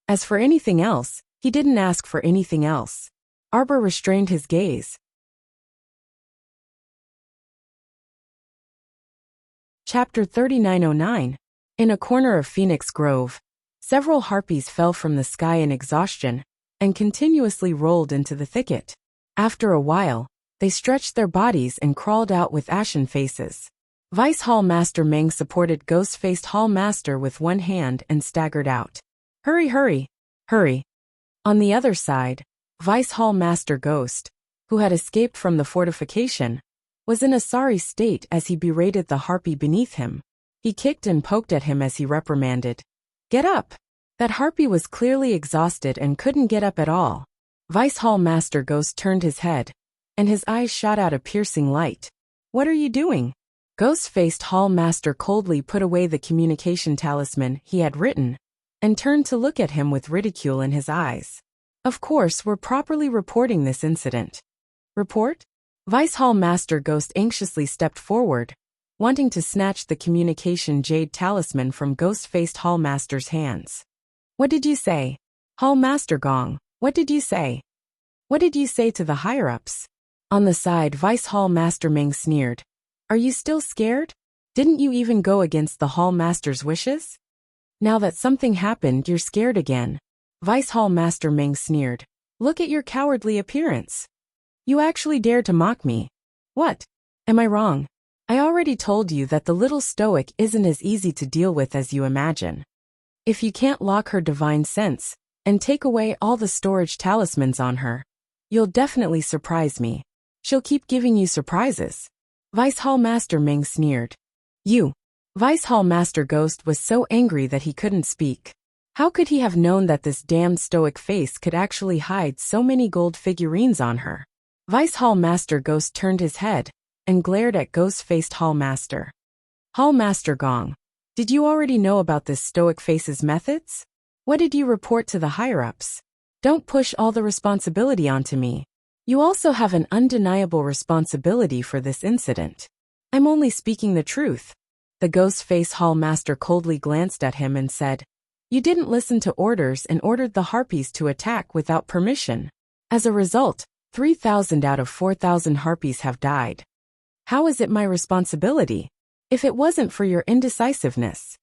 As for anything else, he didn't ask for anything else. Arbor restrained his gaze. Chapter 3909. In a corner of Phoenix Grove, several harpies fell from the sky in exhaustion and continuously rolled into the thicket. After a while, they stretched their bodies and crawled out with ashen faces. Vice Hall Master Meng supported Ghost-faced Hall Master with one hand and staggered out. Hurry, hurry, hurry. On the other side, Vice Hall Master Ghost, who had escaped from the fortification, was in a sorry state as he berated the harpy beneath him. He kicked and poked at him as he reprimanded. Get up! That harpy was clearly exhausted and couldn't get up at all. Vice Hall Master Ghost turned his head, and his eyes shot out a piercing light. What are you doing? Ghost-faced Hall Master coldly put away the communication talisman he had written, and turned to look at him with ridicule in his eyes. Of course, we're properly reporting this incident. Report? Vice Hall Master Ghost anxiously stepped forward, wanting to snatch the communication jade talisman from Ghost-faced Hall Master's hands. What did you say? Hall Master Gong, what did you say? What did you say to the higher-ups? On the side, Vice Hall Master Meng sneered. Are you still scared? Didn't you even go against the Hall Master's wishes? Now that something happened, you're scared again. Vice Hall Master Meng sneered. Look at your cowardly appearance. You actually dare to mock me. What? Am I wrong? I already told you that the little stoic isn't as easy to deal with as you imagine. If you can't lock her divine sense, and take away all the storage talismans on her, you'll definitely surprise me. She'll keep giving you surprises. Vice Hall Master Meng sneered. You. Vice Hall Master Ghost was so angry that he couldn't speak. How could he have known that this damned stoic face could actually hide so many gold figurines on her? Vice Hall Master Ghost turned his head and glared at Ghost-faced Hall Master. Hall Master Gong, did you already know about this stoic face's methods? What did you report to the higher-ups? Don't push all the responsibility onto me. You also have an undeniable responsibility for this incident. I'm only speaking the truth. The Ghost-faced Hall Master coldly glanced at him and said, You didn't listen to orders and ordered the harpies to attack without permission. As a result, 3,000 out of 4,000 harpies have died. How is it my responsibility? If it wasn't for your indecisiveness.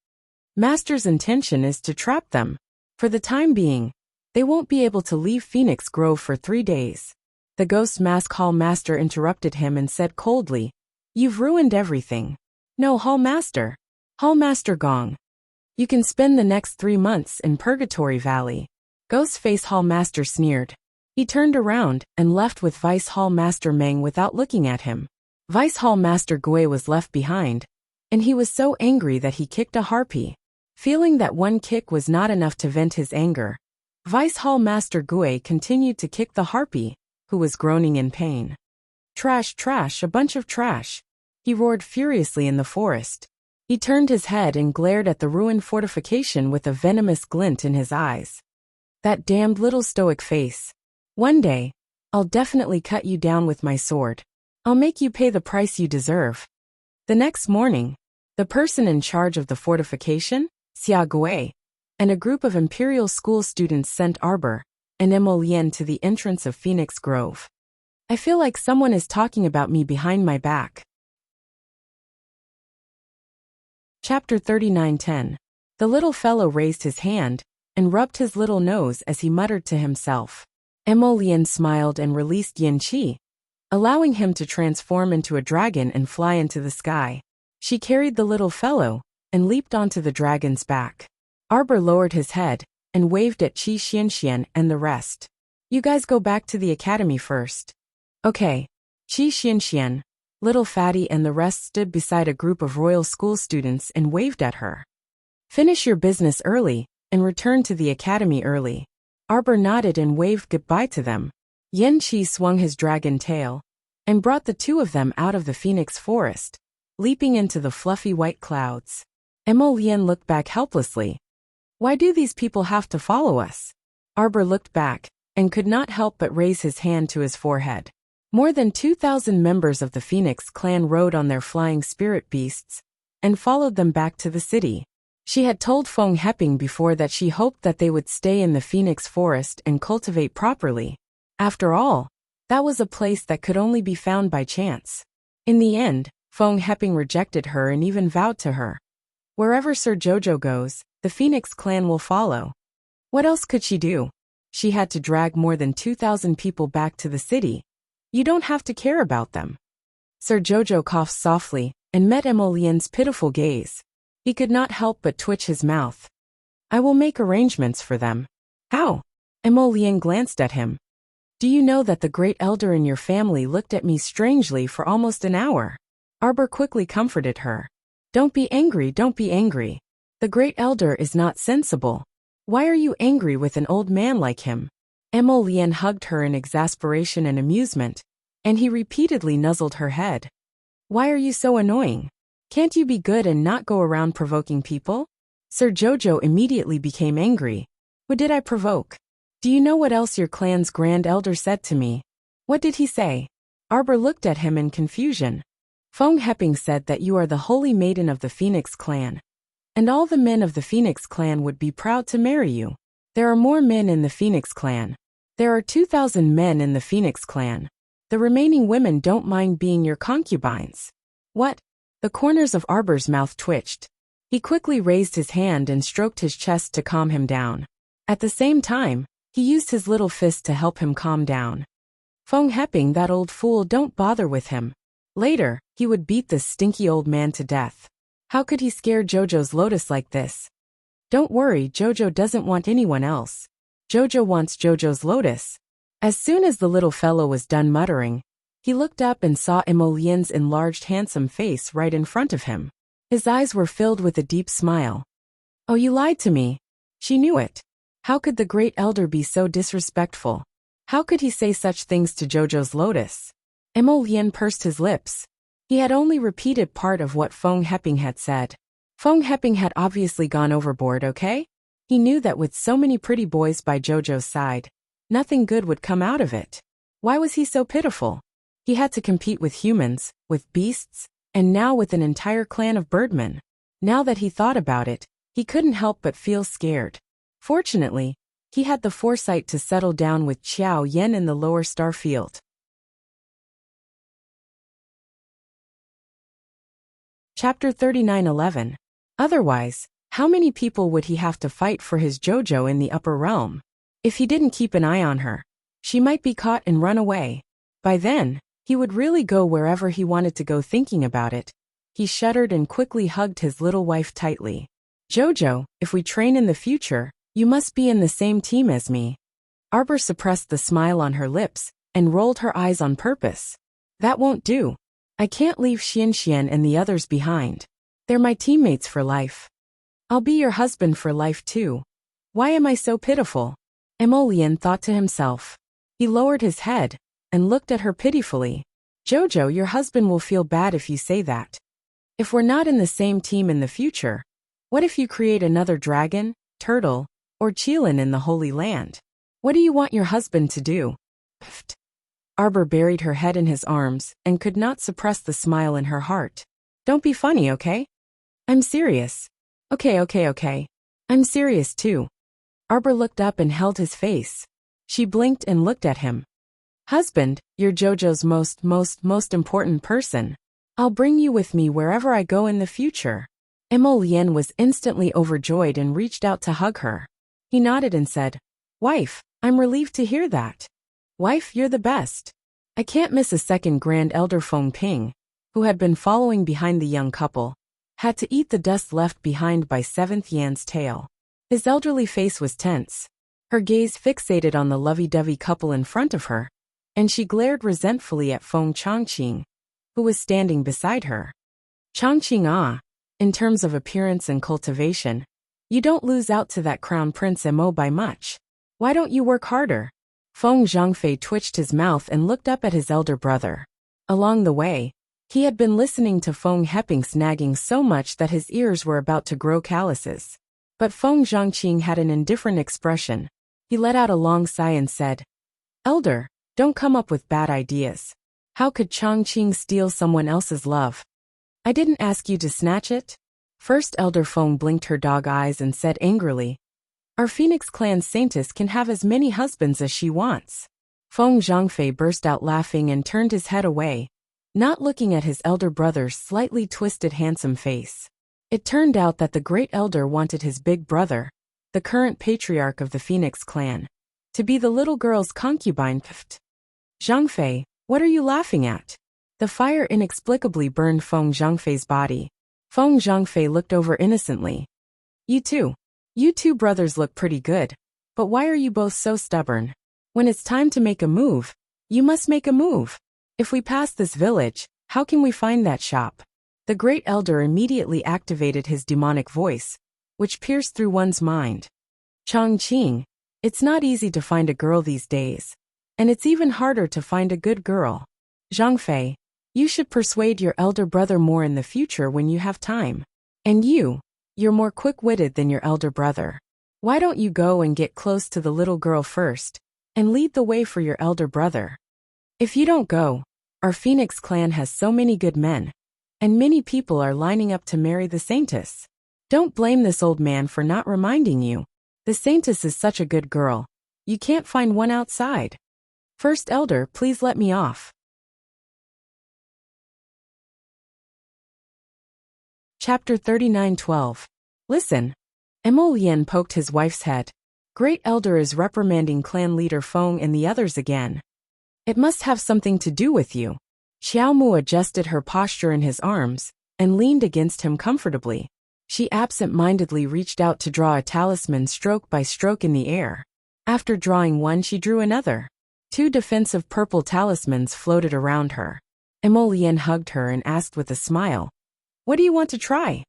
Master's intention is to trap them. For the time being, they won't be able to leave Phoenix Grove for 3 days. The Ghost Mask Hall Master interrupted him and said coldly, You've ruined everything. No, Hall Master. Hall Master Gong. You can spend the next 3 months in Purgatory Valley. Ghost-faced Hall Master sneered. He turned around and left with Vice Hall Master Meng without looking at him. Vice Hall Master Gui was left behind, and he was so angry that he kicked a harpy. Feeling that one kick was not enough to vent his anger, Vice Hall Master Gui continued to kick the harpy, who was groaning in pain. Trash, trash, a bunch of trash. He roared furiously in the forest. He turned his head and glared at the ruined fortification with a venomous glint in his eyes. That damned little stoic face. One day, I'll definitely cut you down with my sword. I'll make you pay the price you deserve. The next morning, the person in charge of the fortification, Xia Gui, and a group of Imperial School students sent Arbor and Emolien to the entrance of Phoenix Grove. I feel like someone is talking about me behind my back. Chapter 39:10. The little fellow raised his hand and rubbed his little nose as he muttered to himself. Emolien smiled and released Yin Qi, allowing him to transform into a dragon and fly into the sky. She carried the little fellow and leaped onto the dragon's back. Arbor lowered his head and waved at Qi Xianxian and the rest. You guys go back to the academy first. Okay. Qi Xianxian, Little Fatty and the rest stood beside a group of royal school students and waved at her. Finish your business early and return to the academy early. Arbor nodded and waved goodbye to them. Yin Qi swung his dragon tail and brought the two of them out of the Phoenix Forest, leaping into the fluffy white clouds. Emolien looked back helplessly. Why do these people have to follow us? Arbor looked back and could not help but raise his hand to his forehead. More than 2,000 members of the Phoenix clan rode on their flying spirit beasts and followed them back to the city. She had told Feng Heping before that she hoped that they would stay in the Phoenix Forest and cultivate properly. After all, that was a place that could only be found by chance. In the end, Feng Heping rejected her and even vowed to her. Wherever Sir Jojo goes, the Phoenix clan will follow. What else could she do? She had to drag more than 2,000 people back to the city, You don't have to care about them. Sir Jojo coughed softly and met Emolien's pitiful gaze. He could not help but twitch his mouth. I will make arrangements for them. How? Emolien glanced at him. Do you know that the great elder in your family looked at me strangely for almost an hour? Arbor quickly comforted her. Don't be angry, don't be angry. The great elder is not sensible. Why are you angry with an old man like him? Emolien hugged her in exasperation and amusement, and he repeatedly nuzzled her head. Why are you so annoying? Can't you be good and not go around provoking people? Sir Jojo immediately became angry. What did I provoke? Do you know what else your clan's grand elder said to me? What did he say? Arbor looked at him in confusion. Feng Heping said that you are the holy maiden of the Phoenix clan, and all the men of the Phoenix clan would be proud to marry you. There are more men in the Phoenix clan. There are 2,000 men in the Phoenix clan. The remaining women don't mind being your concubines. What? The corners of Arbor's mouth twitched. He quickly raised his hand and stroked his chest to calm him down. At the same time, he used his little fist to help him calm down. Feng Heping, that old fool, don't bother with him. Later, he would beat this stinky old man to death. How could he scare Jojo's lotus like this? Don't worry, Jojo doesn't want anyone else. Jojo wants Jojo's lotus. As soon as the little fellow was done muttering, he looked up and saw Emolien's enlarged handsome face right in front of him. His eyes were filled with a deep smile. Oh, you lied to me. She knew it. How could the great elder be so disrespectful? How could he say such things to Jojo's lotus? Emolien pursed his lips. He had only repeated part of what Feng Heping had said. Feng Heping had obviously gone overboard, okay? He knew that with so many pretty boys by Jojo's side, nothing good would come out of it. Why was he so pitiful? He had to compete with humans, with beasts, and now with an entire clan of birdmen. Now that he thought about it, he couldn't help but feel scared. Fortunately, he had the foresight to settle down with Qiao Yen in the lower star field. Chapter 39:11. Otherwise, how many people would he have to fight for his Jojo in the upper realm? If he didn't keep an eye on her, she might be caught and run away. By then, he would really go wherever he wanted to go. Thinking about it, he shuddered and quickly hugged his little wife tightly. Jojo, if we train in the future, you must be in the same team as me. Arbor suppressed the smile on her lips and rolled her eyes on purpose. That won't do. I can't leave Xianxian and the others behind. They're my teammates for life. I'll be your husband for life too. Why am I so pitiful? Emolien thought to himself. He lowered his head and looked at her pitifully. Jojo, your husband will feel bad if you say that. If we're not in the same team in the future, what if you create another dragon, turtle, or Qilin in the Holy Land? What do you want your husband to do? Pfft. Arbor buried her head in his arms and could not suppress the smile in her heart. Don't be funny, okay? I'm serious. Okay. I'm serious too. Arbor looked up and held his face. She blinked and looked at him. Husband, you're Jojo's most important person. I'll bring you with me wherever I go in the future. Emolien was instantly overjoyed and reached out to hug her. He nodded and said, Wife, I'm relieved to hear that. Wife, you're the best. I can't miss a second. Grand Elder Feng Ping, who had been following behind the young couple, had to eat the dust left behind by 7th Yan's tail. His elderly face was tense, her gaze fixated on the lovey-dovey couple in front of her, and she glared resentfully at Feng Chongqing, who was standing beside her. Chongqing, in terms of appearance and cultivation, you don't lose out to that Crown Prince Mo by much. Why don't you work harder? Feng Zhangfei twitched his mouth and looked up at his elder brother. Along the way, he had been listening to Feng Heping's nagging so much that his ears were about to grow calluses. But Feng Zhangqing had an indifferent expression. He let out a long sigh and said, Elder, don't come up with bad ideas. How could Chongqing steal someone else's love? I didn't ask you to snatch it. First Elder Feng blinked her dog eyes and said angrily, Our Phoenix clan saintess can have as many husbands as she wants. Feng Zhangfei burst out laughing and turned his head away, not looking at his elder brother's slightly twisted handsome face. It turned out that the great elder wanted his big brother, the current patriarch of the Phoenix clan, to be the little girl's concubine. Zhangfei, What are you laughing at? The fire inexplicably burned Feng Zhengfei's body. Feng Zhengfei looked over innocently. You two brothers look pretty good. But why are you both so stubborn? When it's time to make a move, you must make a move. If we pass this village, how can we find that shop? The great elder immediately activated his demonic voice, which pierced through one's mind. Chongqing, it's not easy to find a girl these days. And it's even harder to find a good girl. Zhangfei, you should persuade your elder brother more in the future when you have time. And you're more quick-witted than your elder brother. Why don't you go and get close to the little girl first, and lead the way for your elder brother? If you don't go, our Phoenix clan has so many good men, and many people are lining up to marry the Saintess. Don't blame this old man for not reminding you. The Saintess is such a good girl. You can't find one outside. First elder, please let me off. Chapter 39:12. Listen. Emolian poked his wife's head. Great elder is reprimanding clan leader Feng and the others again. It must have something to do with you. Xiaomu adjusted her posture in his arms and leaned against him comfortably. She absent-mindedly reached out to draw a talisman stroke by stroke in the air. After drawing one, she drew another. 2 defensive purple talismans floated around her. Emolian hugged her and asked with a smile, "What do you want to try?"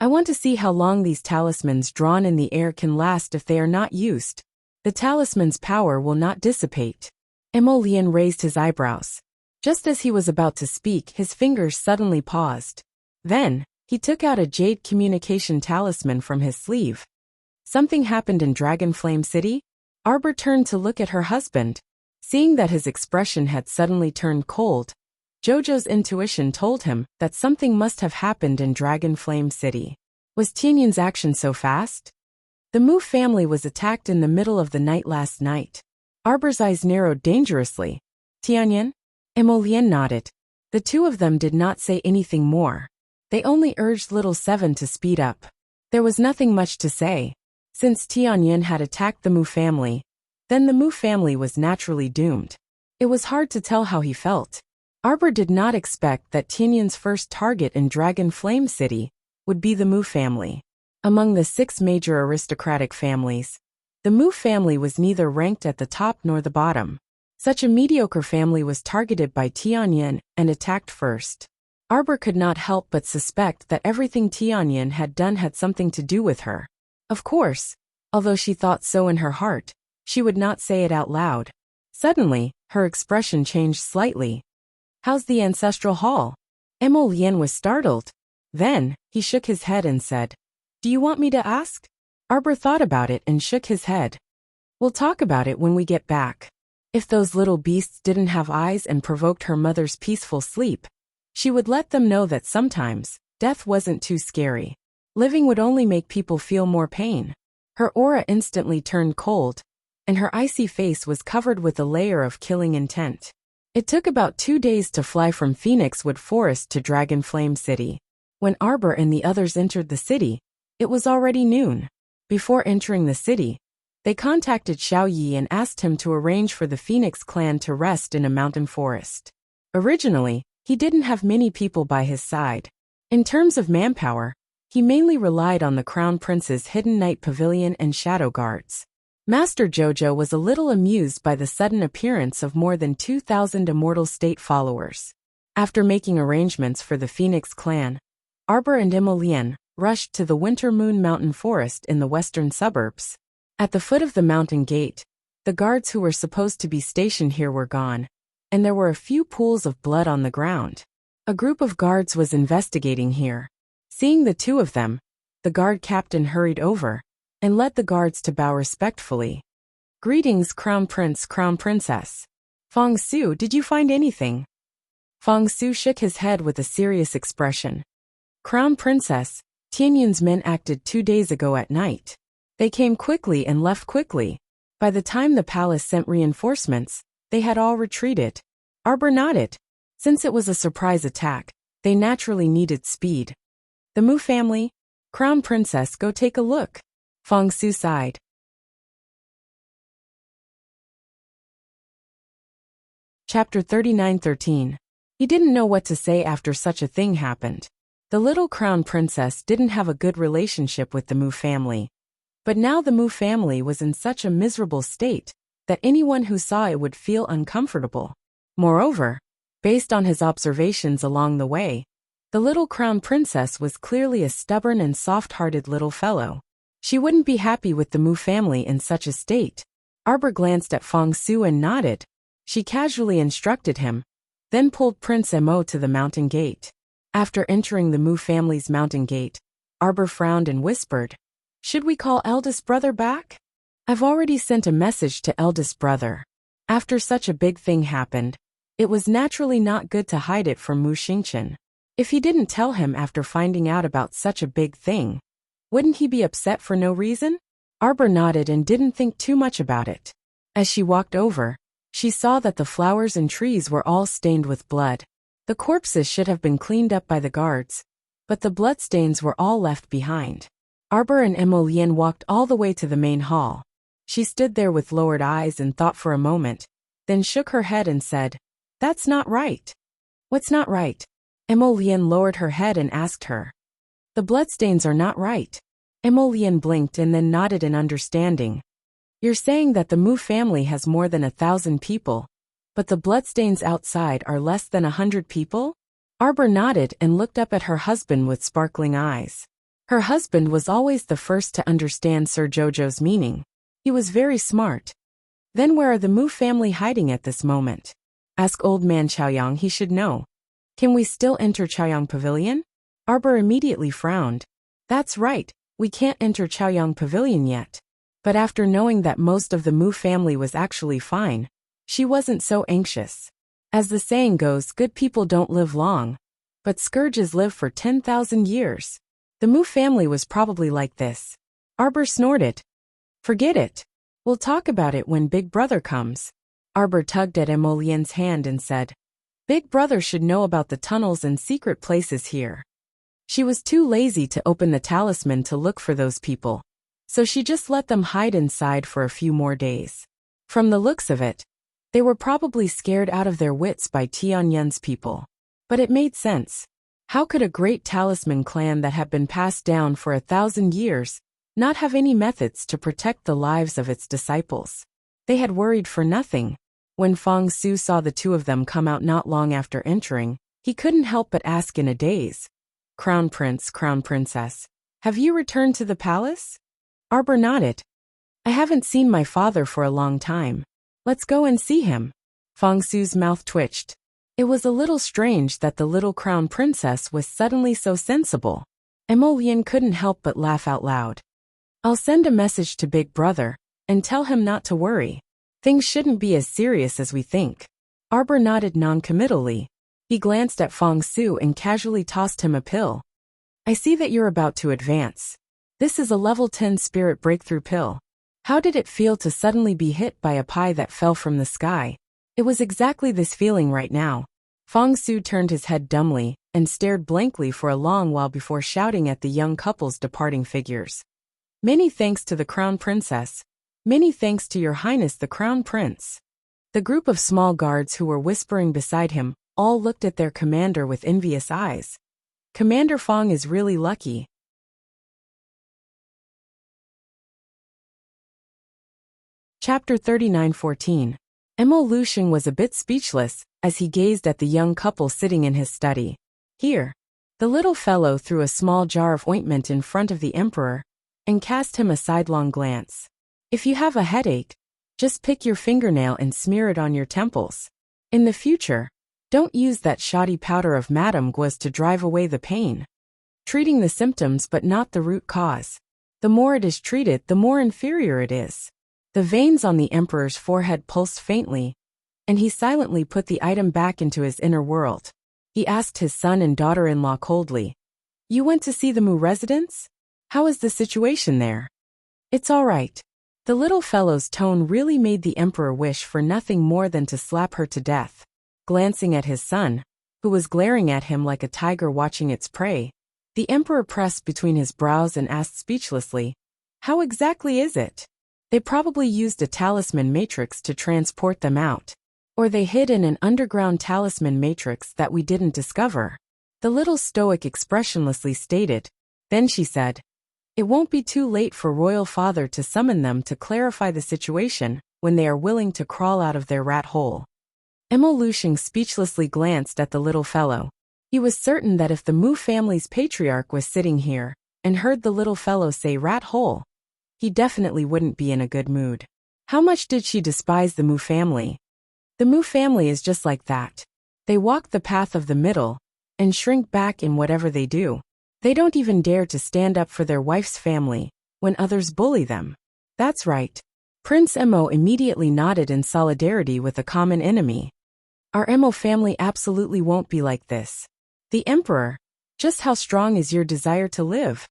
"I want to see how long these talismans drawn in the air can last if they are not used. The talisman's power will not dissipate." Emolian raised his eyebrows. Just as he was about to speak, his fingers suddenly paused. Then, he took out a jade communication talisman from his sleeve. Something happened in Dragonflame City? Arbor turned to look at her husband. Seeing that his expression had suddenly turned cold, Jojo's intuition told him that something must have happened in Dragonflame City. Was Tianyun's action so fast? The Mu family was attacked in the middle of the night last night. Arbor's eyes narrowed dangerously. Tianyun? Emolian nodded. The two of them did not say anything more. They only urged little Seven to speed up. There was nothing much to say. Since Tianyun had attacked the Mu family, then the Mu family was naturally doomed. It was hard to tell how he felt. Arbor did not expect that Tianyun's first target in Dragonflame City would be the Mu family. Among the 6 major aristocratic families, the Mu family was neither ranked at the top nor the bottom. Such a mediocre family was targeted by Tianyun and attacked first. Arbor could not help but suspect that everything Tianyun had done had something to do with her. Of course, although she thought so in her heart, she would not say it out loud. Suddenly, her expression changed slightly. "How's the ancestral hall?" Emolian was startled. Then, he shook his head and said, "Do you want me to ask?" Arbor thought about it and shook his head. "We'll talk about it when we get back." If those little beasts didn't have eyes and provoked her mother's peaceful sleep, she would let them know that sometimes, death wasn't too scary. Living would only make people feel more pain. Her aura instantly turned cold, and her icy face was covered with a layer of killing intent. It took about 2 days to fly from Phoenixwood Forest to Dragonflame City. When Arbor and the others entered the city, it was already noon. Before entering the city, they contacted Xiao Yi and asked him to arrange for the Phoenix clan to rest in a mountain forest. Originally, he didn't have many people by his side. In terms of manpower, he mainly relied on the Crown Prince's Hidden Night Pavilion and Shadow Guards. Master Jojo was a little amused by the sudden appearance of more than 2,000 Immortal State followers. After making arrangements for the Phoenix clan, Arbor and Emolian rushed to the Winter Moon Mountain Forest in the western suburbs. At the foot of the mountain gate, the guards who were supposed to be stationed here were gone, and there were a few pools of blood on the ground. A group of guards was investigating here. Seeing the two of them, the guard captain hurried over and led the guards to bow respectfully. "Greetings, Crown Prince, Crown Princess. Feng Su, did you find anything?" Feng Su shook his head with a serious expression. "Crown Princess, Tianyun's men acted 2 days ago at night. They came quickly and left quickly. By the time the palace sent reinforcements, they had all retreated." Arbor nodded. Since it was a surprise attack, they naturally needed speed. "The Mu family? Crown Princess, go take a look." Feng Su sighed. Chapter 39:13. He didn't know what to say after such a thing happened. The little crown princess didn't have a good relationship with the Mu family. But now the Mu family was in such a miserable state that anyone who saw it would feel uncomfortable. Moreover, based on his observations along the way, the little crown princess was clearly a stubborn and soft-hearted little fellow. She wouldn't be happy with the Mu family in such a state. Arbor glanced at Feng Su and nodded. She casually instructed him, then pulled Prince Mo to the mountain gate. After entering the Mu family's mountain gate, Arbor frowned and whispered, "Should we call eldest brother back? I've already sent a message to eldest brother." After such a big thing happened, it was naturally not good to hide it from Mu Xingqian. If he didn't tell him after finding out about such a big thing, wouldn't he be upset for no reason? Arbor nodded and didn't think too much about it. As she walked over, she saw that the flowers and trees were all stained with blood. The corpses should have been cleaned up by the guards, but the bloodstains were all left behind. Arbor and Emolian walked all the way to the main hall. She stood there with lowered eyes and thought for a moment, then shook her head and said, "That's not right." "What's not right?" Emolian lowered her head and asked her. "The bloodstains are not right." Emolian blinked and then nodded in understanding. "You're saying that the Mu family has more than 1,000 people, but the bloodstains outside are less than 100 people?" Arbor nodded and looked up at her husband with sparkling eyes. Her husband was always the first to understand Sir Jojo's meaning. He was very smart. "Then where are the Mu family hiding at this moment?" "Ask old man Chaoyang, he should know." "Can we still enter Chaoyang Pavilion?" Arbor immediately frowned. "That's right, we can't enter Chaoyang Pavilion yet." But after knowing that most of the Mu family was actually fine, she wasn't so anxious. As the saying goes, good people don't live long, but scourges live for 10,000 years. The Mu family was probably like this. Arbor snorted. "Forget it. We'll talk about it when Big Brother comes." Arbor tugged at Emolien's hand and said, "Big Brother should know about the tunnels and secret places here." She was too lazy to open the talisman to look for those people, so she just let them hide inside for a few more days. From the looks of it, they were probably scared out of their wits by Tianyun's people. But it made sense. How could a great talisman clan that had been passed down for 1,000 years not have any methods to protect the lives of its disciples? They had worried for nothing. When Feng Su saw the two of them come out not long after entering, he couldn't help but ask in a daze, "Crown Prince, Crown Princess, have you returned to the palace?" Arbor nodded. "I haven't seen my father for a long time. Let's go and see him." Feng Su's mouth twitched. It was a little strange that the little crown princess was suddenly so sensible. Emolian couldn't help but laugh out loud. "I'll send a message to Big Brother and tell him not to worry. Things shouldn't be as serious as we think." Arbor nodded non-committally. He glanced at Feng Su and casually tossed him a pill. "I see that you're about to advance. This is a level 10 spirit breakthrough pill. How did it feel to suddenly be hit by a pie that fell from the sky?" It was exactly this feeling right now. Feng Su turned his head dumbly and stared blankly for a long while before shouting at the young couple's departing figures. "Many thanks to the Crown Princess. Many thanks to Your Highness the Crown Prince." The group of small guards who were whispering beside him all looked at their commander with envious eyes. Commander Feng is really lucky. Chapter 39:14. Emo Lusheng was a bit speechless as he gazed at the young couple sitting in his study. "Here." The little fellow threw a small jar of ointment in front of the emperor and cast him a sidelong glance. "If you have a headache, just pick your fingernail and smear it on your temples. In the future, don't use that shoddy powder of Madame Gua's to drive away the pain. Treating the symptoms but not the root cause. The more it is treated, the more inferior it is." The veins on the emperor's forehead pulsed faintly, and he silently put the item back into his inner world. He asked his son and daughter-in-law coldly, "You went to see the Mu residence? How is the situation there?" "It's all right." The little fellow's tone really made the emperor wish for nothing more than to slap her to death. Glancing at his son, who was glaring at him like a tiger watching its prey, the emperor pressed between his brows and asked speechlessly, "How exactly is it?" "They probably used a talisman matrix to transport them out. Or they hid in an underground talisman matrix that we didn't discover. The little stoic expressionlessly stated. Then she said, "It won't be too late for Royal Father to summon them to clarify the situation when they are willing to crawl out of their rat hole." Emo Lushing speechlessly glanced at the little fellow. He was certain that if the Mu family's patriarch was sitting here and heard the little fellow say rat hole, he definitely wouldn't be in a good mood. How much did she despise the Mu family? The Mu family is just like that. They walk the path of the middle and shrink back in whatever they do. They don't even dare to stand up for their wife's family when others bully them. That's right. Prince Emo immediately nodded in solidarity with a common enemy. Our Emo family absolutely won't be like this. The Emperor, just how strong is your desire to live?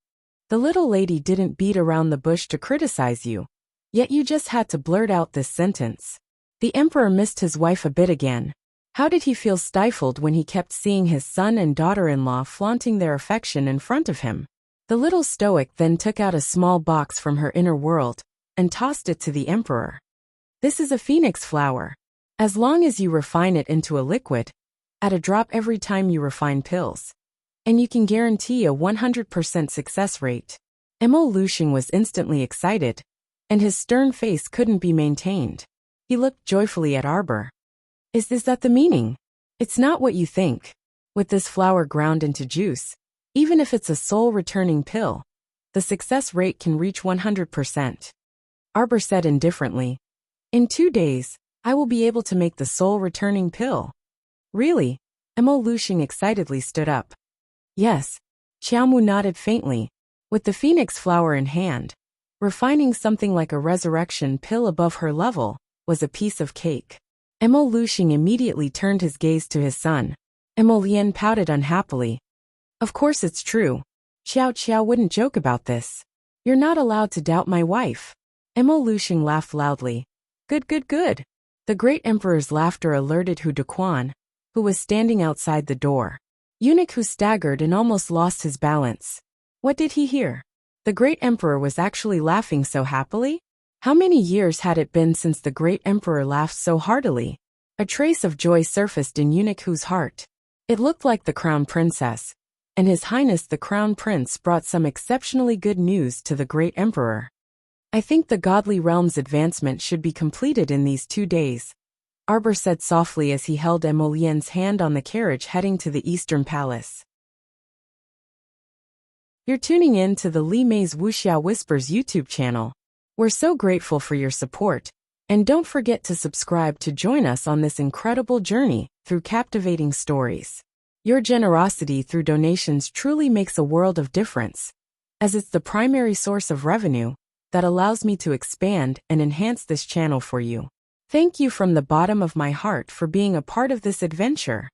The little lady didn't beat around the bush to criticize you, yet you just had to blurt out this sentence. The Emperor missed his wife a bit again. How did he feel stifled when he kept seeing his son and daughter-in-law flaunting their affection in front of him? The little stoic then took out a small box from her inner world and tossed it to the Emperor. This is a phoenix flower. As long as you refine it into a liquid, add a drop every time you refine pills, and you can guarantee a 100% success rate. Emo Lushing was instantly excited, and his stern face couldn't be maintained. He looked joyfully at Arbor. Is that the meaning? It's not what you think. With this flower ground into juice, even if it's a soul-returning pill, the success rate can reach 100%. Arbor said indifferently. In 2 days, I will be able to make the soul-returning pill. Really? Emo Lushing excitedly stood up. Yes. Xiaomu nodded faintly. With the phoenix flower in hand, refining something like a resurrection pill above her level was a piece of cake. Emo Lushing immediately turned his gaze to his son. Emo Lien pouted unhappily. Of course it's true. Xiao wouldn't joke about this. You're not allowed to doubt my wife. Emo Lushing laughed loudly. Good. The great emperor's laughter alerted Hu Dequan, who was standing outside the door. Eunuch who staggered and almost lost his balance. What did he hear? The great emperor was actually laughing so happily? How many years had it been since the great emperor laughed so heartily? A trace of joy surfaced in Eunuch Hu's heart. It looked like the crown princess, and His Highness the Crown Prince brought some exceptionally good news to the great emperor. I think the godly realm's advancement should be completed in these 2 days, Arbor said softly as he held Emo Lien's hand on the carriage heading to the Eastern Palace. You're tuning in to the Li Mei's Wuxia Whispers YouTube channel. We're so grateful for your support, and don't forget to subscribe to join us on this incredible journey through captivating stories. Your generosity through donations truly makes a world of difference, as it's the primary source of revenue that allows me to expand and enhance this channel for you. Thank you from the bottom of my heart for being a part of this adventure.